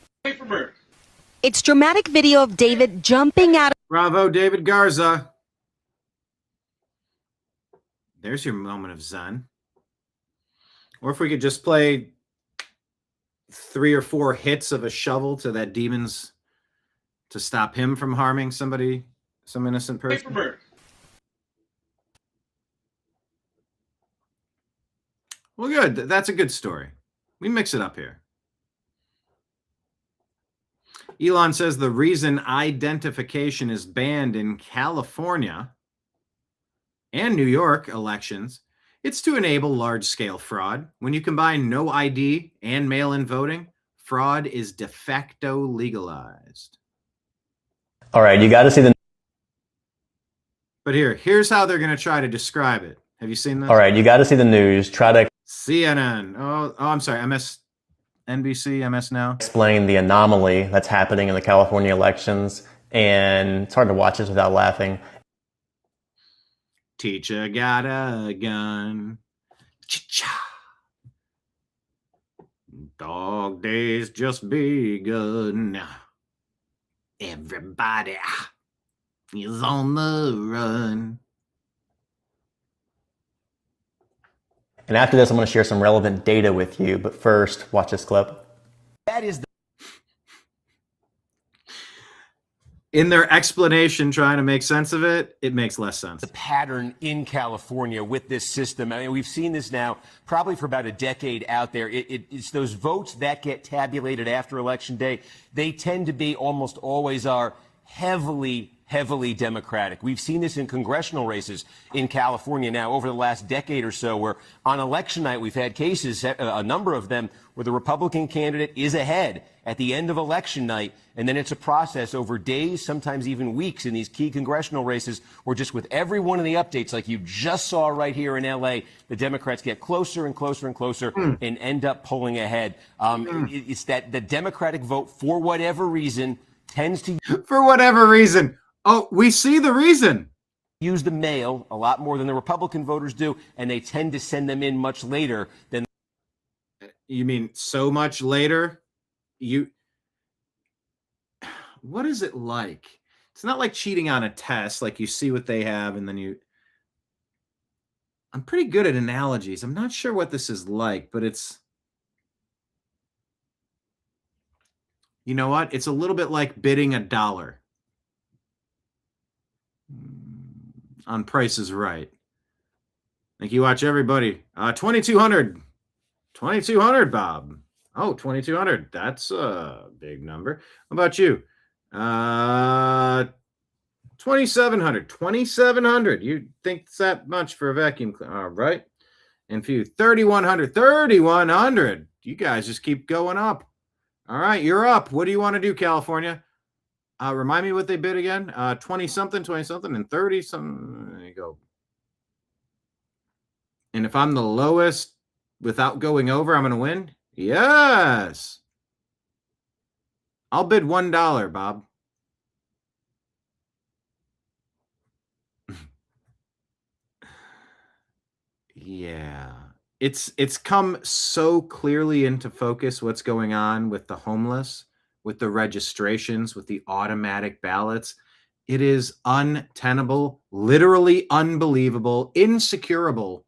It's dramatic video of David jumping out of... Bravo, David Garza. There's your moment of zen. Or if we could just play 3 or 4 hits of a shovel to that demon's to stop him from harming somebody, some innocent person. Well, good. That's a good story. We mix it up here. Elon says the reason identification is banned in California and New York elections, it's to enable large-scale fraud. When you combine no ID and mail-in voting, fraud is de facto legalized. All right, you got to see the... But here's how they're going to try to describe it. Have you seen this? All right, you got to see the news. Try to... CNN. Oh, I'm sorry. NBC, MS Now. Explain the anomaly that's happening in the California elections, and it's hard to watch this without laughing. Teacher got a gun. Cha-cha. Dog days just begun. Everybody is on the run. And after this, I'm going to share some relevant data with you. But first, watch this clip. That is in their explanation, trying to make sense of it, it makes less sense. The pattern in California with this system. I mean, we've seen this now probably for about a decade out there. It's those votes that get tabulated after Election Day. They tend to be almost always are heavily Democratic. We've seen this in congressional races in California now over the last decade or so, where on election night we've had cases, a number of them, where the Republican candidate is ahead at the end of election night, and then it's a process over days, sometimes even weeks in these key congressional races, where just with every one of the updates, like you just saw right here in L.A., the Democrats get closer and closer and closer and end up pulling ahead. It's that the Democratic vote, for whatever reason, tends to... For whatever reason. Oh, we see the reason. Use the mail a lot more than the Republican voters do, and they tend to send them in much later than... You mean so much later? What is it like? It's not like cheating on a test, like you see what they have and then you... I'm pretty good at analogies. I'm not sure what this is like, but it's... You know what? It's a little bit like bidding $1 on Price is Right. Like you watch everybody, 2,200, 2,200, Bob. Oh, 2,200. That's a big number. How about you? 2,700, 2,700. You think it's that much for a vacuum cleaner? All right. And for you, 3,100, 3,100. You guys just keep going up. All right, you're up. What do you want to do, California? Remind me what they bid again. 20-something, 20-something, and 30-something. There you go. And if I'm the lowest without going over, I'm going to win? Yes. I'll bid $1, Bob. Yeah. It's come so clearly into focus what's going on with the homeless, with the registrations, with the automatic ballots. It is untenable, literally unbelievable, insecurable.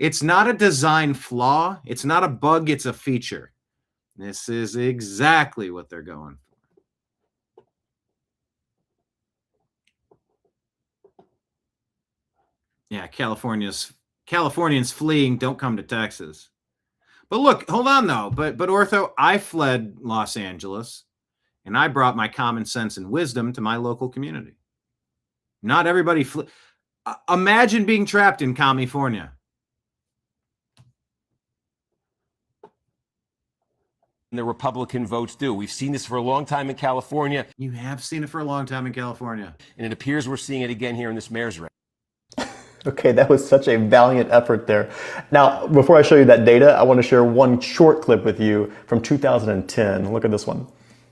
It's not a design flaw. It's not a bug. It's a feature. This is exactly what they're going for. Yeah, Californians fleeing, don't come to Texas. But look, hold on though. But Ortho, I fled Los Angeles and I brought my common sense and wisdom to my local community. Not everybody imagine being trapped in California. The Republican votes do. We've seen this for a long time in California. You have seen it for a long time in California. And it appears we're seeing it again here in this mayor's race. Okay, that was such a valiant effort there. Now, before I show you that data, I want to share one short clip with you from 2010. Look at this one.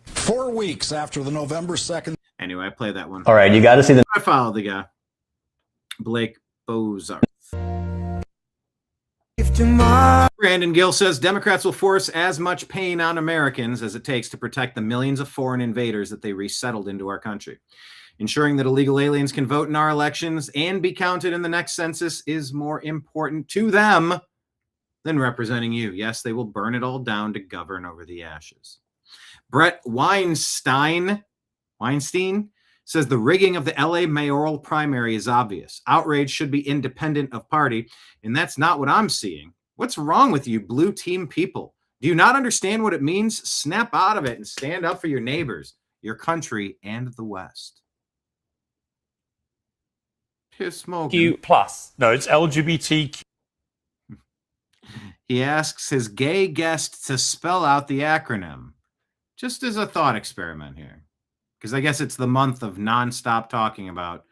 4 weeks after the November 2nd. Anyway, I play that one. All right, you got to see the. I follow the guy, Blake Bozarth. Brandon Gill says Democrats will force as much pain on Americans as it takes to protect the millions of foreign invaders that they resettled into our country. Ensuring that illegal aliens can vote in our elections and be counted in the next census is more important to them than representing you. Yes, they will burn it all down to govern over the ashes. Brett Weinstein says the rigging of the LA mayoral primary is obvious. Outrage should be independent of party, and that's not what I'm seeing. What's wrong with you, blue team people? Do you not understand what it means? Snap out of it and stand up for your neighbors, your country, and the West. Piss smoking. Q plus. No, it's LGBTQ. He asks his gay guest to spell out the acronym, just as a thought experiment here. Because I guess it's the month of nonstop talking about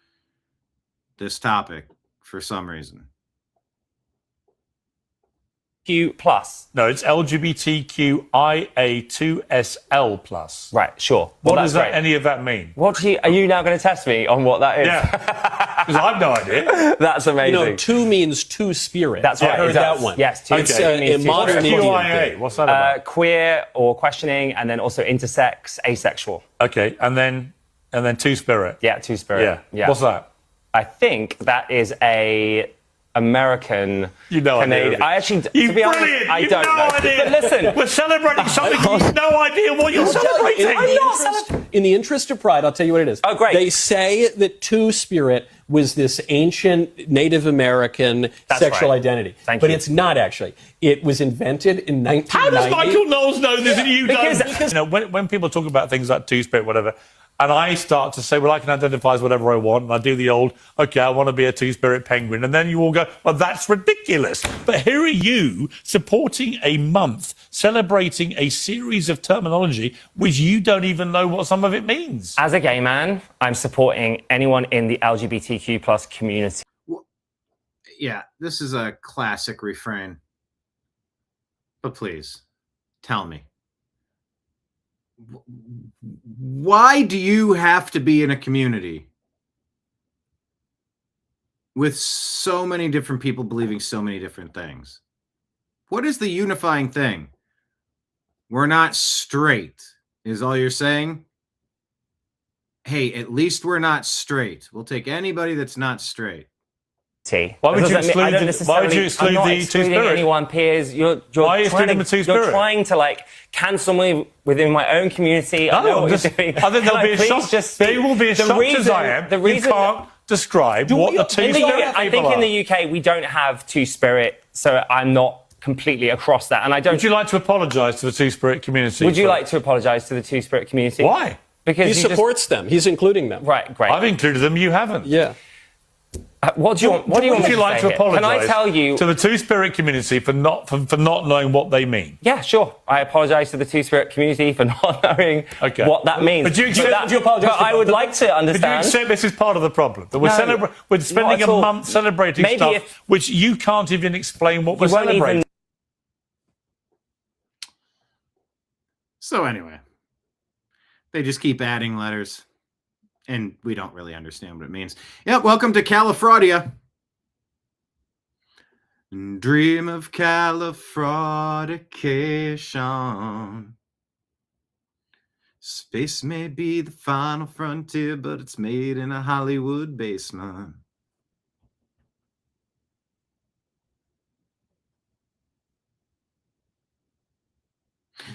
this topic for some reason. Q plus. No, it's LGBTQIA2SL plus. Right, sure. What does any of that mean? Are you now going to test me on what that is? Yeah, because I've no idea. That's amazing. You know, two means two spirit. That's right. I heard that one. Yes, two. It's Okay. a modern Indian. What's that about? Queer or questioning, and then also intersex, asexual. Okay, and then two spirit. Yeah, two spirit. Yeah. What's that? I think that is a American. Canadian. I actually, to be honest, I don't know. Idea. But listen, we're celebrating something you've no idea what you're celebrating. In the interest of pride, I'll tell you what it is. Oh, great. They say that two-spirit was this ancient Native American sexual identity. Thank but you. it's not actually. It was invented in 1990. How does Michael Knowles know this and you don't? Because when people talk about things like two-spirit, whatever, and I start to say, well, I can identify as whatever I want, and I do the old, okay, I want to be a two-spirit penguin, and then you all go, well, that's ridiculous. But here are you supporting a month, celebrating a series of terminology which you don't even know what some of it means. as a gay man, I'm supporting anyone in the LGBTQ plus community. Yeah, this is a classic refrain. But please, tell me. Why do you have to be in a community with so many different people believing so many different things? What is the unifying thing? We're not straight, is all you're saying? Hey, at least we're not straight. We'll take anybody that's not straight. Why would you exclude the two-spirit? Anyone, peers. You're Why are you excluding the two-spirit? You're trying to cancel me within my own community. I know what you're doing. I think they'll be shocked. They will be as shocked as I am. You can't describe what the two-spirit I think in the UK we don't have two-spirit, so I'm not completely across that. And I don't. Would you like to apologise to the two-spirit community? Would you like to apologise to the two-spirit community? Why? he Because supports them. He's including them. Right, great. I've included them. You haven't. Yeah. What do you want? What do you want? Would you like to apologise? Can I tell you to the two-spirit community for not knowing what they mean? Yeah, sure. I apologise to the two-spirit community for not knowing what that means. But do you accept? But I would like to understand. But do you accept this is part of the problem? That we're spending a month celebrating stuff which you can't even explain what we're celebrating. So anyway, they just keep adding letters. And we don't really understand what it means. Yeah, welcome to Califraudia. Dream of Califraudication. Space may be the final frontier, but it's made in a Hollywood basement.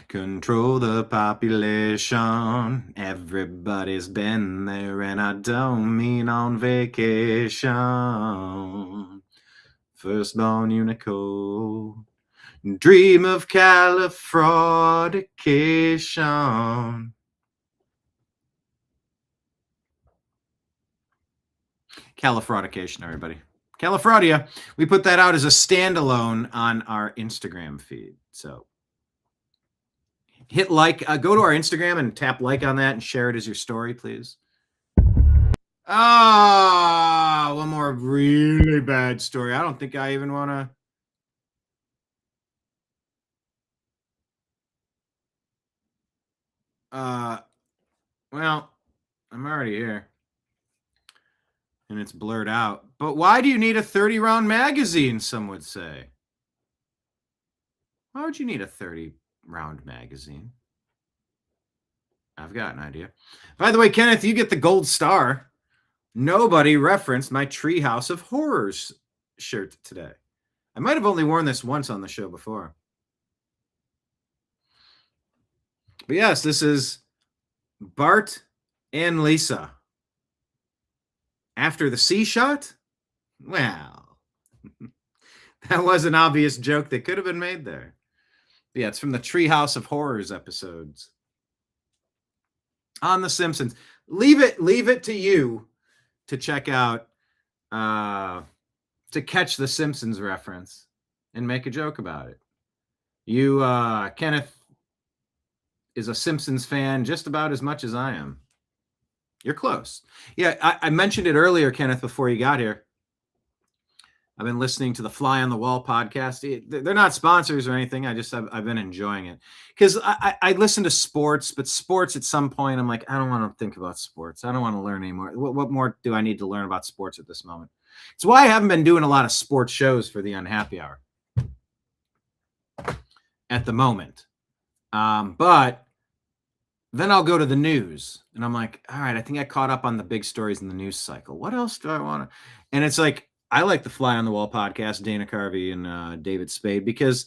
Control the population. Everybody's been there, and I don't mean on vacation. Firstborn Unicode. Dream of Califraudication. Califraudication, everybody. Califraudia. We put that out as a standalone on our Instagram feed. So hit like, go to our Instagram and tap like on that and share it as your story, please. One more really bad story. I don't think I even want to. Well, I'm already here. And it's blurred out. But why do you need a 30-round magazine, some would say? Why would you need a 30-round magazine? I've got an idea. By the way, Kenneth, you get the gold star. Nobody referenced my Treehouse of Horrors shirt today. I might have only worn this once on the show before. But yes, this is Bart and Lisa. After the C shot? Well, that was an obvious joke that could have been made there. But yeah, it's from the Treehouse of Horrors episodes on The Simpsons. Leave it to you to check out, to catch the Simpsons reference and make a joke about it. You, Kenneth, is a Simpsons fan just about as much as I am. You're close. Yeah, I mentioned it earlier, Kenneth, before you got here. I've been listening to the Fly on the Wall podcast. They're not sponsors or anything. I've been enjoying it because I listen to sports, but sports at some point I'm like, I don't want to think about sports. I don't want to learn anymore. What more do I need to learn about sports at this moment? It's why I haven't been doing a lot of sports shows for the Unhappy Hour at the moment. But then I'll go to the news and I'm like, all right, I think I caught up on the big stories in the news cycle. What else do I want to? And it's like, I like the Fly on the Wall podcast, Dana Carvey and David Spade, because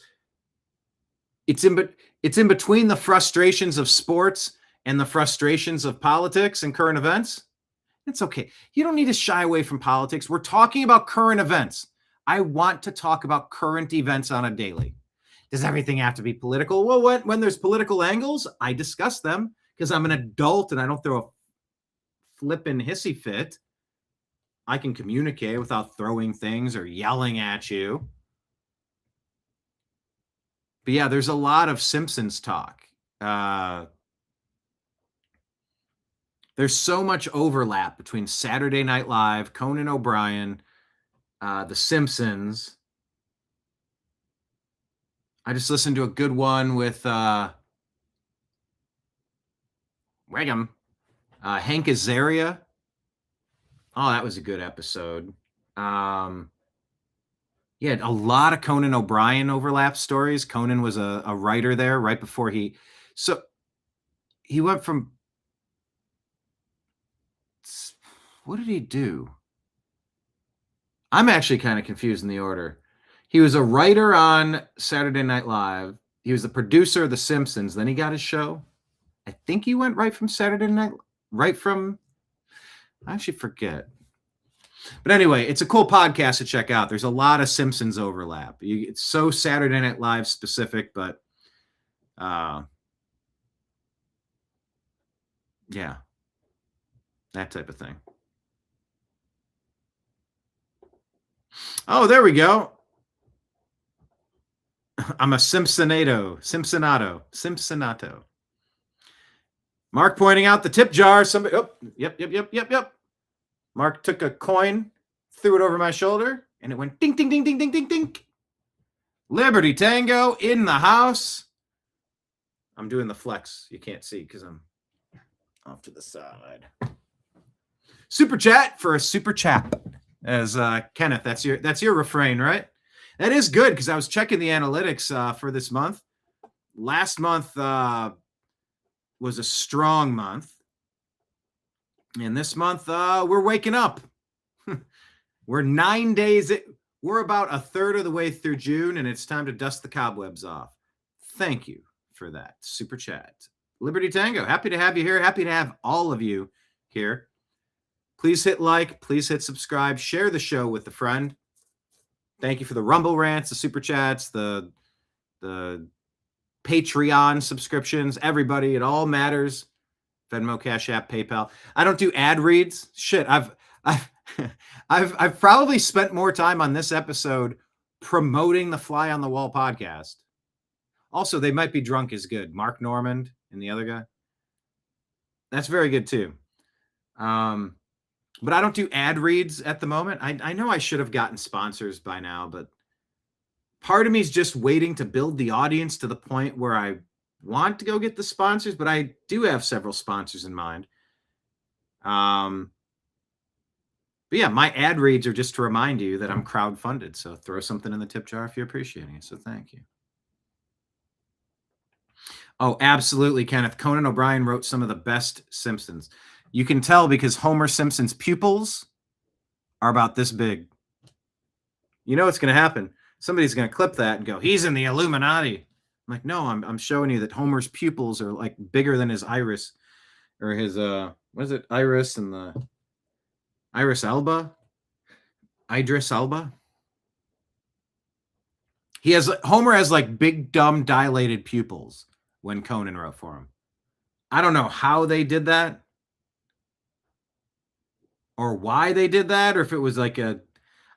it's in between the frustrations of sports and the frustrations of politics and current events. It's okay. You don't need to shy away from politics. We're talking about current events. I want to talk about current events on a daily. Does everything have to be political? Well, when there's political angles, I discuss them because I'm an adult and I don't throw a flippin' hissy fit. I can communicate without throwing things or yelling at you. But yeah, there's a lot of Simpsons talk. There's so much overlap between Saturday Night Live, Conan O'Brien, The Simpsons. I just listened to a good one with Wiggum, Hank Azaria. Oh, that was a good episode. Yeah, a lot of Conan O'Brien overlap stories. Conan was a writer there right before he went from, what did he do? I'm actually kind of confused in the order. He was a writer on Saturday Night Live. He was the producer of The Simpsons. Then he got his show. I think he went right from I actually forget. But anyway, it's a cool podcast to check out. There's a lot of Simpsons overlap. It's so Saturday Night Live specific, but yeah, that type of thing. Oh, there we go. I'm a Simpsonato. Mark pointing out the tip jar. Somebody, yep. Mark took a coin, threw it over my shoulder, and it went ding, ding, ding, ding, ding, ding, ding. Liberty Tango in the house. I'm doing the flex. You can't see because I'm off to the side. Super chat for a super chap. As Kenneth, that's your refrain, right? That is good because I was checking the analytics for this month. Last month was a strong month. And this month, we're waking up. We're 9 days. We're about a third of the way through June, and it's time to dust the cobwebs off. Thank you for that super chat. Liberty Tango, happy to have you here. Happy to have all of you here. Please hit like. Please hit subscribe. Share the show with a friend. Thank you for the Rumble rants, the super chats, the Patreon subscriptions. Everybody, it all matters. Venmo, Cash App, PayPal. I don't do ad reads. Shit, I've probably spent more time on this episode promoting the Fly on the Wall podcast. Also, They Might Be Drunk is good. Mark Normand and the other guy. That's very good too. But I don't do ad reads at the moment. I know I should have gotten sponsors by now, but part of me is just waiting to build the audience to the point where I want to go get the sponsors, but I do have several sponsors in mind. But yeah, my ad reads are just to remind you that I'm crowdfunded. So throw something in the tip jar if you're appreciating it. So thank you. Oh, absolutely, Kenneth. Conan O'Brien wrote some of the best Simpsons. You can tell because Homer Simpson's pupils are about this big. You know what's going to happen? Somebody's going to clip that and go, he's in the Illuminati. I'm like, no, I'm showing you that Homer's pupils are like bigger than his iris or his, what is it? Iris and the Iris Elba? Idris Elba? Homer has like big, dumb, dilated pupils when Conan wrote for him. I don't know how they did that or why they did that, or if it was like I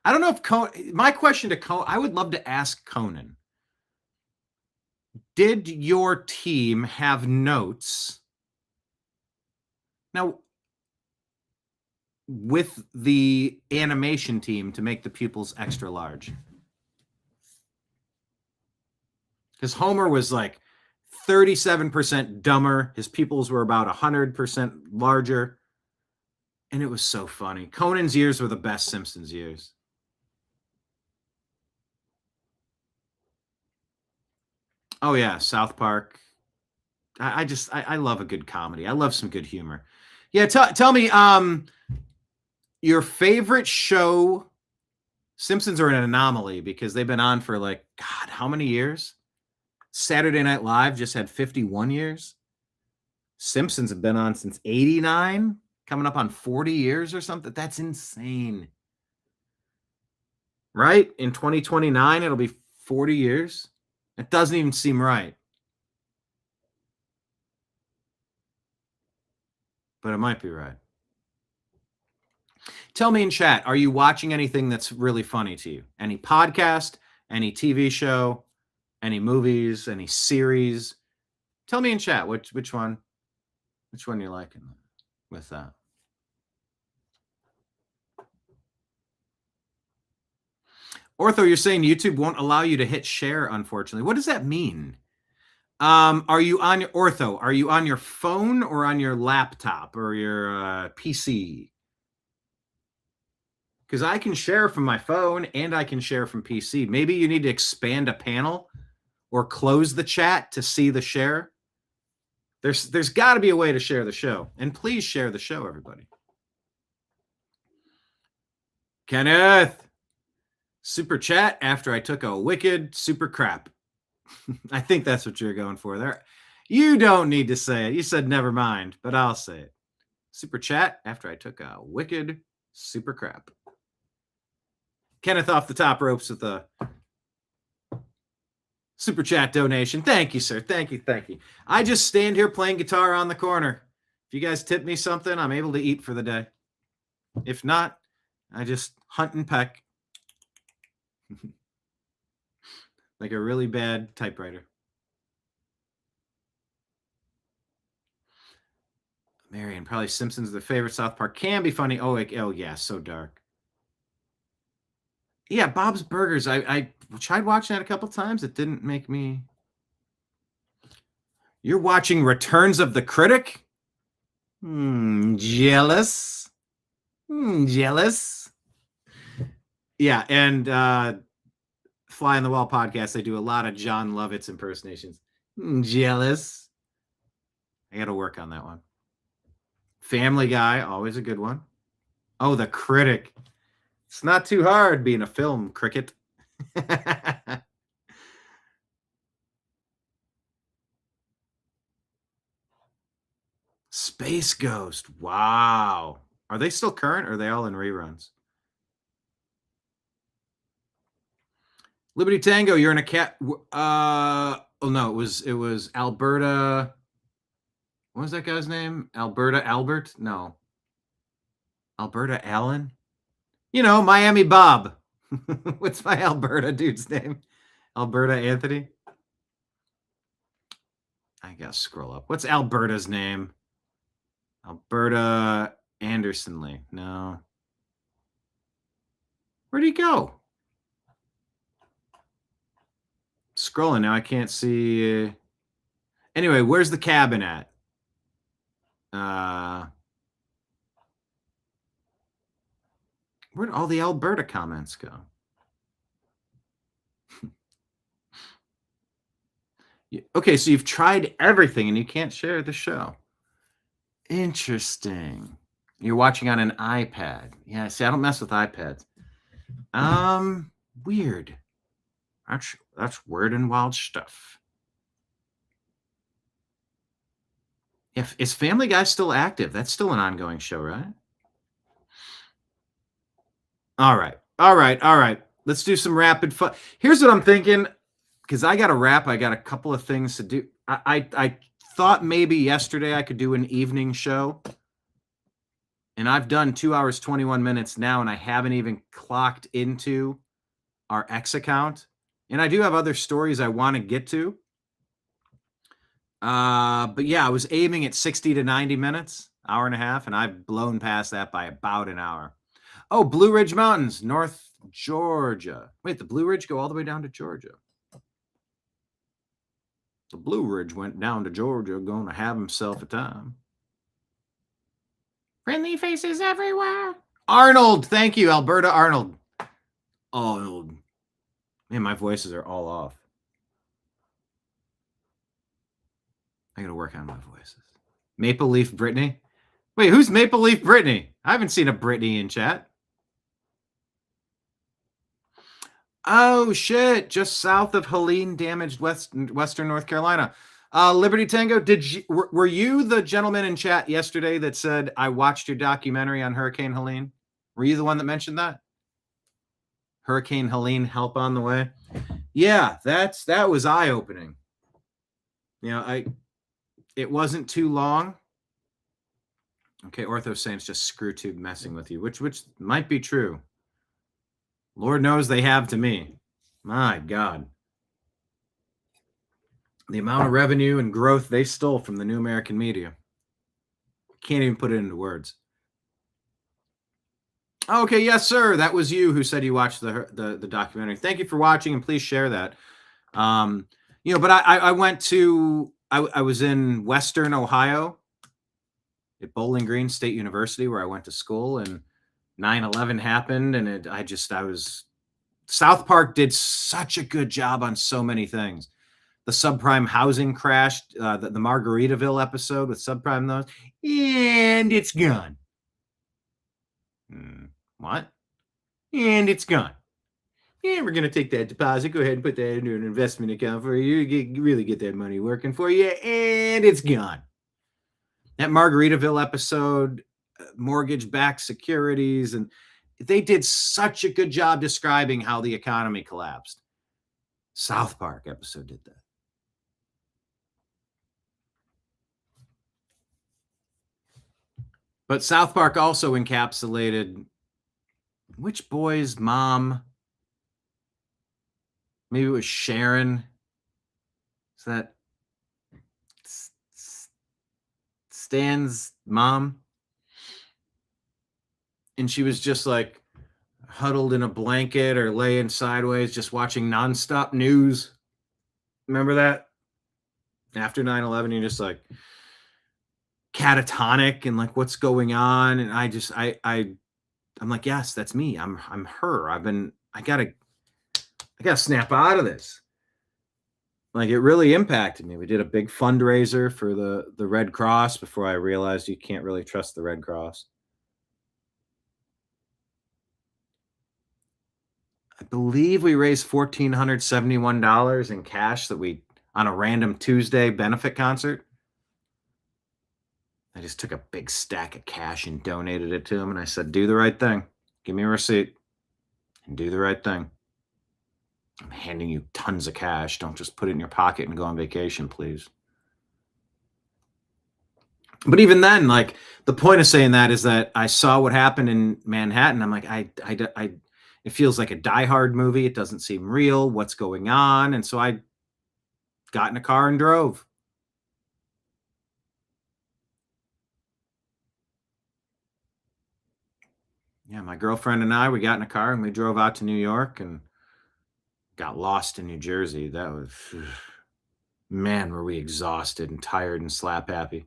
don't know if Conan, my question to Conan, I would love to ask Conan, did your team have notes now with the animation team to make the pupils extra large? Because Homer was like 37% dumber. His pupils were about 100% larger. And it was so funny. Conan's years were the best Simpsons years. Oh, yeah. South Park. I love a good comedy. I love some good humor. Yeah. Tell me your favorite show. Simpsons are an anomaly because they've been on for like, God, how many years? Saturday Night Live just had 51 years. Simpsons have been on since 89, coming up on 40 years or something. That's insane. Right? In 2029, it'll be 40 years. It doesn't even seem right. But it might be right. Tell me in chat, are you watching anything that's really funny to you? Any podcast, any TV show, any movies, any series? Tell me in chat which one you're liking with that. Ortho, you're saying YouTube won't allow you to hit share, unfortunately. What does that mean? Are you on your phone or on your laptop or your PC? Because I can share from my phone and I can share from PC. Maybe you need to expand a panel or close the chat to see the share. There's got to be a way to share the show. And please share the show, everybody. Kenneth, super chat after I took a wicked super crap. I think that's what you're going for there. You don't need to say it. You said never mind, but I'll say it. Super chat after I took a wicked super crap. Kenneth off the top ropes with a super chat donation. Thank you, sir. Thank you. I just stand here playing guitar on the corner. If you guys tip me something, I'm able to eat for the day. If not, I just hunt and peck. Like a really bad typewriter. Marion, probably Simpsons are the favorite. South Park can be funny. Oh yeah, so dark. Yeah, Bob's Burgers. I tried watching that a couple times. It didn't make me. You're watching Returns of the Critic? Jealous. Jealous. Yeah, and Fly on the Wall podcast, they do a lot of John Lovitz impersonations. Jealous. I got to work on that one. Family Guy, always a good one. Oh, The Critic. It's not too hard being a film cricket. Space Ghost. Wow. Are they still current or are they all in reruns? Liberty Tango, you're in a cat. Oh no, it was Alberta. What was that guy's name? Alberta Albert? No. Alberta Allen? You know, Miami Bob. What's my Alberta dude's name? Alberta Anthony? I gotta scroll up. What's Alberta's name? Alberta Andersonley. No. Where'd he go? Scrolling now, I can't see. Anyway, where's the cabin at? Where'd all the Alberta comments go? Okay, so you've tried everything and you can't share the show. Interesting. You're watching on an iPad. Yeah, see, I don't mess with iPads. Weird. That's weird and wild stuff. Is Family Guy still active? That's still an ongoing show, right? All right. Let's do some rapid fire. Here's what I'm thinking, because I got to wrap. I got a couple of things to do. I thought maybe yesterday I could do an evening show, and I've done 2 hours, 21 minutes now, and I haven't even clocked into our X account. And I do have other stories I want to get to. But yeah, I was aiming at 60 to 90 minutes, hour and a half, and I've blown past that by about an hour. Oh, Blue Ridge Mountains, North Georgia. Wait, the Blue Ridge go all the way down to Georgia. The Blue Ridge went down to Georgia, going to have himself a time. Friendly faces everywhere. Arnold, thank you, Alberta Arnold. Arnold. Man, my voices are all off. I gotta work on my voices. Maple Leaf Brittany. Wait, who's Maple Leaf Brittany? I haven't seen a Brittany in chat. Oh shit! Just south of Helene, damaged western North Carolina. Liberty Tango, were you the gentleman in chat yesterday that said I watched your documentary on Hurricane Helene? Were you the one that mentioned that? Hurricane Helene, help on the way. Yeah, that was eye-opening. You know, it wasn't too long. Okay, Ortho saying it's just screw tube messing with you, which might be true. Lord knows they have to me. My God. The amount of revenue and growth they stole from the new American media. Can't even put it into words. Okay, yes, sir. That was you who said you watched the documentary. Thank you for watching, and please share that. You know, but I went to I was in Western Ohio at Bowling Green State University, where I went to school, and 9/11 happened, and South Park did such a good job on so many things. The subprime housing crash, the Margaritaville episode with subprime loans, and it's gone. What? And it's gone. Yeah, we're going to take that deposit. Go ahead and put that into an investment account for you. You really get that money working for you, and it's gone. That Margaritaville episode, mortgage-backed securities, and they did such a good job describing how the economy collapsed. South Park episode did that. But South Park also encapsulated which boy's mom? Maybe it was Sharon. Is that Stan's mom? And she was just like huddled in a blanket or laying sideways, just watching nonstop news. Remember that? After 9/11, you're just like catatonic and like, what's going on? And I'm like, yes, that's me. I'm her. I gotta snap out of this. Like, it really impacted me. We did a big fundraiser for the Red Cross before I realized you can't really trust the Red Cross. I believe we raised $1,471 in cash on a random Tuesday benefit concert. I just took a big stack of cash and donated it to him. And I said, do the right thing. Give me a receipt and do the right thing. I'm handing you tons of cash. Don't just put it in your pocket and go on vacation, please. But even then, like, the point of saying that is that I saw what happened in Manhattan. I'm like, it feels like a Die Hard movie. It doesn't seem real. What's going on? And so I got in a car and drove. Yeah, my girlfriend and I, we got in a car and we drove out to New York and got lost in New Jersey. That was, man, were we exhausted and tired and slap happy.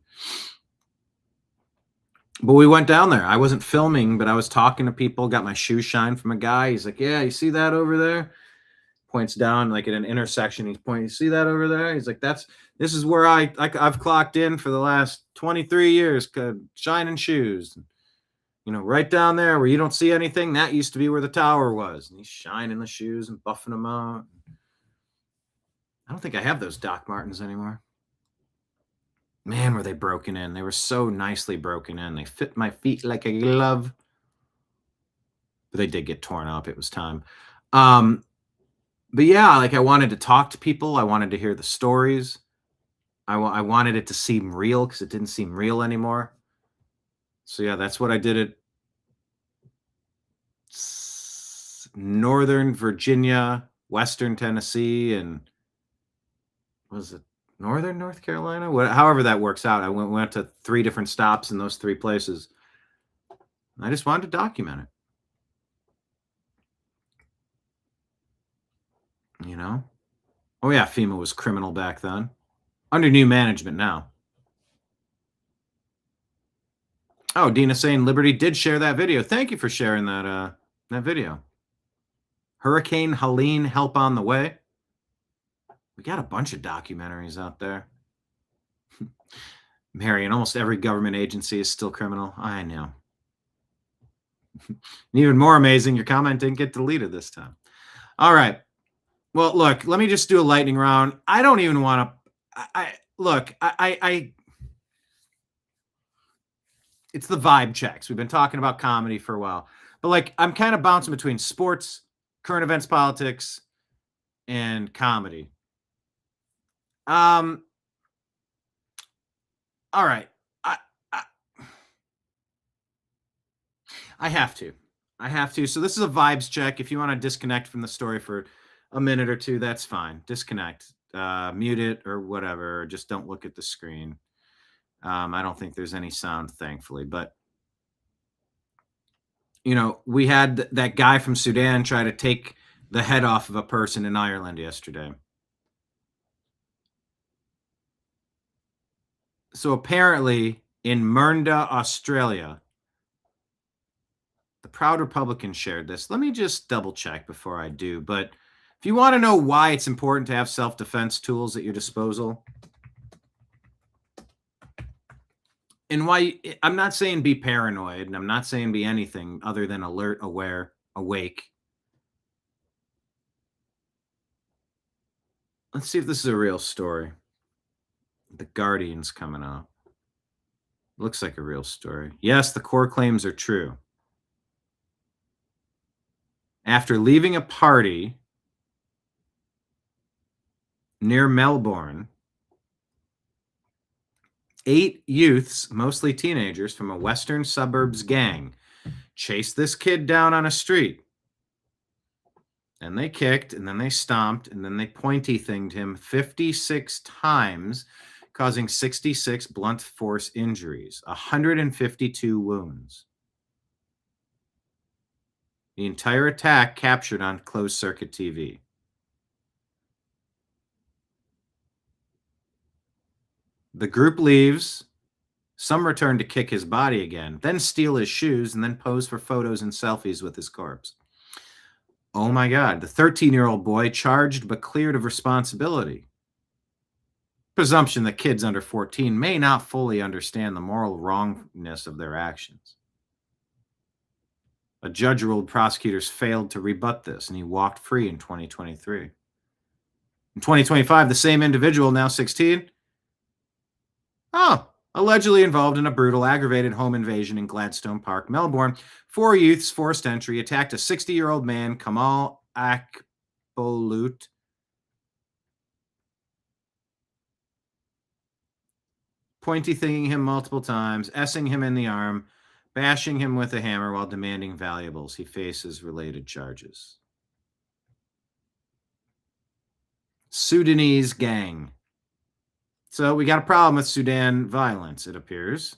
But we went down there. I wasn't filming, but I was talking to people, got my shoe shine from a guy. He's like, yeah, you see that over there? Points down like at an intersection. He's pointing, you see that over there? He's like, this is where I've clocked in for the last 23 years, shining shoes. You know, right down there where you don't see anything, that used to be where the tower was. And he's shining the shoes and buffing them out. I don't think I have those Doc Martens anymore. Man, were they broken in. They were so nicely broken in. They fit my feet like a glove. But they did get torn up. It was time. But yeah, like I wanted to talk to people. I wanted to hear the stories. I wanted it to seem real because it didn't seem real anymore. So yeah, that's what I did at Northern Virginia, Western Tennessee, and was it Northern North Carolina? However that works out. I went to 3 different stops in those 3 places. I just wanted to document it. You know? Oh yeah, FEMA was criminal back then. Under new management now. Oh, Dina saying Liberty did share that video. Thank you for sharing that video. Hurricane Helene, help on the way. We got a bunch of documentaries out there. Marion, almost every government agency is still criminal. I know. And even more amazing, your comment didn't get deleted this time. All right. Well, look, let me just do a lightning round. I don't even want to... It's the vibe checks. We've been talking about comedy for a while. But, like, I'm kind of bouncing between sports, current events, politics, and comedy. All right. I have to. So this is a vibes check. If you want to disconnect from the story for a minute or two, that's fine. Disconnect. Mute it or whatever. Or just don't look at the screen. I don't think there's any sound, thankfully. But, you know, we had that guy from Sudan try to take the head off of a person in Ireland yesterday. So apparently in Mernda, Australia, the Proud Republican shared this. Let me just double check before I do. But if you want to know why it's important to have self-defense tools at your disposal, and why, I'm not saying be paranoid, and I'm not saying be anything other than alert, aware, awake. Let's see if this is a real story. The Guardian's coming up. Looks like a real story. Yes, the core claims are true. After leaving a party near Melbourne, 8 youths, mostly teenagers, from a western suburbs gang chased this kid down on a street. And they kicked, and then they stomped, and then they pointy-thinged him 56 times, causing 66 blunt force injuries, 152 wounds. The entire attack captured on closed-circuit TV. The group leaves. Some return to kick his body again, then steal his shoes, and then pose for photos and selfies with his corpse. Oh my God, the 13-year-old boy charged but cleared of responsibility. Presumption that kids under 14 may not fully understand the moral wrongness of their actions. A judge ruled prosecutors failed to rebut this, and he walked free in 2023. In 2025, the same individual, now 16, allegedly involved in a brutal, aggravated home invasion in Gladstone Park, Melbourne. 4 youths forced entry, attacked a 60-year-old man, Kamal Akbolut, pointy-thinging him multiple times, S-ing him in the arm, bashing him with a hammer while demanding valuables. He faces related charges. Sudanese gang. So we got a problem with Sudan violence, it appears.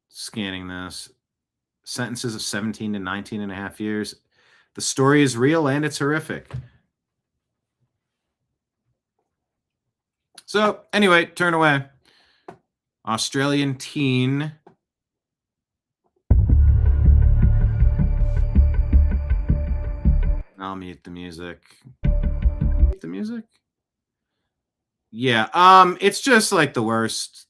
Scanning this. Sentences of 17 to 19 and a half years. The story is real and it's horrific. So anyway, turn away. Australian teen. I'll mute the music. Mute the music? Yeah, it's just like the worst.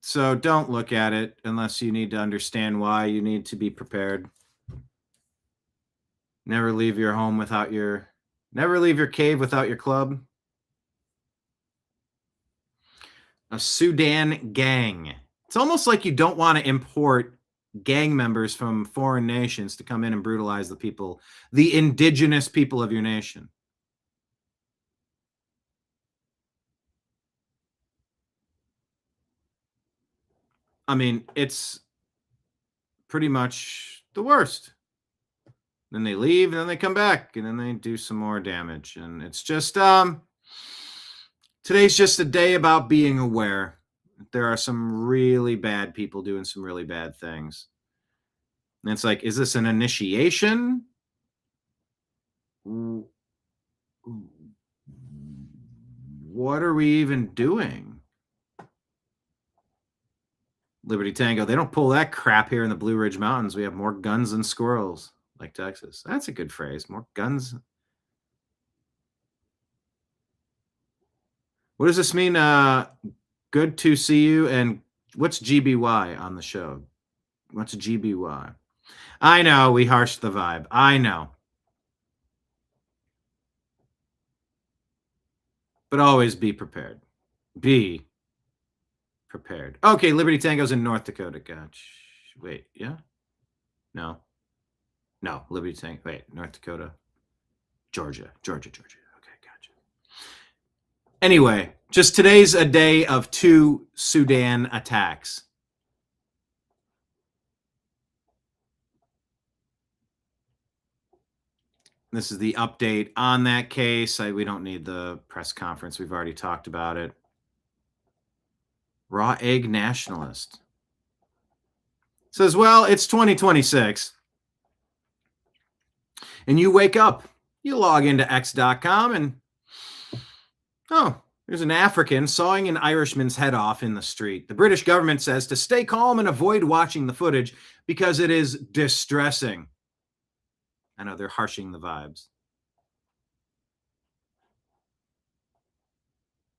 So don't look at it unless you need to understand why you need to be prepared. Never leave your home without your, never leave your cave without your club. A Sudan gang. It's almost like you don't want to import gang members from foreign nations to come in and brutalize the people, the indigenous people of your nation. I mean, it's pretty much the worst. Then they leave, and then they come back, and then they do some more damage. And it's just, today's just a day about being aware. There are some really bad people doing some really bad things. And it's like, is this an initiation? What are we even doing? Liberty Tango, they don't pull that crap here in the Blue Ridge Mountains. We have more guns than squirrels, like Texas. That's a good phrase. More guns. What does this mean? Good to see you. And what's GBY on the show? What's GBY? I know, we harshed the vibe. I know. But always be prepared. Be prepared. Okay, Liberty Tango's in North Dakota. Gotcha. Wait, yeah? No. No, Liberty Tango. Wait, North Dakota. Georgia. Okay, gotcha. Anyway, just today's a day of 2 Sudan attacks. This is the update on that case. We don't need the press conference. We've already talked about it. Raw egg nationalist says, well, it's 2026. And you wake up, you log into x.com, and oh, there's an African sawing an Irishman's head off in the street. The British government says to stay calm and avoid watching the footage because it is distressing. I know they're harshing the vibes.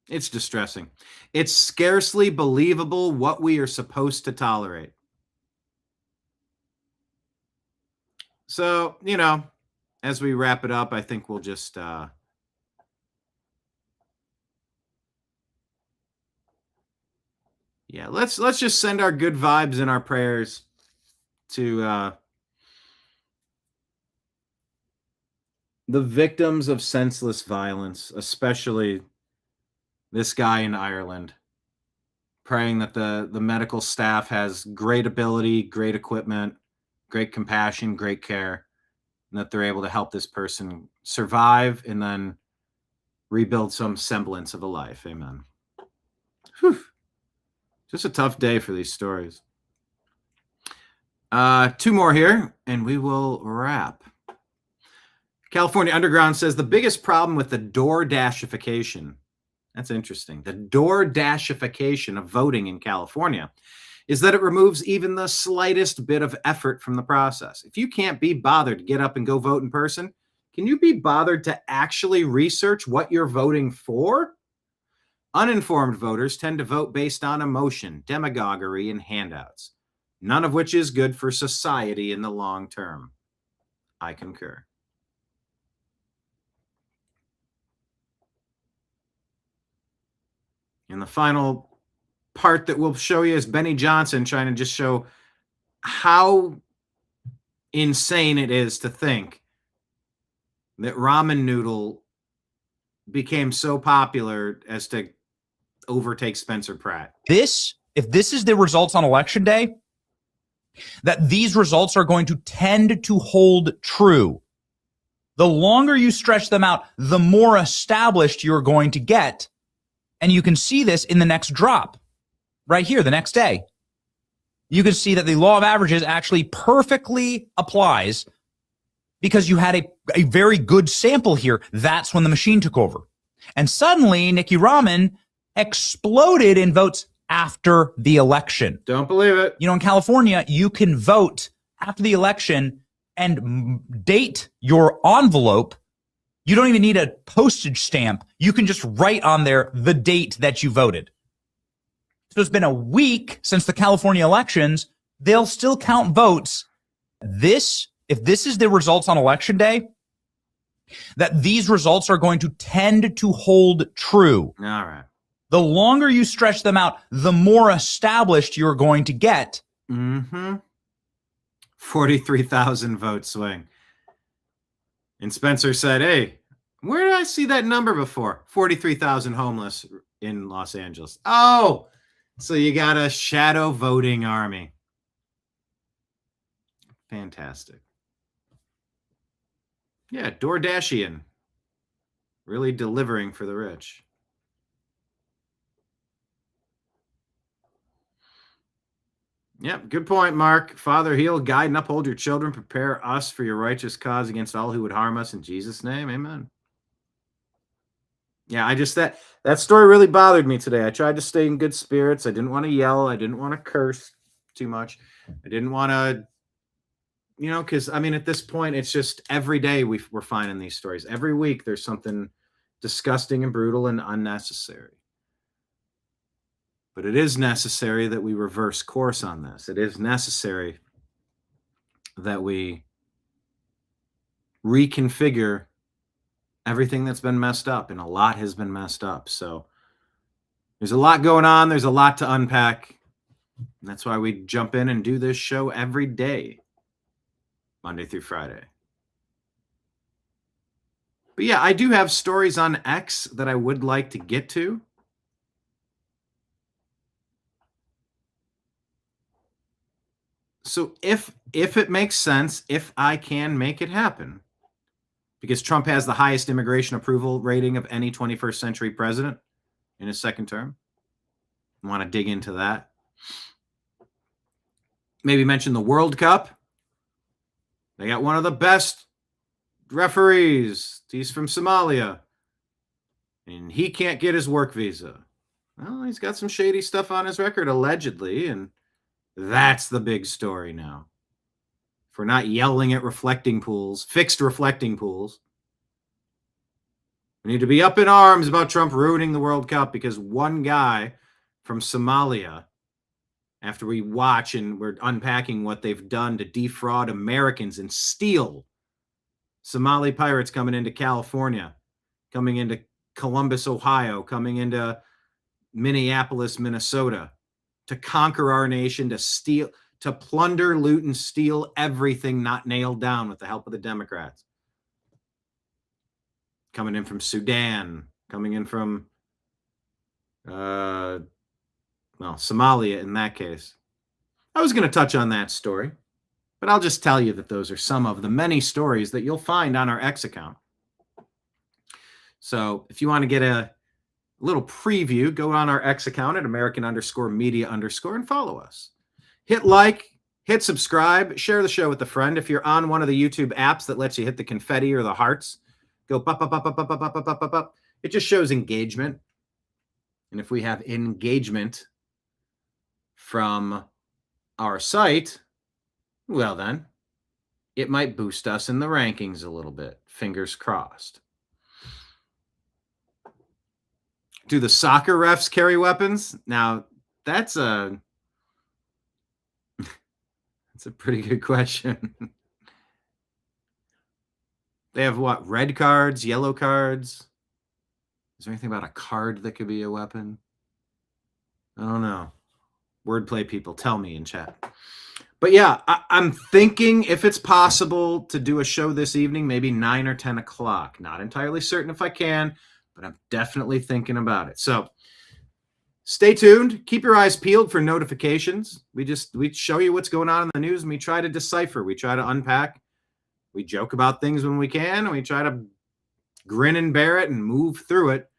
It's distressing. It's scarcely believable what we are supposed to tolerate. So, you know, as we wrap it up, I think we'll just yeah, let's just send our good vibes and our prayers to the victims of senseless violence, especially this guy in Ireland, praying that the medical staff has great ability, great equipment, great compassion, great care, and that they're able to help this person survive and then rebuild some semblance of a life. Amen. Whew. Just a tough day for these stories. 2 more here, and we will wrap. California Underground says the biggest problem with the DoorDashification, that's interesting, the DoorDashification of voting in California is that it removes even the slightest bit of effort from the process. If you can't be bothered to get up and go vote in person, can you be bothered to actually research what you're voting for? Uninformed voters tend to vote based on emotion, demagoguery, and handouts, none of which is good for society in the long term. I concur. And the final part that we'll show you is Benny Johnson trying to just show how insane it is to think that ramen noodle became so popular as to overtake Spencer Pratt. If this is the results on election day, that these results are going to tend to hold true. The longer you stretch them out, the more established you're going to get. And you can see this in the next drop right here, the next day. You can see that the law of averages actually perfectly applies because you had a very good sample here. That's when the machine took over. And suddenly, Nikki Raman exploded in votes after the election. Don't believe it. You know, in California, you can vote after the election and date your envelope. You don't even need a postage stamp. You can just write on there the date that you voted. So it's been a week since the California elections. They'll still count votes. If this is the results on election day, that these results are going to tend to hold true. All right. The longer you stretch them out, the more established you're going to get. 43,000 vote swing. And Spencer said, hey, where did I see that number before? 43,000 homeless in Los Angeles. Oh, so you got a shadow voting army. Fantastic. Yeah, DoorDashian. Really delivering for the rich. Yep, good point, Mark. Father, heal, guide, and uphold your children. Prepare us for your righteous cause against all who would harm us. In Jesus' name, amen. Yeah, that story really bothered me today. I tried to stay in good spirits. I didn't want to yell. I didn't want to curse too much. I didn't want to, because, at this point, it's just every day we're finding these stories. Every week there's something disgusting and brutal and unnecessary. But it is necessary that we reverse course on this. It is necessary that we reconfigure everything that's been messed up, and a lot has been messed up. So there's a lot going on. There's a lot to unpack. And that's why we jump in and do this show every day, Monday through Friday. But yeah, I do have stories on X that I would like to get to. So if it makes sense, if I can make it happen, because Trump has the highest immigration approval rating of any 21st century president in his second term. I want to dig into that. Maybe mention the World Cup. They got one of the best referees. He's from Somalia. And he can't get his work visa. Well, he's got some shady stuff on his record, allegedly, and that's the big story now. If we're not yelling at reflecting pools, fixed reflecting pools, we need to be up in arms about Trump ruining the World Cup because one guy from Somalia, after we watch and we're unpacking what they've done to defraud Americans and steal Somali pirates coming into California, coming into Columbus, Ohio, coming into Minneapolis, Minnesota, to conquer our nation, to steal, to plunder, loot, and steal everything not nailed down with the help of the Democrats. Coming in from Sudan, coming in from, Somalia in that case. I was going to touch on that story, but I'll just tell you that those are some of the many stories that you'll find on our X account. So if you want to get a little preview, go on our X account at American_media_ and follow us. Hit like, hit subscribe, share the show with a friend. If you're on one of the YouTube apps that lets you hit the confetti or the hearts, go pop, up, up, up, up, up, up, up, up, up, up. It just shows engagement. And if we have engagement from our site, well then, it might boost us in the rankings a little bit. Fingers crossed. Do the soccer refs carry weapons? Now, that's a pretty good question. They have what? Red cards, yellow cards? Is there anything about a card that could be a weapon? I don't know. Wordplay people, tell me in chat. But yeah, I'm thinking if it's possible to do a show this evening, maybe 9 or 10 o'clock. Not entirely certain if I can, but I'm definitely thinking about it. So stay tuned. Keep your eyes peeled for notifications. We show you what's going on in the news, and we try to decipher. We try to unpack. We joke about things when we can, and we try to grin and bear it and move through it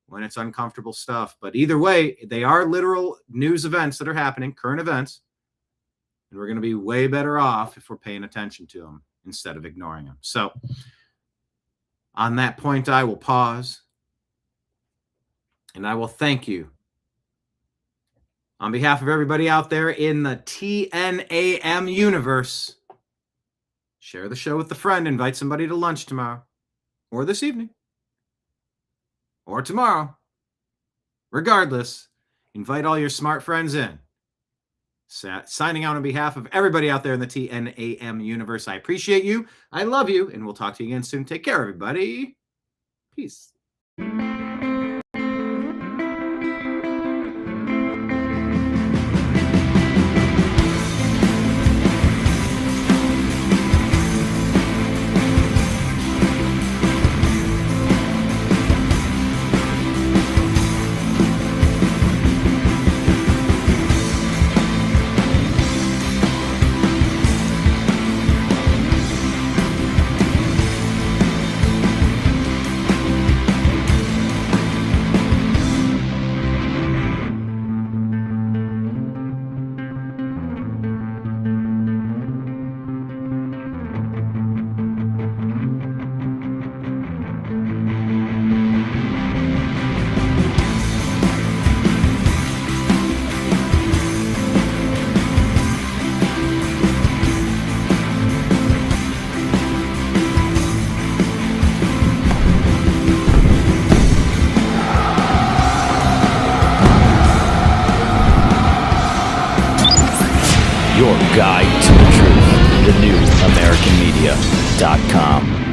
when it's uncomfortable stuff. But either way, they are literal news events that are happening, current events, and we're going to be way better off if we're paying attention to them instead of ignoring them. So on that point, I will pause. And I will thank you on behalf of everybody out there in the TNAM universe. Share the show with a friend. Invite somebody to lunch tomorrow, or this evening, or tomorrow. Regardless, invite all your smart friends in. Signing out on behalf of everybody out there in the TNAM universe. I appreciate you. I love you. And we'll talk to you again soon. Take care, everybody. Peace. Your guide to the truth. TheNewAmericanMedia.com.